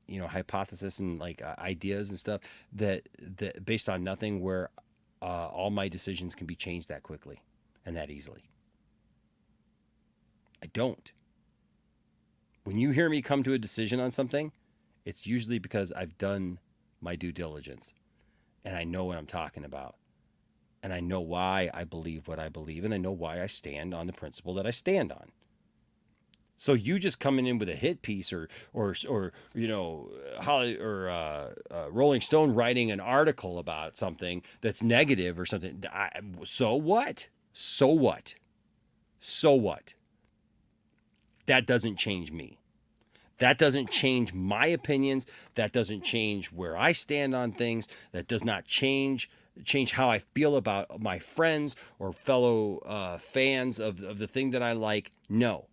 hypothesis and like ideas and stuff that based on nothing, where all my decisions can be changed that quickly and that easily. I don't. When you hear me come to a decision on something, it's usually because I've done my due diligence and I know what I'm talking about. And I know why I believe what I believe, and I know why I stand on the principle that I stand on. So you just coming in with a hit piece or Rolling Stone writing an article about something that's negative or something. So what? So what? So what? That doesn't change me. That doesn't change my opinions. That doesn't change where I stand on things. That does not change how I feel about my friends or fellow fans of the thing that I like. No.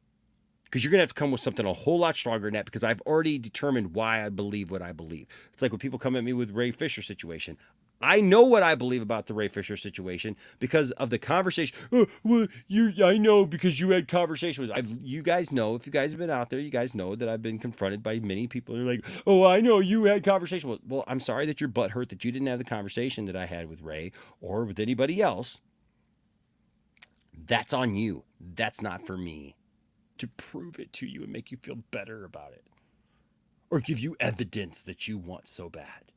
Because you're going to have to come with something a whole lot stronger than that, because I've already determined why I believe what I believe. It's like when people come at me with Ray Fisher situation. I know what I believe about the Ray Fisher situation because of the conversation. Oh, well, I know because you had conversation with. You guys know, if you guys have been out there, you guys know that I've been confronted by many people who are like, oh, I know you had conversation with. Well, I'm sorry that your butt hurt that you didn't have the conversation that I had with Ray or with anybody else. That's on you. That's not for me to prove it to you and make you feel better about it or give you evidence that you want so bad.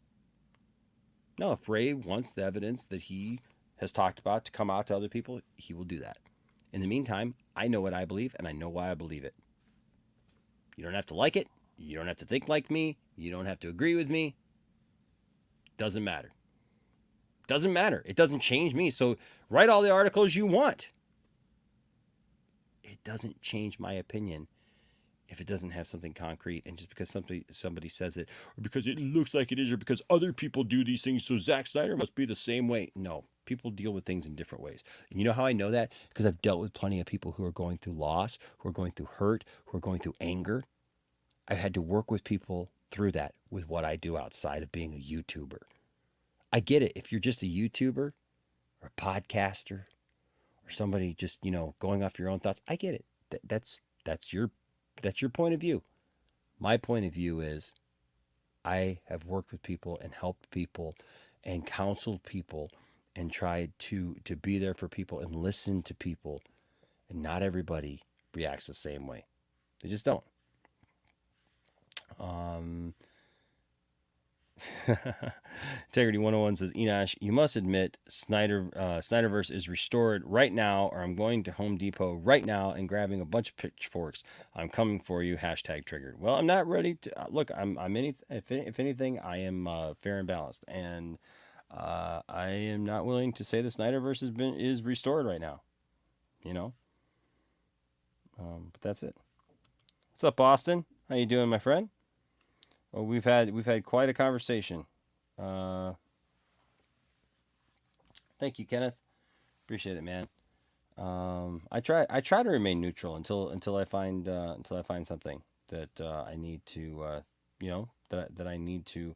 No, if Ray wants the evidence that he has talked about to come out to other people, he will do that. In the meantime, I know what I believe and I know why I believe it. You don't have to like it. You don't have to think like me. You don't have to agree with me. Doesn't matter. Doesn't matter. It doesn't change me. So write all the articles you want. It doesn't change my opinion if it doesn't have something concrete, and just because somebody says it, or because it looks like it is, or because other people do these things, so Zack Snyder must be the same way. No, people deal with things in different ways. And you know how I know that? Because I've dealt with plenty of people who are going through loss, who are going through hurt, who are going through anger. I've had to work with people through that with what I do outside of being a YouTuber. I get it. If you're just a YouTuber or a podcaster or somebody just, going off your own thoughts, I get it. That's your point of view. My point of view is I have worked with people and helped people and counseled people and tried to be there for people and listen to people. And not everybody reacts the same way. They just don't. Integrity 101 says, Enosh, you must admit Snyderverse is restored right now, or I'm going to Home Depot right now and grabbing a bunch of pitchforks. I'm coming for you. #triggered. Well, I'm not ready to look. If anything, I am fair and balanced, and I am not willing to say the Snyderverse is restored right now. But that's it. What's up, Boston? How you doing, my friend? Well, we've had quite a conversation. Thank you, Kenneth. Appreciate it, man. I try to remain neutral until I find something that I need to that I need to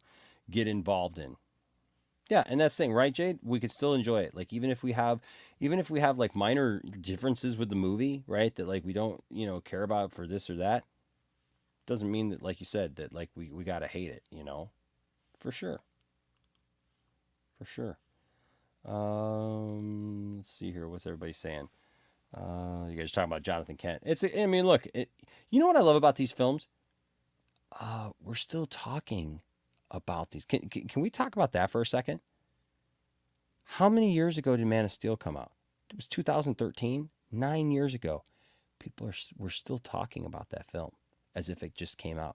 get involved in. Yeah, and that's the thing, right, Jade? We could still enjoy it. Like even if we have like minor differences with the movie, right? That like we don't care about for this or that. Doesn't mean that, like you said, that like we gotta hate it, for sure. Let's see here. What's everybody saying? You guys are talking about Jonathan Kent. Look, you know what I love about these films? We're still talking about these. Can we talk about that for a second? How many years ago did Man of Steel come out? It was 2013, 9 years ago. People were still talking about that film as if it just came out.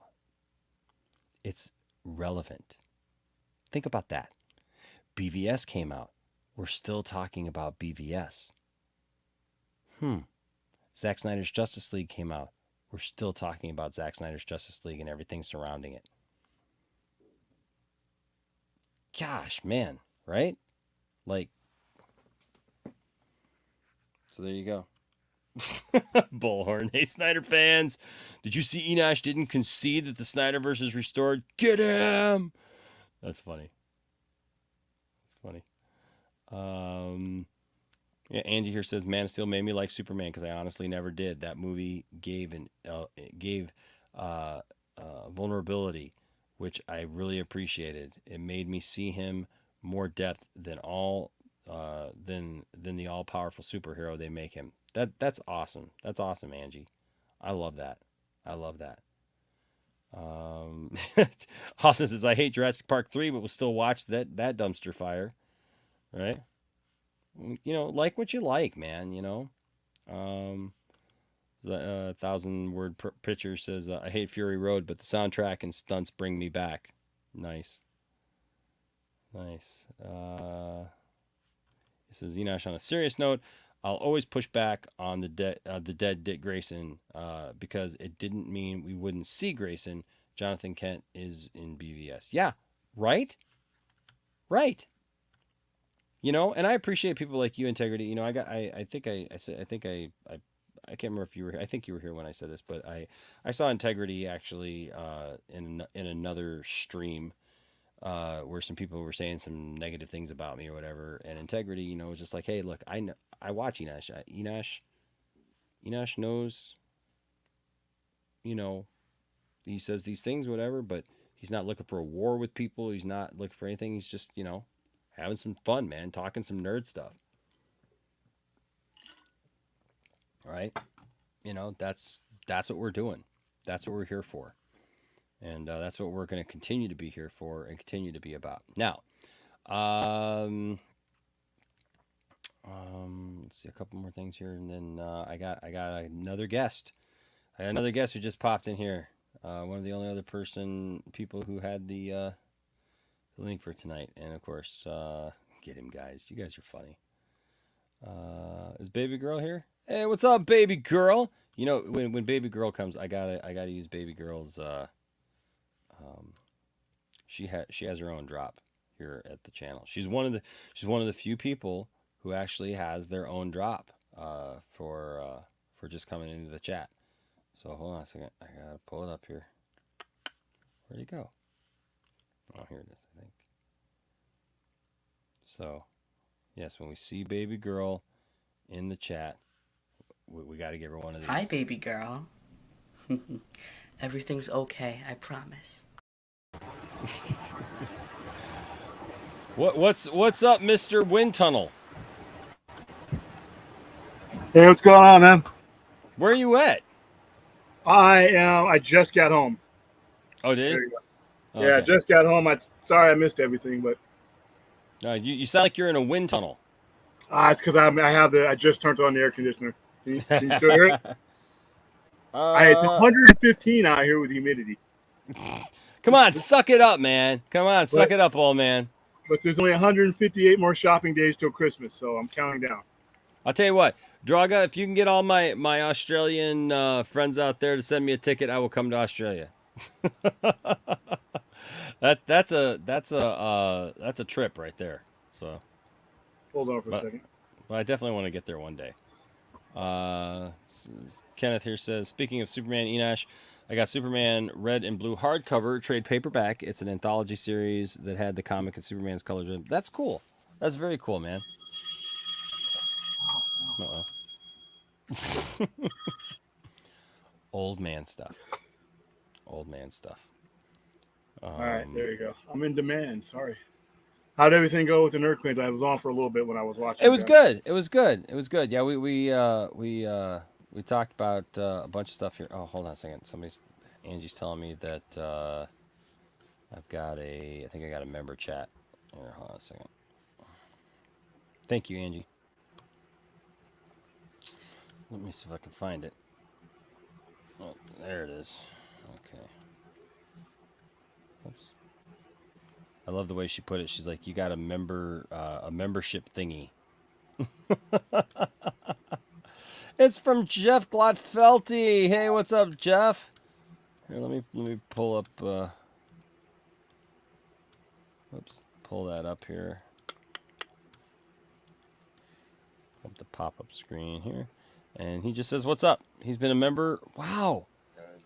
It's relevant. Think about that. BVS came out. We're still talking about BVS. Zack Snyder's Justice League came out. We're still talking about Zack Snyder's Justice League and everything surrounding it. Gosh, man, right? Like, so there you go. Bullhorn. Hey, Snyder fans. Did you see Enosh didn't concede that the Snyderverse is restored? Get him! That's funny. That's funny. Yeah, Angie here says Man of Steel made me like Superman because I honestly never did. That movie gave vulnerability, which I really appreciated. It made me see him more depth than the all powerful superhero they make him. That's awesome. That's awesome, Angie. I love that. I love that. Austin says I hate Jurassic Park 3, but we'll still watch that dumpster fire. Right? You know, like what you like, man, you know. The 1,000-word picture says I hate Fury Road, but the soundtrack and stunts bring me back. Nice. Nice. It says Enosh, on a serious note, I'll always push back on the dead Dick Grayson because it didn't mean we wouldn't see Grayson. Jonathan Kent is in BVS. Yeah, right? Right. You know, and I appreciate people like you, Integrity. You know, I can't remember if you were. I think you were here when I said this, but I saw Integrity actually in another stream where some people were saying some negative things about me or whatever, and Integrity, you know, was just like, hey, look, I watch Enosh. Enosh knows, you know, he says these things, whatever, but he's not looking for a war with people. He's not looking for anything. He's just, you know, having some fun, man, talking some nerd stuff. All right? You know, that's what we're doing. That's what we're here for. And that's what we're going to continue to be here for and continue to be about. Now, let's see a couple more things here, and then I got another guest. I got another guest who just popped in here. One of the only other people who had the link for tonight, and of course, get him, guys. You guys are funny. Is Baby Girl here? Hey, what's up, Baby Girl? You know, when Baby Girl comes, I gotta use Baby Girl's. She has her own drop here at the channel. She's one of the few people who actually has their own drop for just coming into the chat. So hold on a second. I gotta pull it up here. Where'd it go? Oh, here it is, I think. So, yes, when we see Baby Girl in the chat, we got to give her one of these. Hi, Baby Girl. Everything's okay, I promise. What's up, Mr. Wind Tunnel? Hey, what's going on, man? Where are you at? I just got home. Oh, did There you? you go. Okay. Yeah, just got home. Sorry I missed everything, but No, you sound like you're in a wind tunnel. it's because I just turned on the air conditioner. Can you still hear it? It's 115 out here with humidity. Come on, suck it up, man. Come on, suck it up, old man. But there's only 158 more shopping days till Christmas, so I'm counting down. I'll tell you what, Draga, if you can get all my Australian friends out there to send me a ticket, I will come to Australia. that's a trip right there. So Hold on for a second. But I definitely want to get there one day. Kenneth here says, speaking of Superman, Enosh, I got Superman red and blue hardcover trade paperback. It's an anthology series that had the comic and Superman's colors in. That's cool. That's very cool, man. Uh-oh. Old man stuff. Old man stuff. All right, there you go. I'm in demand. Sorry. How'd everything go with the Nerd Queens? I was on for a little bit when I was watching. It was good. It was good. It was good. Yeah, we talked about a bunch of stuff here. Oh, hold on a second. Angie's telling me that I think I got a member chat. Here, hold on a second. Thank you, Angie. Let me see if I can find it. Oh, there it is. Okay. Oops. I love the way she put it. She's like, you got a membership thingy. It's from Jeff Glotfelty. Hey, what's up, Jeff? Here, let me pull up. Oops, pull that up here. Up the pop-up screen here, and he just says, "What's up?" He's been a member. Wow,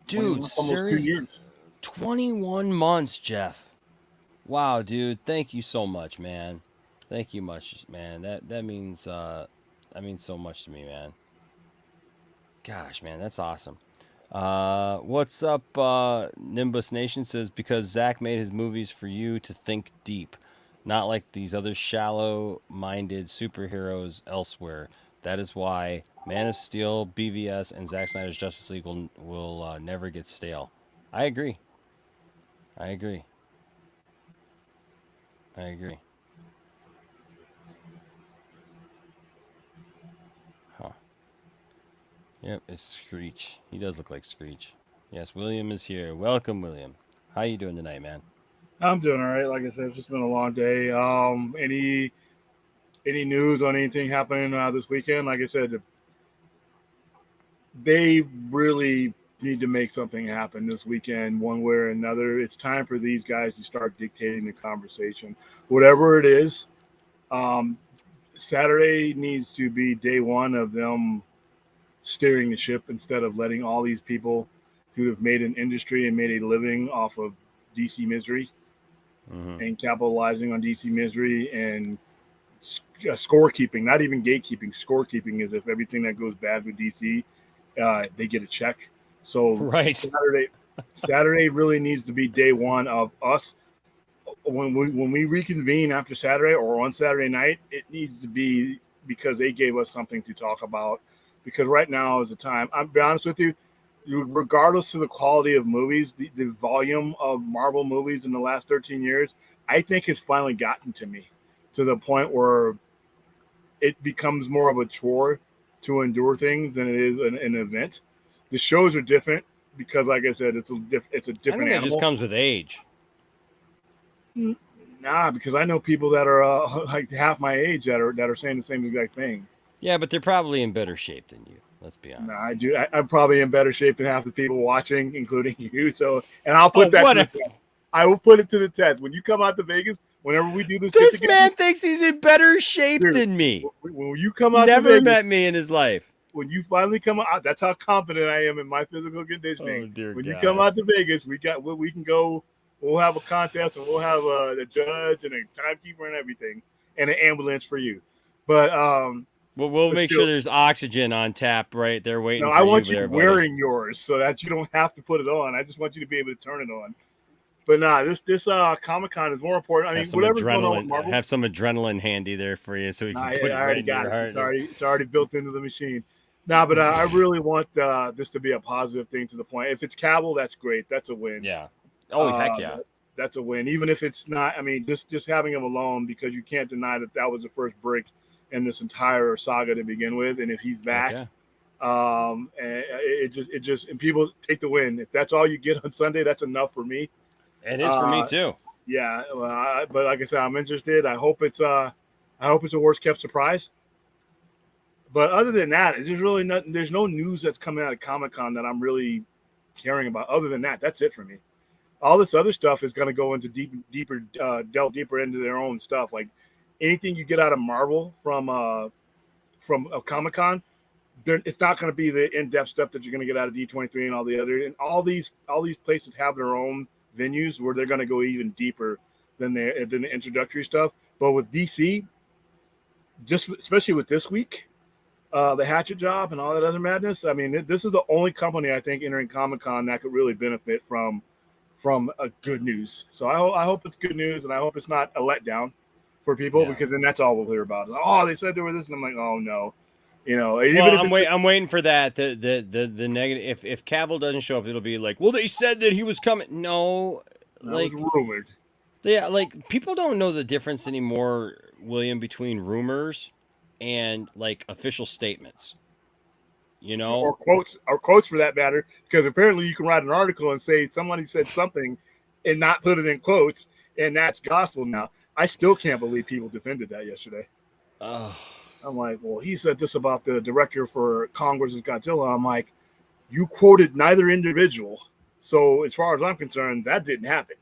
dude, almost 2 seriously, years. 21 months, Jeff. Wow, dude, thank you so much, man. Thank you much, man. That means so much to me, man. Gosh, man, that's awesome. What's up, Nimbus Nation says, because Zack made his movies for you to think deep, not like these other shallow-minded superheroes elsewhere. That is why Man of Steel, BVS, and Zack Snyder's Justice League will never get stale. I agree. Huh. Yep, it's Screech. He does look like Screech. Yes, William is here. Welcome, William. How you doing tonight, man? I'm doing all right. Like I said, it's just been a long day. Any news on anything happening this weekend? Like I said, they really need to make something happen this weekend, one way or another. It's time for these guys to start dictating the conversation, whatever it is. Saturday needs to be day one of them steering the ship instead of letting all these people who have made an industry and made a living off of DC misery and capitalizing on DC misery and scorekeeping, not even gatekeeping, scorekeeping, as if everything that goes bad with DC, they get a check. So right. Saturday really needs to be day one of us. When we reconvene after Saturday or on Saturday night, it needs to be because they gave us something to talk about. Because right now is the time. I'll be honest with you, regardless of the quality of movies, the volume of Marvel movies in the last 13 years, I think has finally gotten to me to the point where it becomes more of a chore to endure things than it is an event. The shows are different because, like I said, it's a different I think that animal. just comes with age. Nah, because I know people that are like half my age that are saying the same exact thing. Yeah, but they're probably in better shape than you. Let's be honest. No, I do. I'm probably in better shape than half the people watching, including you. So, and I'll put that to the test. I will put it to the test. When you come out to Vegas, whenever we do this man thinks he's in better shape than me. When you come out never to Vegas, met me in his life. When you finally come out, that's how confident I am in my physical conditioning. Oh, dear when God. you come out to Vegas, we can go. We'll have a contest, and we'll have a judge and a timekeeper and everything, and an ambulance for you. But we'll make sure there's oxygen on tap right there waiting. No, for I want you there, wearing yours so that you don't have to put it on. I just want you to be able to turn it on. But nah, this Comic-Con is more important. I mean, whatever's going on with Marvel, have some adrenaline handy there for you, so you can put it I already right got in your it. heart. It's already built into the machine. Nah, but I really want this to be a positive thing to the point. If it's Cavill, that's great. That's a win. Yeah. Oh, heck yeah. That's a win. Even if it's not, I mean, just having him alone, because you can't deny that was the first break in this entire saga to begin with. And if he's back, and it just and people take the win. If that's all you get on Sunday, that's enough for me. It is for me too. Yeah, but like I said, I'm interested. I hope it's a worst kept surprise. But other than that, there's really nothing. There's no news that's coming out of Comic-Con that I'm really caring about. Other than that, that's it for me. All this other stuff is going to go into delve deeper into their own stuff. Like anything you get out of Marvel from a Comic-Con, it's not going to be the in-depth stuff that you're going to get out of D23 and all the other. And all these places have their own venues where they're going to go even deeper than the introductory stuff. But with DC, just especially with this week, the Hatchet job and all that other madness. I mean, this is the only company I think entering Comic-Con that could really benefit from a good news. So I hope it's good news, and I hope it's not a letdown for people, because then that's all we'll hear about. Oh, they said there were this, and I'm like, oh no, I'm waiting for that. The negative. If Cavill doesn't show up, it'll be like, well, they said that he was coming. No, like was rumored. Yeah, like people don't know the difference anymore, William, between rumors and like official statements. You know, or quotes for that matter, because apparently you can write an article and say somebody said something and not put it in quotes, and that's gospel now. I still can't believe people defended that yesterday. Oh. I'm like, well, he said this about the director for Kong vs. Godzilla. I'm like, you quoted neither individual. So as far as I'm concerned, that didn't happen.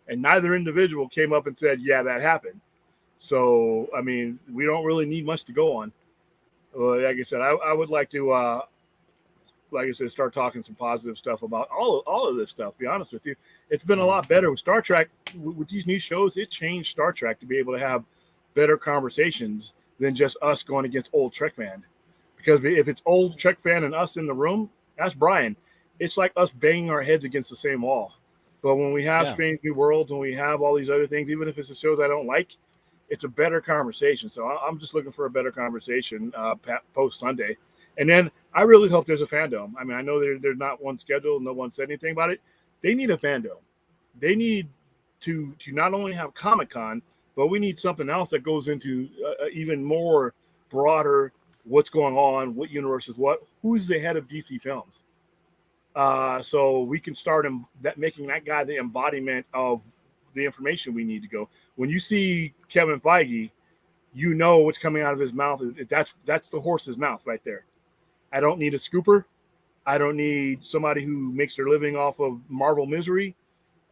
And neither individual came up and said, yeah, that happened. So, I mean, we don't really need much to go on. Like I said, I would like to, like I said, start talking some positive stuff about all of this stuff, be honest with you. It's been a lot better with Star Trek. With these new shows, it changed Star Trek to be able to have better conversations than just us going against old Trek fan. Because if it's old Trek fan and us in the room, that's Brian. It's like us banging our heads against the same wall. But when we have Strange New Worlds and we have all these other things, even if it's the shows I don't like, it's a better conversation. So I'm just looking for a better conversation post Sunday. And then I really hope there's a fandom. I mean, I know there's not one scheduled. No one said anything about it. They need a fandom. They need to not only have Comic-Con, but we need something else that goes into even more broader what's going on, what universe is what, who's the head of DC Films. So we can start making that guy the embodiment of the information we need to go. When you see Kevin Feige, you know what's coming out of his mouth. That's the horse's mouth right there. I don't need a scooper. I don't need somebody who makes their living off of Marvel misery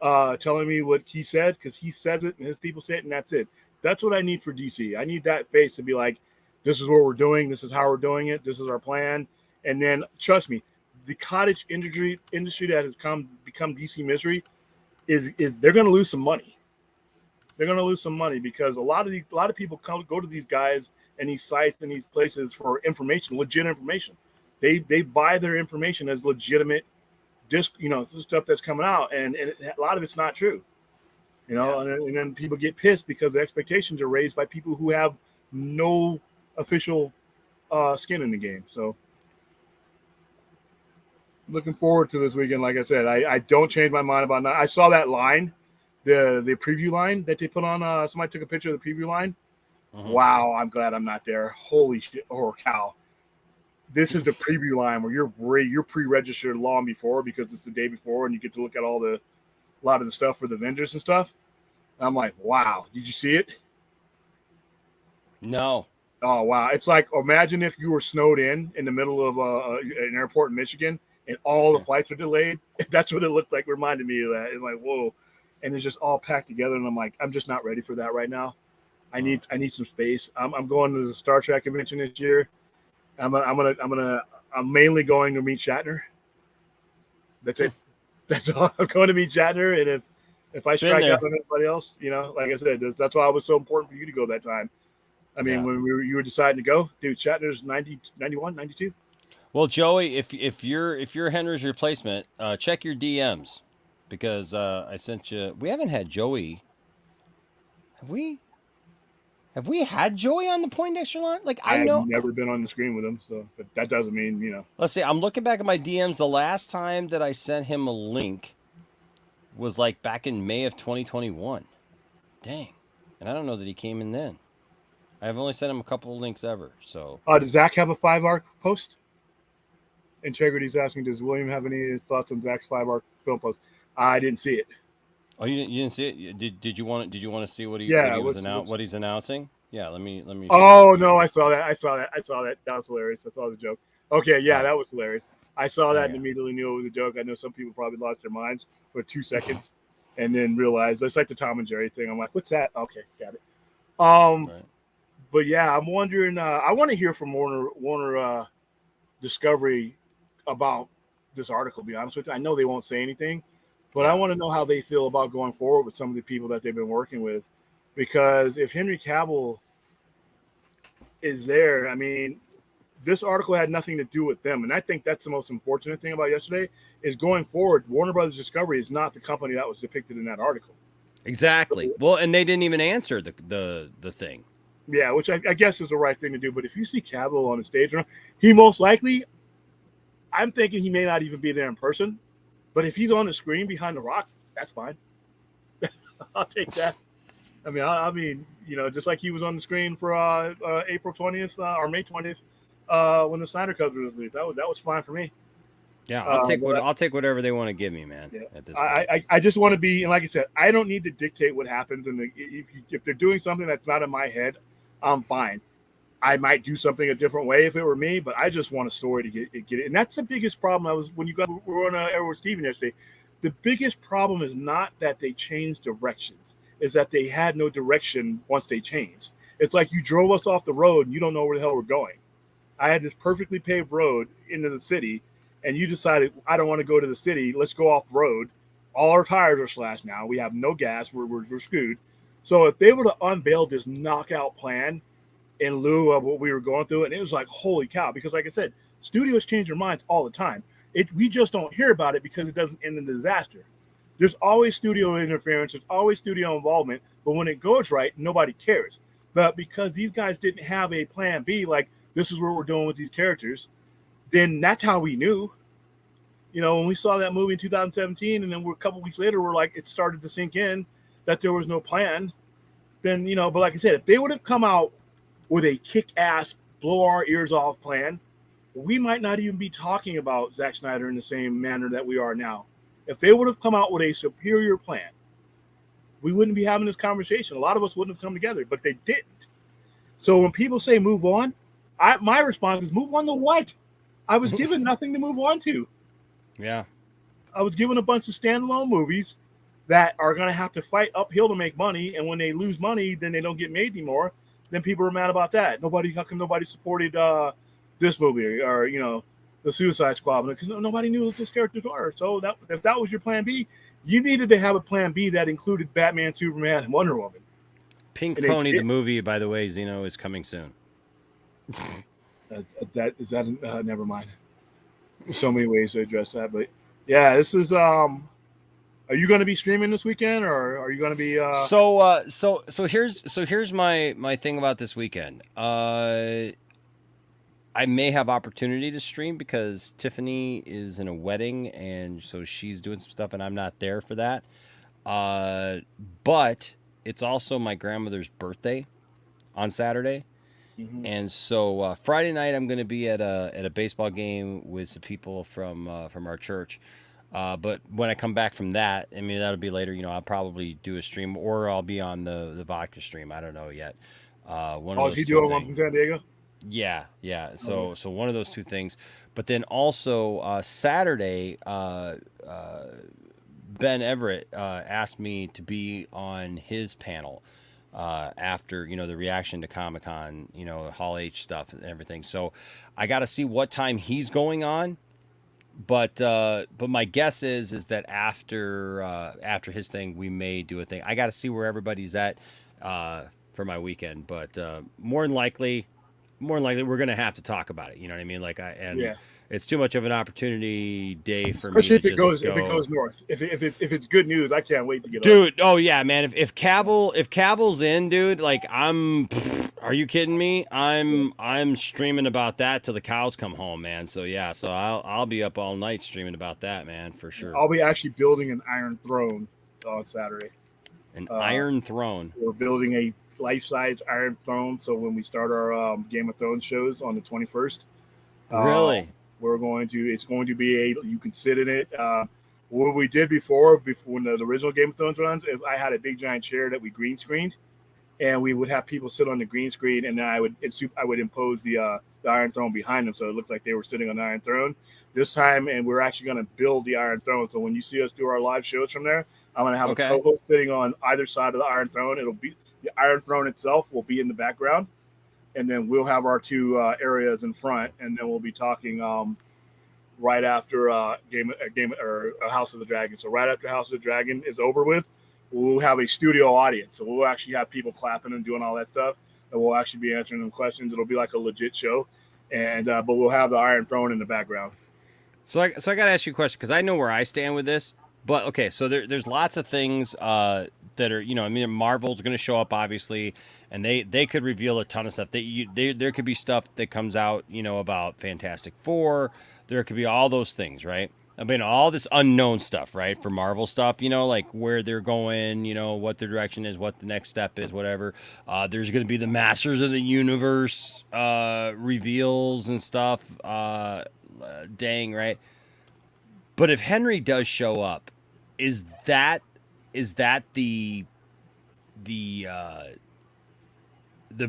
telling me what he says, because he says it and his people say it, and that's it. That's what I need for DC. I need that face to be like, this is what we're doing. This is how we're doing it. This is our plan. And then, trust me, the cottage industry that has become DC misery is they're going to lose some money. They're going to lose some money because a lot of people go to these guys and these sites and these places for information, legit information. They buy their information as legitimate, stuff that's coming out, and a lot of it's not true. And then people get pissed because the expectations are raised by people who have no official skin in the game. So looking forward to this weekend. Like I said, I don't change my mind about that. I saw that line, the preview line that they put on. Somebody took a picture of the preview line. Mm-hmm. Wow, I'm glad I'm not there. Holy shit, or cow. This is the preview line where you're pre-registered long before, because it's the day before and you get to look at a lot of the stuff for the vendors and stuff. And I'm like, wow, did you see it? No. Oh, wow. It's like, imagine if you were snowed in the middle of an airport in Michigan and all the flights are delayed. That's what it looked like. Reminded me of that. It's like, whoa. And it's just all packed together. And I'm like, I'm just not ready for that right now. I need some space. I'm going to the Star Trek convention this year. I'm mainly going to meet Shatner. That's it. That's all. I'm going to meet Shatner. And if I strike out on anybody else, like I said, that's why it was so important for you to go that time. I mean, when you were deciding to go, dude, Shatner's 90, 91, 92. Well, Joey, if you're Henry's replacement, check your DMs, because I sent you. We haven't had Joey. Have we? Have we had Joey on the Poindexter line? Like, I've never been on the screen with him, so but that doesn't mean. Let's see. I'm looking back at my DMs. The last time that I sent him a link was like back in May of 2021. Dang, and I don't know that he came in then. I've only sent him a couple of links ever. So, does Zach have a 5-arc post? Integrity's asking, does William have any thoughts on Zach's 5-arc film post? I didn't see it. Oh, you didn't see it? Did you want to see what he's announcing? Yeah, let me. Oh no, I saw that. That was hilarious. I saw the joke. Okay, yeah, that was hilarious. I saw that and immediately knew it was a joke. I know some people probably lost their minds for 2 seconds and then realized it's like the Tom and Jerry thing. I'm like, what's that? Okay, got it. Right. But yeah, I'm wondering. I want to hear from Warner Discovery about this article. To be honest with you, I know they won't say anything. But I want to know how they feel about going forward with some of the people that they've been working with. Because if Henry Cavill is there, I mean, this article had nothing to do with them. And I think that's the most unfortunate thing about yesterday is going forward, Warner Brothers Discovery is not the company that was depicted in that article. Exactly. Well, and they didn't even answer the thing. Yeah, which I guess is the right thing to do. But if you see Cavill on the stage, he most likely, I'm thinking he may not even be there in person. But if he's on the screen behind the rock, that's fine. I'll take that. I mean, just like he was on the screen for April 20th or May 20th when the Snyder Cut was released. That was fine for me. Yeah, I'll take but I'll take whatever they want to give me, man. yeah, At this point. I just want to be, and like I said, I don't need to dictate what happens. And if they're doing something that's not in my head, I'm fine. I might do something a different way if it were me, but I just want a story to get it. And that's the biggest problem. When you were on air with Steven yesterday. The biggest problem is not that they changed directions, is that they had no direction once they changed. It's like you drove us off the road and you don't know where the hell we're going. I had this perfectly paved road into the city, and you decided, I don't want to go to the city. Let's go off road. All our tires are slashed now. We have no gas. We're screwed. So if they were to unveil this knockout plan in lieu of what we were going through, and it was like, holy cow, because like I said, studios change their minds all the time. We just don't hear about it because it doesn't end in disaster. There's always studio interference, there's always studio involvement, but when it goes right, nobody cares. But because these guys didn't have a plan B, like this is what we're doing with these characters, then that's how we knew. You know, when we saw that movie in 2017, and then a couple weeks later, we're like, it started to sink in that there was no plan. Then, you know, but like I said, if they would have come out with a kick-ass, blow our ears off plan, we might not even be talking about Zack Snyder in the same manner that we are now. If they would have come out with a superior plan, we wouldn't be having this conversation. A lot of us wouldn't have come together, but they didn't. So when people say move on, my response is move on to what? I was given nothing to move on to. Yeah. I was given a bunch of standalone movies that are going to have to fight uphill to make money, and when they lose money, then they don't get made anymore. Then people are mad about that. How come nobody supported this movie or, you know, the Suicide Squad? Because nobody knew what those characters are. So if that was your plan B, you needed to have a plan B that included Batman, Superman, and Wonder Woman. Pink Pony, the movie, by the way, Zeno, is coming soon. Never mind. There's so many ways to address that, but yeah, this is are you going to be streaming this weekend, or are you going to be So here's my thing about this weekend. I may have opportunity to stream because Tiffany is in a wedding, and so she's doing some stuff, and I'm not there for that. But it's also my grandmother's birthday on Saturday. Mm-hmm. And so Friday night I'm going to be at a baseball game with some people from our church. But when I come back from that, I mean, that'll be later. You know, I'll probably do a stream, or I'll be on the vodka stream. I don't know yet. Is he doing one from San Diego? Yeah. So one of those two things. But then also Saturday, Ben Everett asked me to be on his panel. After, you know, the reaction to Comic-Con, you know, Hall H stuff and everything. So I got to see what time he's going on. But my guess is that after his thing, we may do a thing. I got to see where everybody's at for my weekend. But more than likely, we're going to have to talk about it. You know what I mean? It's too much of an opportunity day for me. Especially if it goes north. If it's good news, I can't wait to get dude. Oh yeah, man. If Cavill's in, dude, like are you kidding me? I'm streaming about that till the cows come home, man. So yeah, so I'll be up all night streaming about that, man, for sure. I'll be actually building an Iron Throne on Saturday. An Iron Throne. We're building a life-size Iron Throne. So when we start our Game of Thrones shows on the 21st, really. It's going to be you can sit in it. What we did before when the original Game of Thrones runs is I had a big giant chair that we green screened, and we would have people sit on the green screen, and then I would impose the Iron Throne behind them, so it looked like they were sitting on the Iron Throne this time. And we're actually going to build the Iron Throne. So when you see us do our live shows from there, I'm going to have a co-host sitting on either side of the Iron Throne. It'll be the Iron Throne itself will be in the background. And then we'll have our two areas in front, and then we'll be talking right after House of the Dragon. So right after House of the Dragon is over with, we'll have a studio audience. So we'll actually have people clapping and doing all that stuff, and we'll actually be answering them questions. It'll be like a legit show, and but we'll have the Iron Throne in the background. So I got to ask you a question because I know where I stand with this. But okay, so there's lots of things that are, you know, I mean, Marvel's going to show up obviously, and they could reveal a ton of stuff. There could be stuff that comes out, you know, about Fantastic Four. There could be all those things, right? I mean, all this unknown stuff, right? For Marvel stuff, you know, like where they're going, you know, what their direction is, what the next step is, whatever. There's going to be the Masters of the Universe reveals and stuff. Dang, right? But if Henry does show up, is that the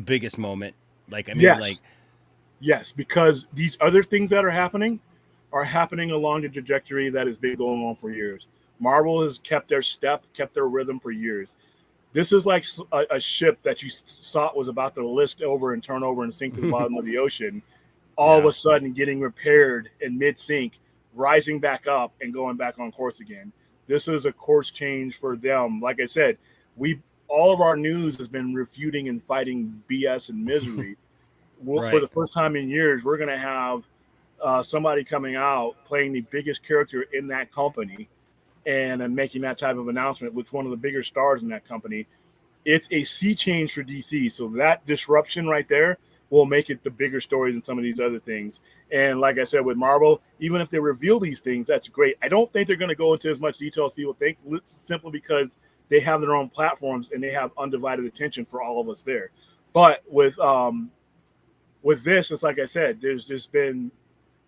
biggest moment? Like, I mean, Yes. like, Yes, because these other things that are happening along the trajectory that has been going on for years. Marvel has kept their step, kept their rhythm for years. This is like a ship that you thought was about to list over and turn over and sink to the bottom of the ocean, all of a sudden getting repaired in mid-sink, rising back up and going back on course again. This is a course change for them. Like I said, all of our news has been refuting and fighting BS and misery. Right. For the first time in years, we're going to have somebody coming out playing the biggest character in that company and making that type of announcement, which one of the bigger stars in that company. It's a sea change for DC. So that disruption right there will make it the bigger story than some of these other things. And like I said, with Marvel, even if they reveal these things, that's great. I don't think they're going to go into as much detail as people think, simply because they have their own platforms and they have undivided attention for all of us there. But with this, it's like I said, there's just been,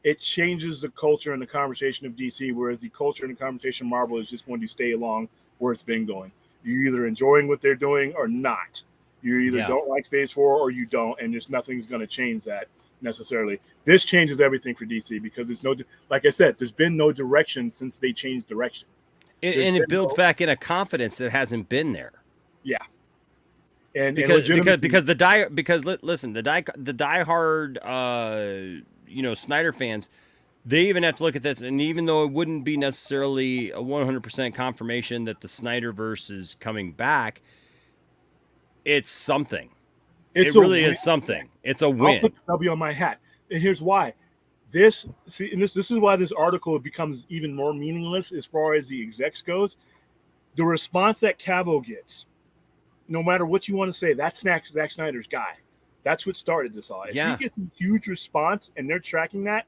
it changes the culture and the conversation of DC, whereas the culture and the conversation of Marvel is just going to stay along where it's been going. You're either enjoying what they're doing or not. You either don't like Phase 4 or you don't, and just nothing's going to change that necessarily. This changes everything for DC because it's like I said, there's been no direction since they changed direction. And it builds back in a confidence that hasn't been there. Yeah. And because the diehard Snyder fans, they even have to look at this, and even though it wouldn't be necessarily a 100% confirmation that the Snyderverse is coming back, it's something. It really is something. It's a win. I'll put the W on my hat, and here's why. This is why this article becomes even more meaningless as far as the execs goes. The response that Cavill gets, no matter what you want to say, that's Zack Snyder's guy. That's what started this all. If he gets a huge response and they're tracking that,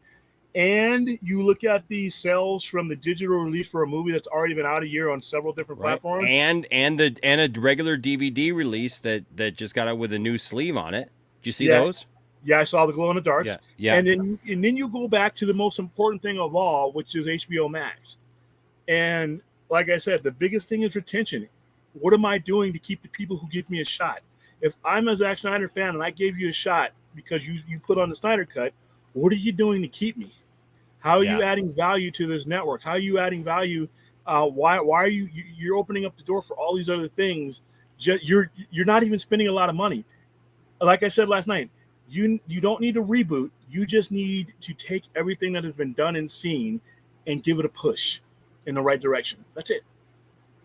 and you look at the sales from the digital release for a movie that's already been out a year on several different platforms, and a regular DVD release that just got out with a new sleeve on it. Did you see those? Yeah, I saw the glow in the darks. Yeah. And then you go back to the most important thing of all, which is HBO Max. And like I said, the biggest thing is retention. What am I doing to keep the people who give me a shot? If I'm a Zack Snyder fan and I gave you a shot because you put on the Snyder Cut, what are you doing to keep me? How are you adding value to this network? How are you adding value? Why are you're opening up the door for all these other things? You're not even spending a lot of money. Like I said last night, you don't need to reboot. You just need to take everything that has been done and seen and give it a push in the right direction. That's it.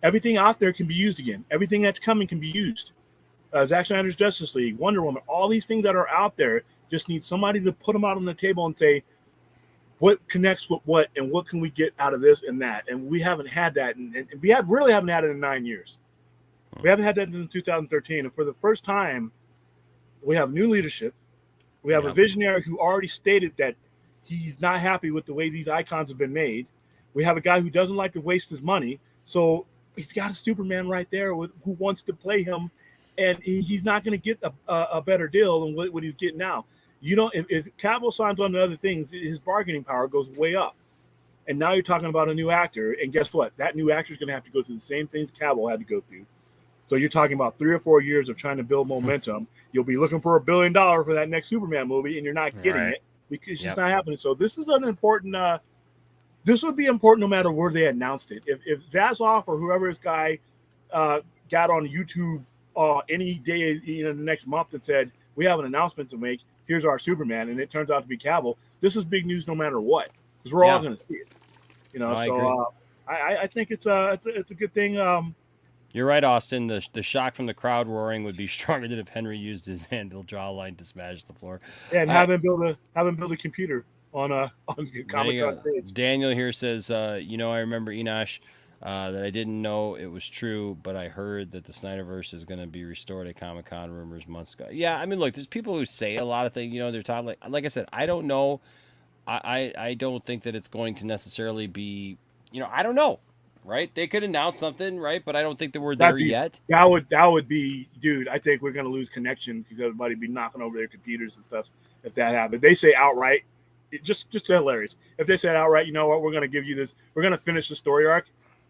Everything out there can be used again. Everything that's coming can be used. Zack Snyder's Justice League, Wonder Woman, all these things that are out there just need somebody to put them out on the table and say, what connects with what and what can we get out of this and that? And we haven't had that. And we really haven't had it in 9 years. We haven't had that since 2013. And for the first time, we have new leadership. We have a visionary who already stated that he's not happy with the way these icons have been made. We have a guy who doesn't like to waste his money. So he's got a Superman right there who wants to play him. And he's not going to get a better deal than what he's getting now. If Cavill signs on to other things, his bargaining power goes way up. And now you're talking about a new actor. And guess what? That new actor is going to have to go through the same things Cavill had to go through. So you're talking about 3 or 4 years of trying to build momentum. You'll be looking for $1 billion for that next Superman movie, and you're not getting it because it's just not happening. So this is an important. This would be important no matter where they announced it. If Zazoff or whoever this guy got on YouTube any day the next month and said, we have an announcement to make, here's our Superman, and it turns out to be Cavill, this is big news no matter what, because we're all going to see it. I think it's a good thing. You're right, Austin. The shock from the crowd roaring would be stronger than if Henry used his handle jawline to smash the floor. Yeah, and have him build a computer on Comic-Con stage. Daniel here says, I remember Enosh, that I didn't know it was true, but I heard that the Snyderverse is going to be restored at Comic-Con rumors months ago. Yeah, I mean, look, there's people who say a lot of things. They're talking like I said, I don't know. I don't think that it's going to necessarily be. I don't know. Right? They could announce something, right? But I don't think that we're there yet. That would be, dude. I think we're going to lose connection because everybody be knocking over their computers and stuff if that happens. They say outright, just hilarious. If they said outright, you know what, we're going to give you this, we're going to finish the story arc,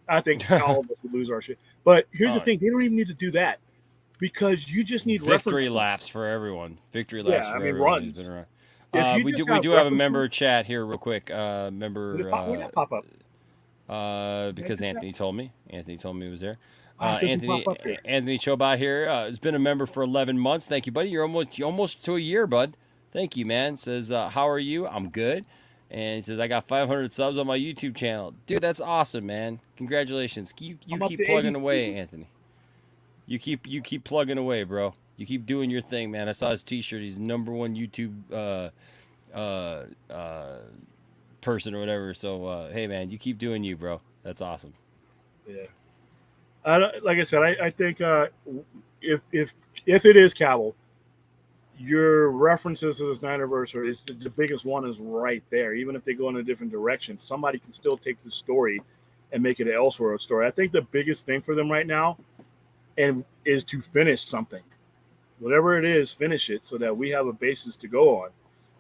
I think all of us would lose our shit. But here's the thing: they don't even need to do that because you just need victory reference laps points. for everyone. Victory laps for everyone. Runs. If you we just do have a reference member points- chat here real quick. When did that pop up? Because Anthony told me. Anthony told me he was there. It doesn't pop up here. Anthony Chobot here has been a member for 11 months. Thank you, buddy. You're almost to a year, bud. Thank you, man. Says, how are you? I'm good. And he says, I got 500 subs on my YouTube channel. Dude, that's awesome, man. Congratulations. You keep plugging away, Anthony. You keep plugging away, bro. You keep doing your thing, man. I saw his T-shirt. He's #1 YouTube person or whatever. So, hey, man, you keep doing you, bro. That's awesome. Yeah. Like I said, I think if it is Cavill, your references to the Snyderverse is the biggest one is right there. Even if they go in a different direction, somebody can still take the story and make it an Elseworld story. I think the biggest thing for them right now is to finish something. Whatever it is, finish it so that we have a basis to go on.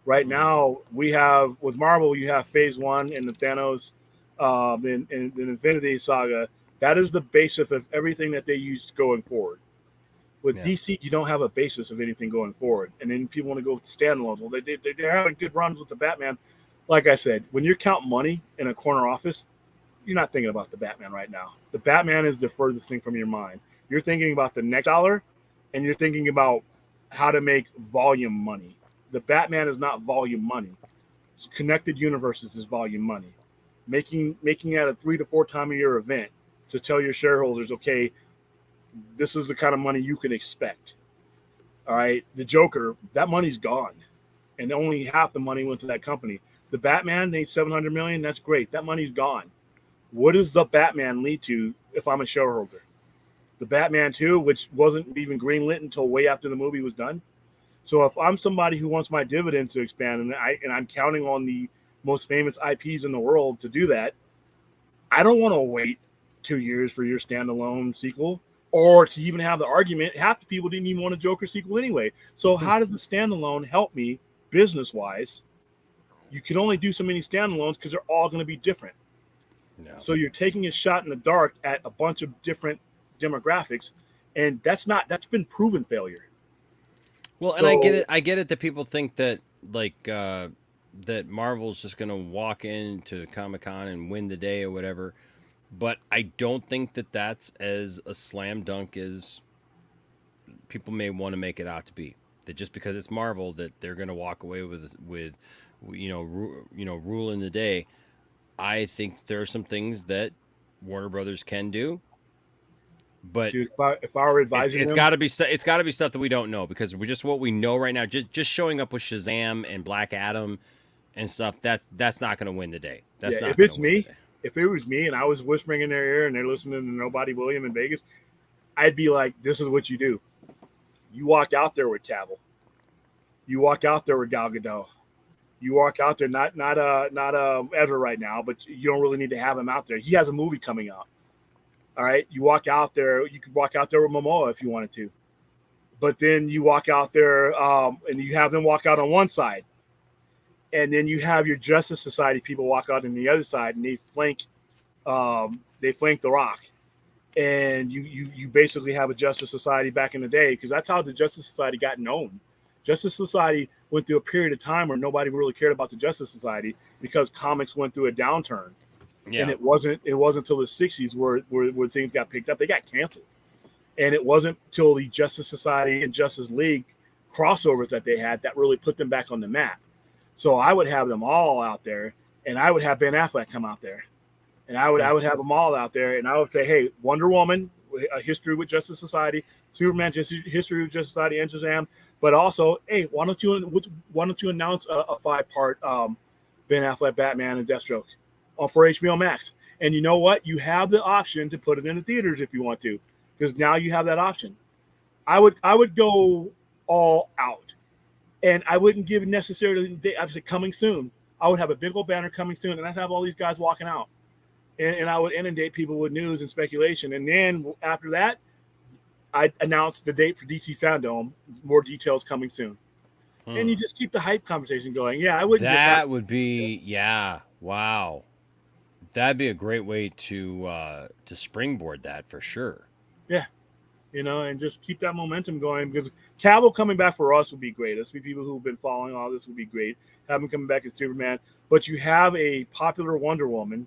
Right now, we have, with Marvel, you have Phase 1 and the Thanos, and the Infinity Saga. That is the basis of everything that they used going forward. With DC, you don't have a basis of anything going forward. And then people want to go with standalones. Well, they're having good runs with the Batman. Like I said, when you're counting money in a corner office, you're not thinking about the Batman right now. The Batman is the furthest thing from your mind. You're thinking about the next dollar, and you're thinking about how to make volume money. The Batman is not volume money. Connected universes is volume money. Making that a 3 to 4 time a year event to tell your shareholders, okay, this is the kind of money you can expect. All right. The Joker, that money's gone. And only half the money went to that company. The Batman, they $700 million. That's great. That money's gone. What does the Batman lead to if I'm a shareholder? The Batman 2, which wasn't even greenlit until way after the movie was done. So if I'm somebody who wants my dividends to expand and I'm counting on the most famous IPs in the world to do that, I don't want to wait 2 years for your standalone sequel or to even have the argument. Half the people didn't even want a Joker sequel anyway. So how does the standalone help me business-wise? You can only do so many standalones because they're all going to be different. No. So you're taking a shot in the dark at a bunch of different demographics, and that's been proven failure. Well, and I get it that people think that that Marvel's just going to walk into Comic-Con and win the day or whatever. But I don't think that that's as a slam dunk as people may want to make it out to be. That just because it's Marvel, that they're going to walk away with ruling the day. I think there are some things that Warner Brothers can do. But dude, if I were advising it's got to be stuff that we don't know, because we're just what we know right now. Just showing up with Shazam and Black Adam and stuff, that's not going to win the day. That's not. If it's me. If it was me and I was whispering in their ear and they're listening to Nobody William in Vegas, I'd be like, this is what you do. You walk out there with Cavill. You walk out there with Gal Gadot. You walk out there, not Ezra right now, but you don't really need to have him out there. He has a movie coming out. All right. You walk out there. You could walk out there with Momoa if you wanted to. But then you walk out there and you have them walk out on one side. And then you have your Justice Society people walk out on the other side, and they flank The Rock, and you basically have a Justice Society back in the day, because that's how the Justice Society got known. Justice Society went through a period of time where nobody really cared about the Justice Society because comics went through a downturn, and it wasn't until the '60s where things got picked up. They got canceled, and it wasn't till the Justice Society and Justice League crossovers that they had that really put them back on the map. So I would have them all out there, and I would have Ben Affleck come out there, and I would have them all out there, and I would say, hey, Wonder Woman, a history with Justice Society, Superman, history with Justice Society, and Shazam, but also, hey, why don't you announce a 5-part Ben Affleck Batman and Deathstroke for HBO Max? And you know what? You have the option to put it in the theaters if you want to, because now you have that option. I would go all out. And I wouldn't give necessarily, I would say coming soon. I would have a big old banner coming soon, and I'd have all these guys walking out. And I would inundate people with news and speculation. And then after that, I'd announce the date for DC Fandom, more details coming soon. and you just keep the hype conversation going. Yeah, I wouldn't. That would be, yeah. Wow. That'd be a great way to springboard that for sure. Yeah, and just keep that momentum going because Cavill coming back for us would be great. Us people who've been following all this would be great. Have him coming back as Superman, but you have a popular Wonder Woman,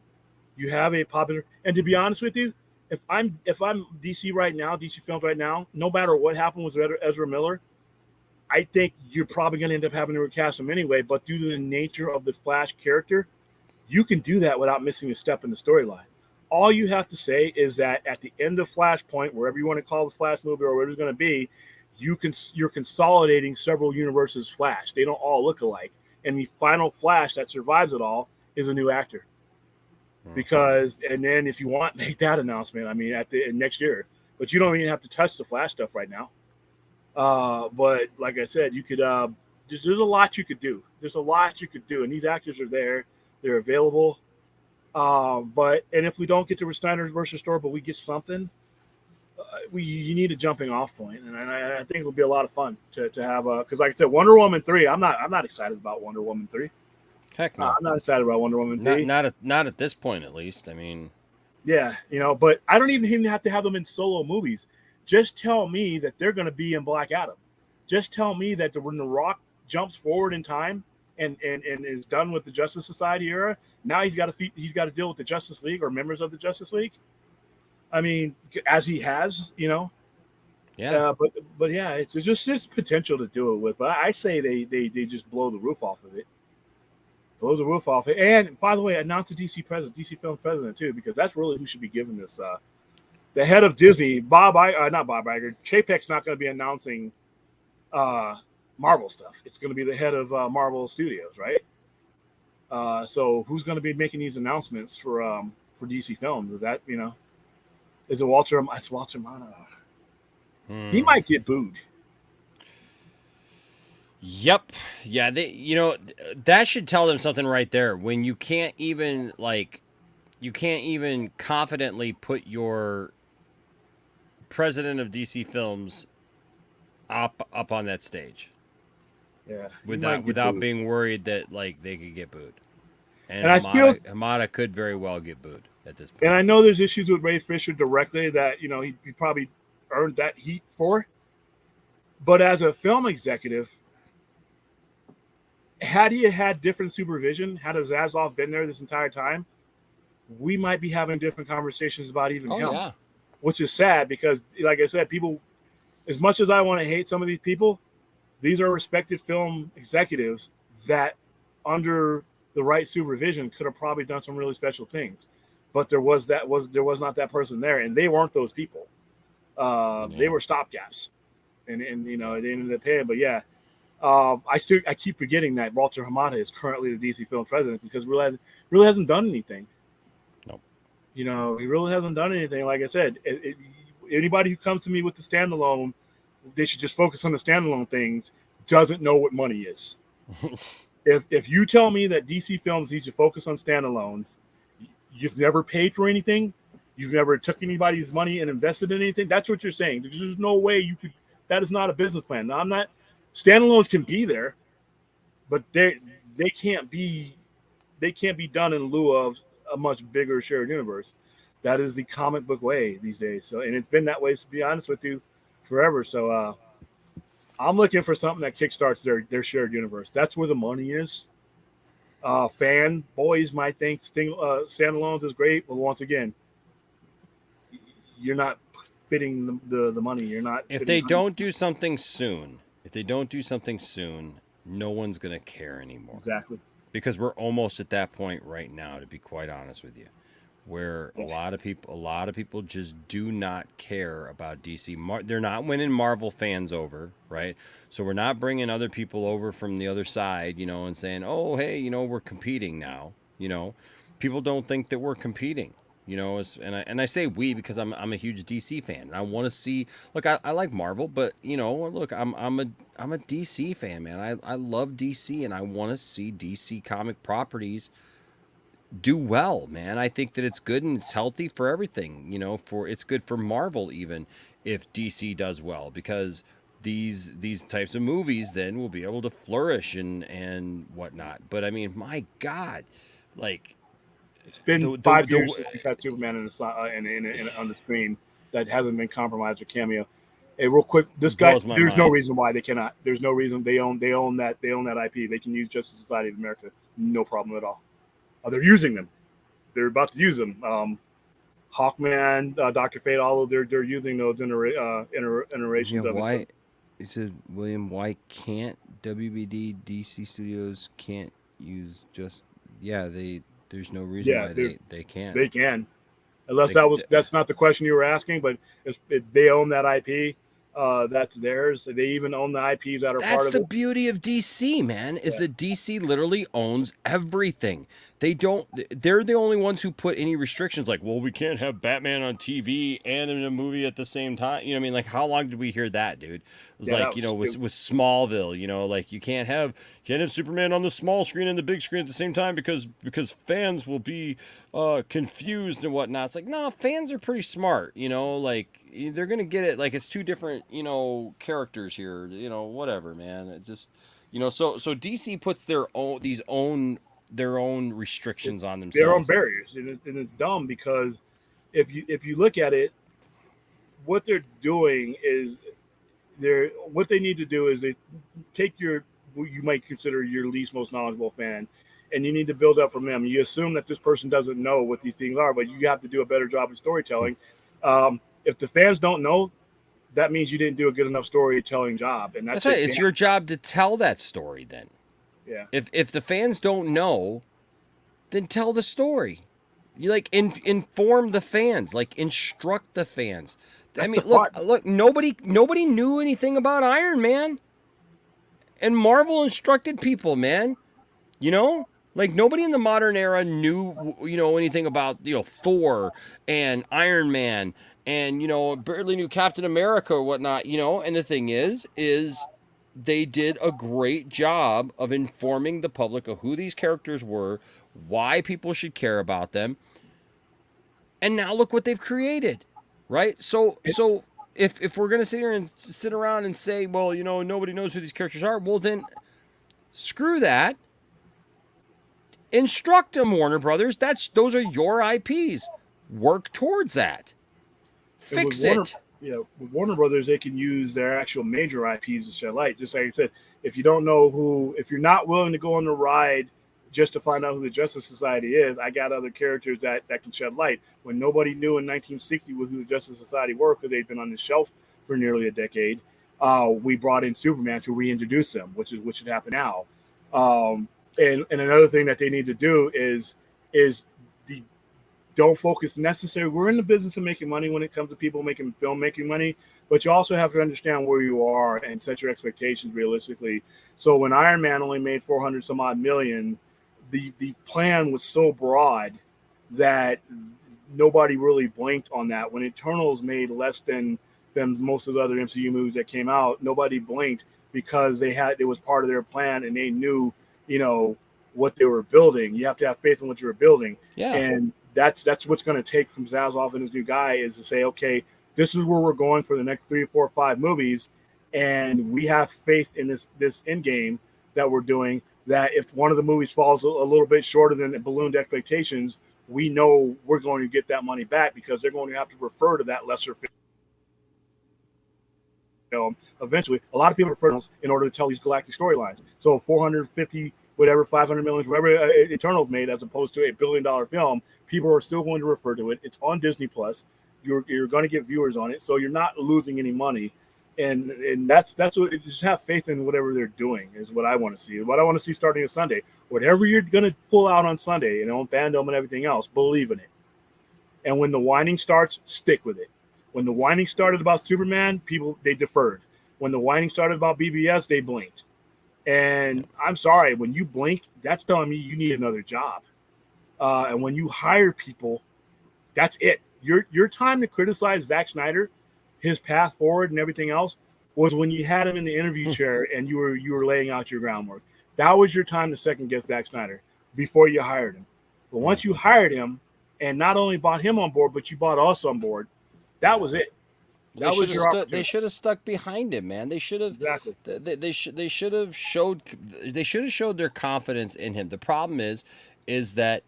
you have a popular, and to be honest with you, if I'm DC right now, DC Films right now, no matter what happened with Ezra Miller, I think you're probably going to end up having to recast him anyway. But due to the nature of the Flash character, you can do that without missing a step in the storyline. All you have to say is that at the end of Flashpoint, wherever you want to call the Flash movie or whatever it's going to be, you're consolidating several universes Flash. They don't all look alike. And the final Flash that survives it all is a new actor. Because, and then if you want, make that announcement, I mean, at the next year. But you don't even have to touch the Flash stuff right now. But like I said, you could, there's a lot you could do. There's a lot you could do. And these actors are there. They're available. And if we don't get to Snyderverse restore, but we get something, you need a jumping off point, and I think it'll be a lot of fun to have. Because like I said, Wonder Woman 3, I'm not excited about Wonder Woman 3. Heck no, I'm not excited about Wonder Woman 3. Not at this point, at least. I mean, yeah, but I don't even have to have them in solo movies. Just tell me that they're going to be in Black Adam. Just tell me that when The Rock jumps forward in time and is done with the Justice Society era, now he's got to deal with the Justice League or members of the Justice League. I mean, as he has, Yeah. But yeah, it's just potential to do it with. But I say they just blow the roof off of it. Blows the roof off it. And by the way, announce a DC Film president too, because that's really who should be giving this. The head of Disney, not Bob Iger. Chapek's not going to be announcing Marvel stuff. It's going to be the head of Marvel Studios, right? So who's going to be making these announcements for DC Films? Is that is it Walter? It's Walter Mano. He might get booed. Yep. Yeah. That should tell them something right there. When you can't even confidently put your president of DC Films up on that stage. Yeah. Without being worried that they could get booed. And I feel Hamada could very well get booed at this point. And I know there's issues with Ray Fisher directly that he probably earned that heat for. But as a film executive, had he had different supervision, had Zaslav been there this entire time, we might be having different conversations about even him. Yeah. Which is sad because, like I said, people, as much as I want to hate some of these people, these are respected film executives that under the right supervision could have probably done some really special things. But there was not that person there, and they weren't those people. They were stopgaps. And they ended up paying. But yeah. I keep forgetting that Walter Hamada is currently the DC Film president because really hasn't done anything. Nope. He really hasn't done anything. Like I said, anybody who comes to me with the standalone, they should just focus on the standalone things. Doesn't know what money is. If you tell me that DC Films needs to focus on standalones, you've never paid for anything, you've never took anybody's money and invested in anything. That's what you're saying. There's no way you could. That is not a business plan. Now, I'm not. Standalones can be there, but they can't be done in lieu of a much bigger shared universe. That is the comic book way these days. So, and it's been that way, to be honest with you, forever. So, I'm looking for something that kickstarts their shared universe. That's where the money is. Fanboys might think standalones is great, but once again, you're not fitting the money. You're not. If they don't do something soon. No one's going to care anymore. Exactly. Because we're almost at that point right now, to be quite honest with you, where a lot of people just do not care about DC. They're not winning Marvel fans over, right? So we're not bringing other people over from the other side, and saying, "Oh, hey, we're competing now." People don't think that we're competing. And I say we because I'm a huge DC fan and I want to see. Look, I like Marvel, but look, I'm a DC fan, man. I love DC and I want to see DC comic properties do well, man. I think that it's good and it's healthy for everything. It's good for Marvel even if DC does well because these types of movies then will be able to flourish and whatnot. But I mean, my God, like It's been the 5 years since we've had Superman on the screen that hasn't been compromised or cameo. Hey, real quick, this guy. blows my There's no mind. reason why they cannot. There's no reason they own that IP. They can use Justice Society of America, no problem at all. They're using them. They're about to use them. Hawkman, Dr. Fate, all of they're using those iterations Yeah, of why? it. He said, William, why can't WBD DC Studios can't use just? Yeah, there's no reason Yeah, why they can't. They can, unless They- that's not the question you were asking. But they own that IP. That's theirs. They even own the IPs that are That's part of the it. beauty of DC, man, is Yeah. that DC literally owns everything. They're the only ones who put any restrictions like, well, we can't have Batman on TV and in a movie at the same time. You know what I mean? Like, how long did we hear that, dude? It was Yeah, like, that you was know, with stupid. Smallville, you know, like you can't have Superman on the small screen and the big screen at the same time because fans will be confused and whatnot. It's like, no, fans are pretty smart, you know, like they're gonna get it. Like it's two different, you know, characters here, you know, whatever, man. It just, you know, so DC puts their own restrictions on Their own themselves. barriers, and it's dumb because if you look at it, what they're doing is what they need to do is they take what you might consider your least most knowledgeable fan, and you need to build up from them. You assume that this person doesn't know what these things are, but you have to do a better job of storytelling. If the fans don't know, that means you didn't do a good enough storytelling job, and That's right. It's your job to tell that story then. yeah. If the fans don't know, then tell the story. You like inform the fans, like instruct the fans. I That's mean, the look, fun. nobody knew anything about Iron Man, and Marvel instructed people, man. You know, like nobody in the modern era knew, you know, anything about, you know, Thor and Iron Man, and you know, barely knew Captain America or whatnot. You know, and the thing is they did a great job of informing the public of who these characters were, why people should care about them, and now look what they've created, right? So if we're gonna sit around and say, well, you know, nobody knows who these characters are, well then screw that. Instruct them, Warner Brothers. Those are your IPs. Work towards that. And with Fix it. With Warner Brothers, they can use their actual major IPs to shed light. Just like I said, if you're not willing to go on the ride just to find out who the Justice Society is, I got other characters that can shed light. When nobody knew in 1960 who the Justice Society were because they'd been on the shelf for nearly a decade, we brought in Superman to reintroduce them, which should happen now. And another thing that they need to do is the don't focus necessarily. We're in the business of making money when it comes to people making money, but you also have to understand where you are and set your expectations realistically. So when Iron Man only made 400 some odd million, the plan was so broad that nobody really blinked on that. When Eternals made less than most of the other MCU movies that came out, nobody blinked because it was part of their plan and they knew, you know, what they were building. You have to have faith in what you were building. Yeah. And that's what's going to take from Zaslav and his new guy is to say, okay, this is where we're going for the next 3, 4, 5 movies. And we have faith in this end game that we're doing, that if one of the movies falls a little bit shorter than the ballooned expectations, we know we're going to get that money back because they're going to have to refer to that lesser film eventually. A lot of people refer to those in order to tell these galactic storylines. So 450, whatever, 500 million, whatever Eternals made, as opposed to $1 billion film, people are still going to refer to it. It's on Disney Plus. You're going to get viewers on it, so you're not losing any money. And that's what, just have faith in whatever they're doing is what I want to see. What I want to see starting on Sunday, whatever you're going to pull out on Sunday, you know, Fandom and everything else, believe in it. And when the whining starts, stick with it. When the whining started about Superman, they deferred. When the whining started about BBS, they blinked. And I'm sorry, when you blink, that's telling me you need another job. And when you hire people, that's it. Your time to criticize Zack Snyder, his path forward and everything else, was when you had him in the interview chair and you were laying out your groundwork. That was your time to second guess Zack Snyder before you hired him. But once you hired him and not only bought him on board, but you bought us on board, that was it. That was your opportunity. They should have stuck behind him, man. They should have. Exactly. They should have showed. They should have showed their confidence in him. The problem is that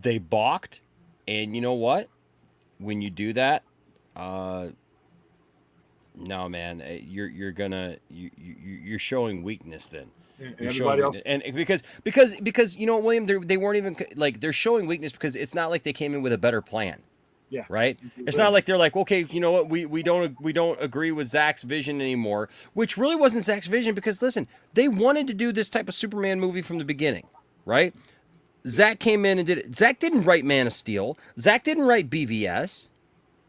they balked, and you know what? When you do that, no, man, you're showing weakness then. And everybody else, and because you know, William, they weren't even like, they're showing weakness because it's not like they came in with a better plan. yeah, Right. It's not like they're like, okay, you know what, we don't agree with Zack's vision anymore, which really wasn't Zack's vision, because listen, they wanted to do this type of Superman movie from the beginning, right? Zack came in and did it. Zack didn't write Man of Steel. Zack didn't write BVS.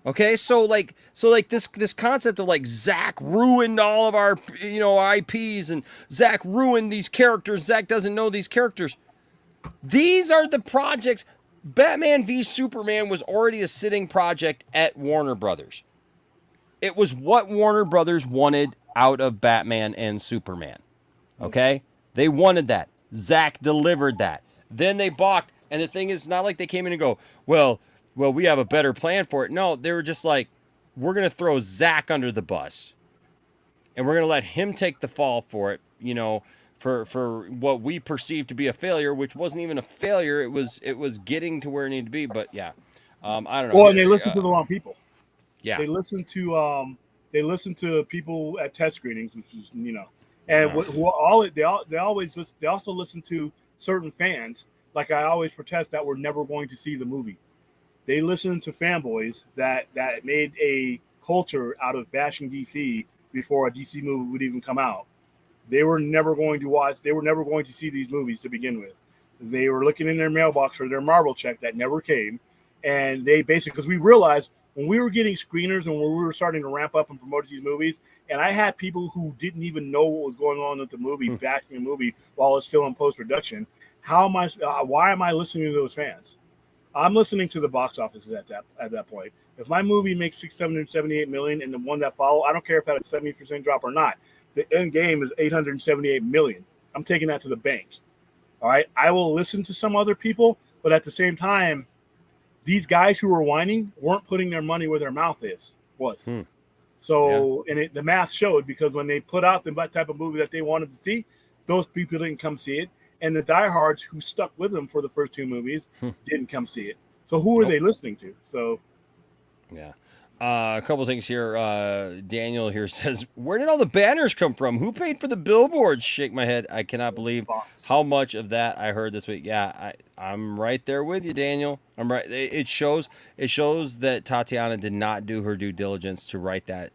Okay, so this concept of like Zack ruined all of our IPs, and Zack ruined these characters. Zack doesn't know these characters. These are the projects. Batman v Superman was already a sitting project at Warner Brothers. It was what Warner Brothers wanted out of Batman and Superman. Okay, they wanted that. Zack delivered that. Then they balked, and the thing is, not like they came in and go, well, we have a better plan for it. No, they were just like, we're going to throw Zack under the bus, and we're going to let him take the fall for it, for what we perceived to be a failure, which wasn't even a failure. It was getting to where it needed to be. But yeah, I don't know. Well, and they listened to the wrong people. Yeah, they listened to people at test screenings, which is and they also listen to certain fans. Like I always protest that we're never going to see the movie. They listened to fanboys that made a culture out of bashing DC before a DC movie would even come out. They were never going to watch. They were never going to see these movies to begin with. They were looking in their mailbox for their Marvel check that never came, and they basically, because we realized when we were getting screeners and when we were starting to ramp up and promote these movies, and I had people who didn't even know what was going on with the movie bashing the movie while it's still in post production. Why am I listening to those fans? I'm listening to the box offices at that point. If my movie makes $678 million and the one that follow, I don't care if that is 70% drop or not. The end game is $878 million. I'm taking that to the bank. All right. I will listen to some other people, but at the same time, these guys who were whining weren't putting their money where their mouth was. So, and the math showed, because when they put out the type of movie that they wanted to see, those people didn't come see it. And the diehards who stuck with them for the first two movies didn't come see it. So who are they listening to? So, yeah. A couple things here. Daniel here says, where did all the banners come from? Who paid for the billboards? Shake my head. I cannot believe how much of that I heard this week. Yeah, I'm right there with you, Daniel. I'm right. It shows that Tatiana did not do her due diligence to write that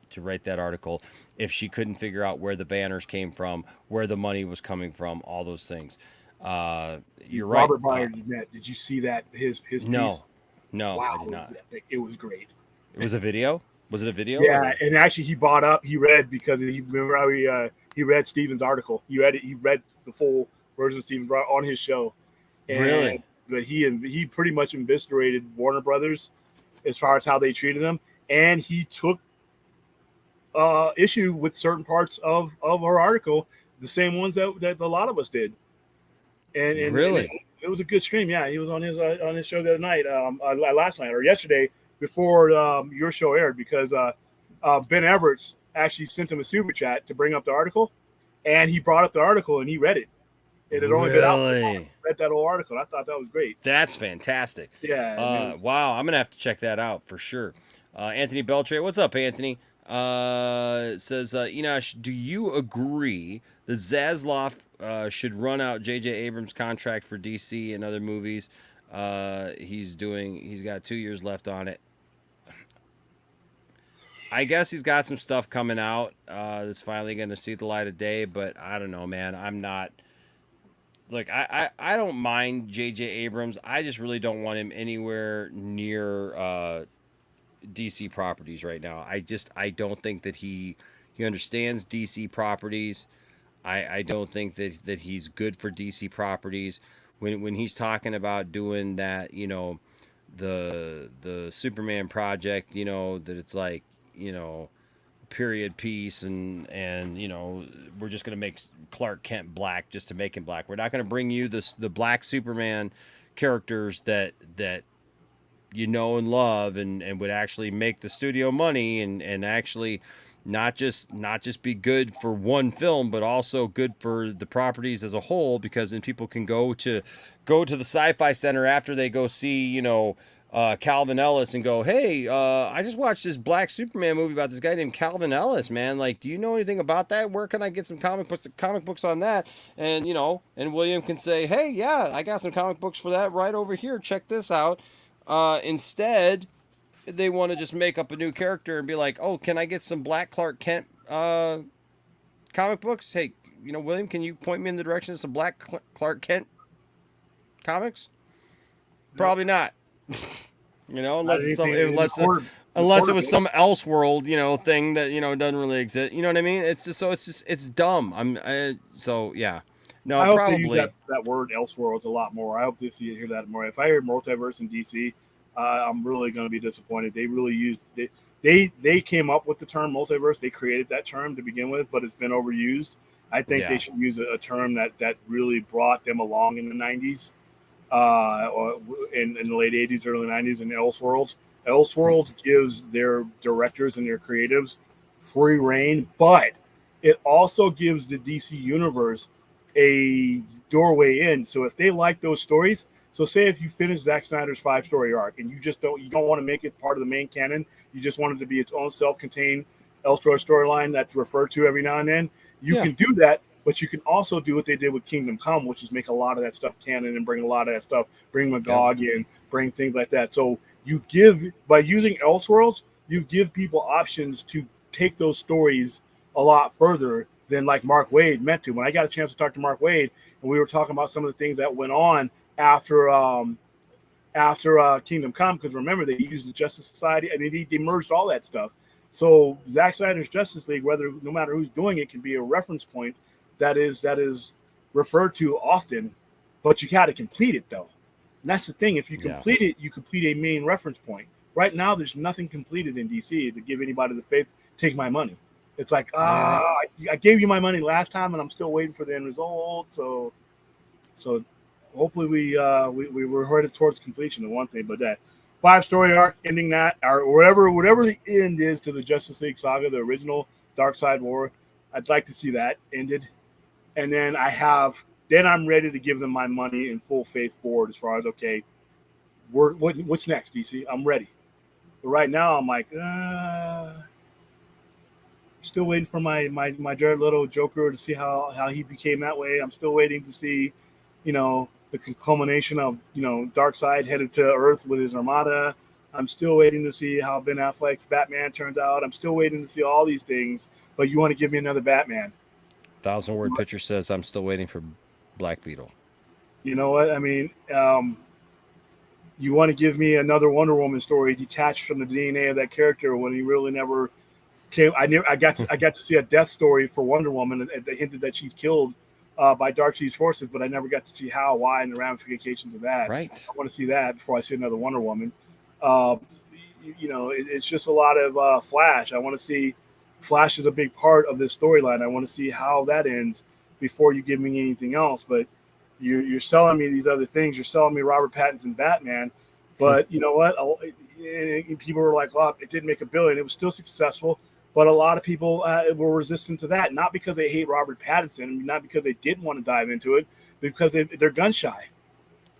article. If she couldn't figure out where the banners came from, where the money was coming from, all those things. You're right. Robert Meyer did you see that his piece? No, wow, I did not. It was great. It was a video? Was it a video? Yeah, and actually he read, because remember how he read Steven's article. He read the full version of Steven on his show. And, really? But he pretty much eviscerated Warner Brothers as far as how they treated him, and he took issue with certain parts of her article, the same ones that a lot of us did. And really, and it was a good stream. Yeah, he was on his show the other night, last night or yesterday, before your show aired, because Ben Everett's actually sent him a super chat to bring up the article, and he brought up the article and he read it. It had only been out. Read that whole article. I thought that was great. That's fantastic. Yeah. Wow, I'm gonna have to check that out for sure. Anthony Beltre, what's up, Anthony? Says, Enosh, do you agree that Zaslav should run out J.J. Abrams' contract for DC and other movies? He's got 2 years left on it. I guess he's got some stuff coming out that's finally going to see the light of day, but I don't know, man. I'm not. Look, I don't mind J.J. Abrams. I just really don't want him anywhere near DC properties right now. I don't think that he understands DC properties. I don't think that he's good for DC properties. When he's talking about doing that, the Superman project, that it's like, period piece and we're just going to make Clark Kent black just to make him black. We're not going to bring you the black Superman characters that you know and love, and would actually make the studio money, and actually not just be good for one film, but also good for the properties as a whole, because then people can go to the Sci-Fi Center after they go see, Calvin Ellis, and go, hey, I just watched this Black Superman movie about this guy named Calvin Ellis, man. Like, do you know anything about that? Where can I get some comic books on that? And, and William can say, hey, yeah, I got some comic books for that right over here. Check this out. Instead, they want to just make up a new character and be like, oh, can I get some Black Clark Kent comic books? Hey, William, can you point me in the direction of some Black Clark Kent comics? Probably not. Unless it's unless it was some Elseworld, thing that doesn't really exist. You know what I mean? It's dumb. Yeah. No, I hope probably they use that word Elseworlds a lot more. I hope to hear that more. If I hear multiverse in DC, I'm really going to be disappointed. They really used they came up with the term multiverse. They created that term to begin with, but it's been overused. I think they should use a term that really brought them along in the 90s. Or in the late 80s, early 90s, in Elseworlds. Elseworlds gives their directors and their creatives free reign, but it also gives the DC universe a doorway in. So if they like those stories, so say if you finish Zack Snyder's 5-story arc and you don't want to make it part of the main canon, you just want it to be its own self-contained Elseworlds storyline that's referred to every now and then, you can do that. But you can also do what they did with Kingdom Come, which is make a lot of that stuff canon and bring a lot of that stuff, bring Magog in, bring things like that. So by using Elseworlds, you give people options to take those stories a lot further than like Mark Waid meant to. When I got a chance to talk to Mark Waid, and we were talking about some of the things that went on after Kingdom Come, because remember, they used the Justice Society, and they merged all that stuff. So Zack Snyder's Justice League, no matter who's doing it, can be a reference point that is referred to often, but you got to complete it though. And that's the thing. If you complete it, you complete a main reference point. Right now, there's nothing completed in DC to give anybody the faith, take my money. It's like, I gave you my money last time, and I'm still waiting for the end result. So hopefully we're headed towards completion of one thing, but that 5-story arc ending that, or whatever the end is to the Justice League saga, the original Darkseid War, I'd like to see that ended. And then I'm ready to give them my money in full faith forward as far as, okay, what's next, DC? I'm ready. But right now, I'm like, still waiting for my Jared Leto Joker to see how he became that way. I'm still waiting to see, the culmination of, Darkseid headed to Earth with his armada. I'm still waiting to see how Ben Affleck's Batman turns out. I'm still waiting to see all these things. But you want to give me another Batman. 1,000-word picture says, I'm still waiting for Black Beetle. You know what? I mean, you want to give me another Wonder Woman story detached from the DNA of that character when he really never came. I got to see a death story for Wonder Woman, and they hinted that she's killed by Darkseid's forces, but I never got to see how, why, and the ramifications of that. Right. I want to see that before I see another Wonder Woman. It's just a lot of Flash. I want to see. Flash is a big part of this storyline. I want to see how that ends before you give me anything else. But you're selling me these other things. You're selling me Robert Pattinson Batman. But you know what? And people were like, "Oh, it didn't make $1 billion. It was still successful." But a lot of people were resistant to that, not because they hate Robert Pattinson, not because they didn't want to dive into it, but because they're gun shy.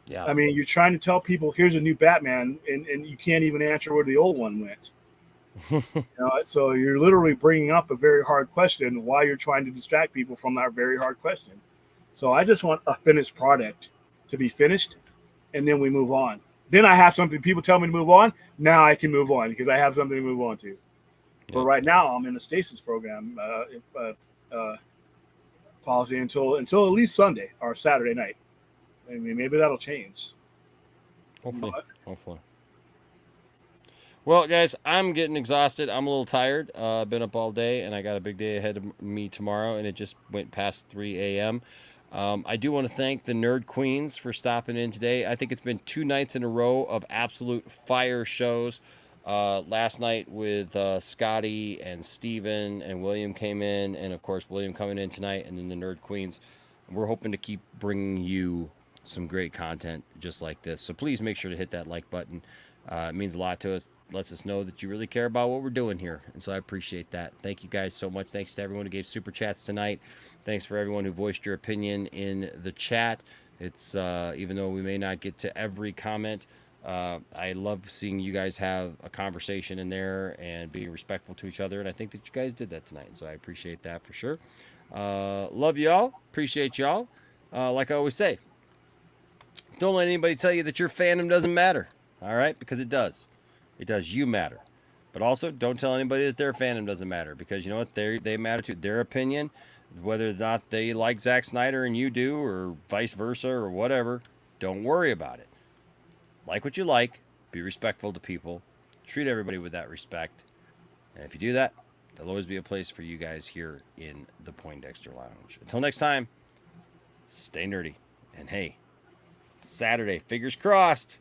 Yeah. I mean, you're trying to tell people, "Here's a new Batman," and you can't even answer where the old one went. So you're literally bringing up a very hard question while you're trying to distract people from that very hard question. So I just want a finished product to be finished, and then we move on. Then I have something. People tell me to move on. Now I can move on because I have something to move on to. Yeah. But right now I'm in a stasis program policy until at least Sunday or Saturday night. I mean, maybe that'll change. Hopefully. Well, guys, I'm getting exhausted. I'm a little tired. I've been up all day, and I got a big day ahead of me tomorrow, and it just went past 3 a.m. I do want to thank the Nerd Queens for stopping in today. I think it's been 2 nights in a row of absolute fire shows. Last night with Scotty and Steven and William came in, and, of course, William coming in tonight, and then the Nerd Queens. We're hoping to keep bringing you some great content just like this. So please make sure to hit that like button. It means a lot to us. Lets us know that you really care about what we're doing here. And so I appreciate that. Thank you guys so much. Thanks to everyone who gave super chats tonight. Thanks for everyone who voiced your opinion in the chat. It's even though we may not get to every comment, I love seeing you guys have a conversation in there and being respectful to each other. And I think that you guys did that tonight. So I appreciate that for sure. Love y'all. Appreciate y'all. Like I always say, don't let anybody tell you that your fandom doesn't matter. All right? Because it does. It does. You matter. But also, don't tell anybody that their fandom doesn't matter. Because you know what? They matter too. Their opinion, whether or not they like Zack Snyder and you do, or vice versa, or whatever, don't worry about it. Like what you like. Be respectful to people. Treat everybody with that respect. And if you do that, there'll always be a place for you guys here in the Poindexter Lounge. Until next time, stay nerdy. And hey, Saturday, fingers crossed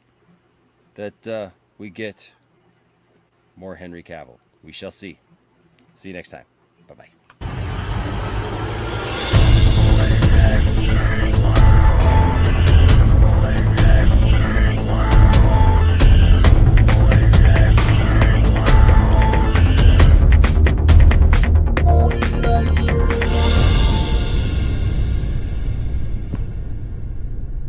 that we get more Henry Cavill. We shall see. See you next time. Bye-bye.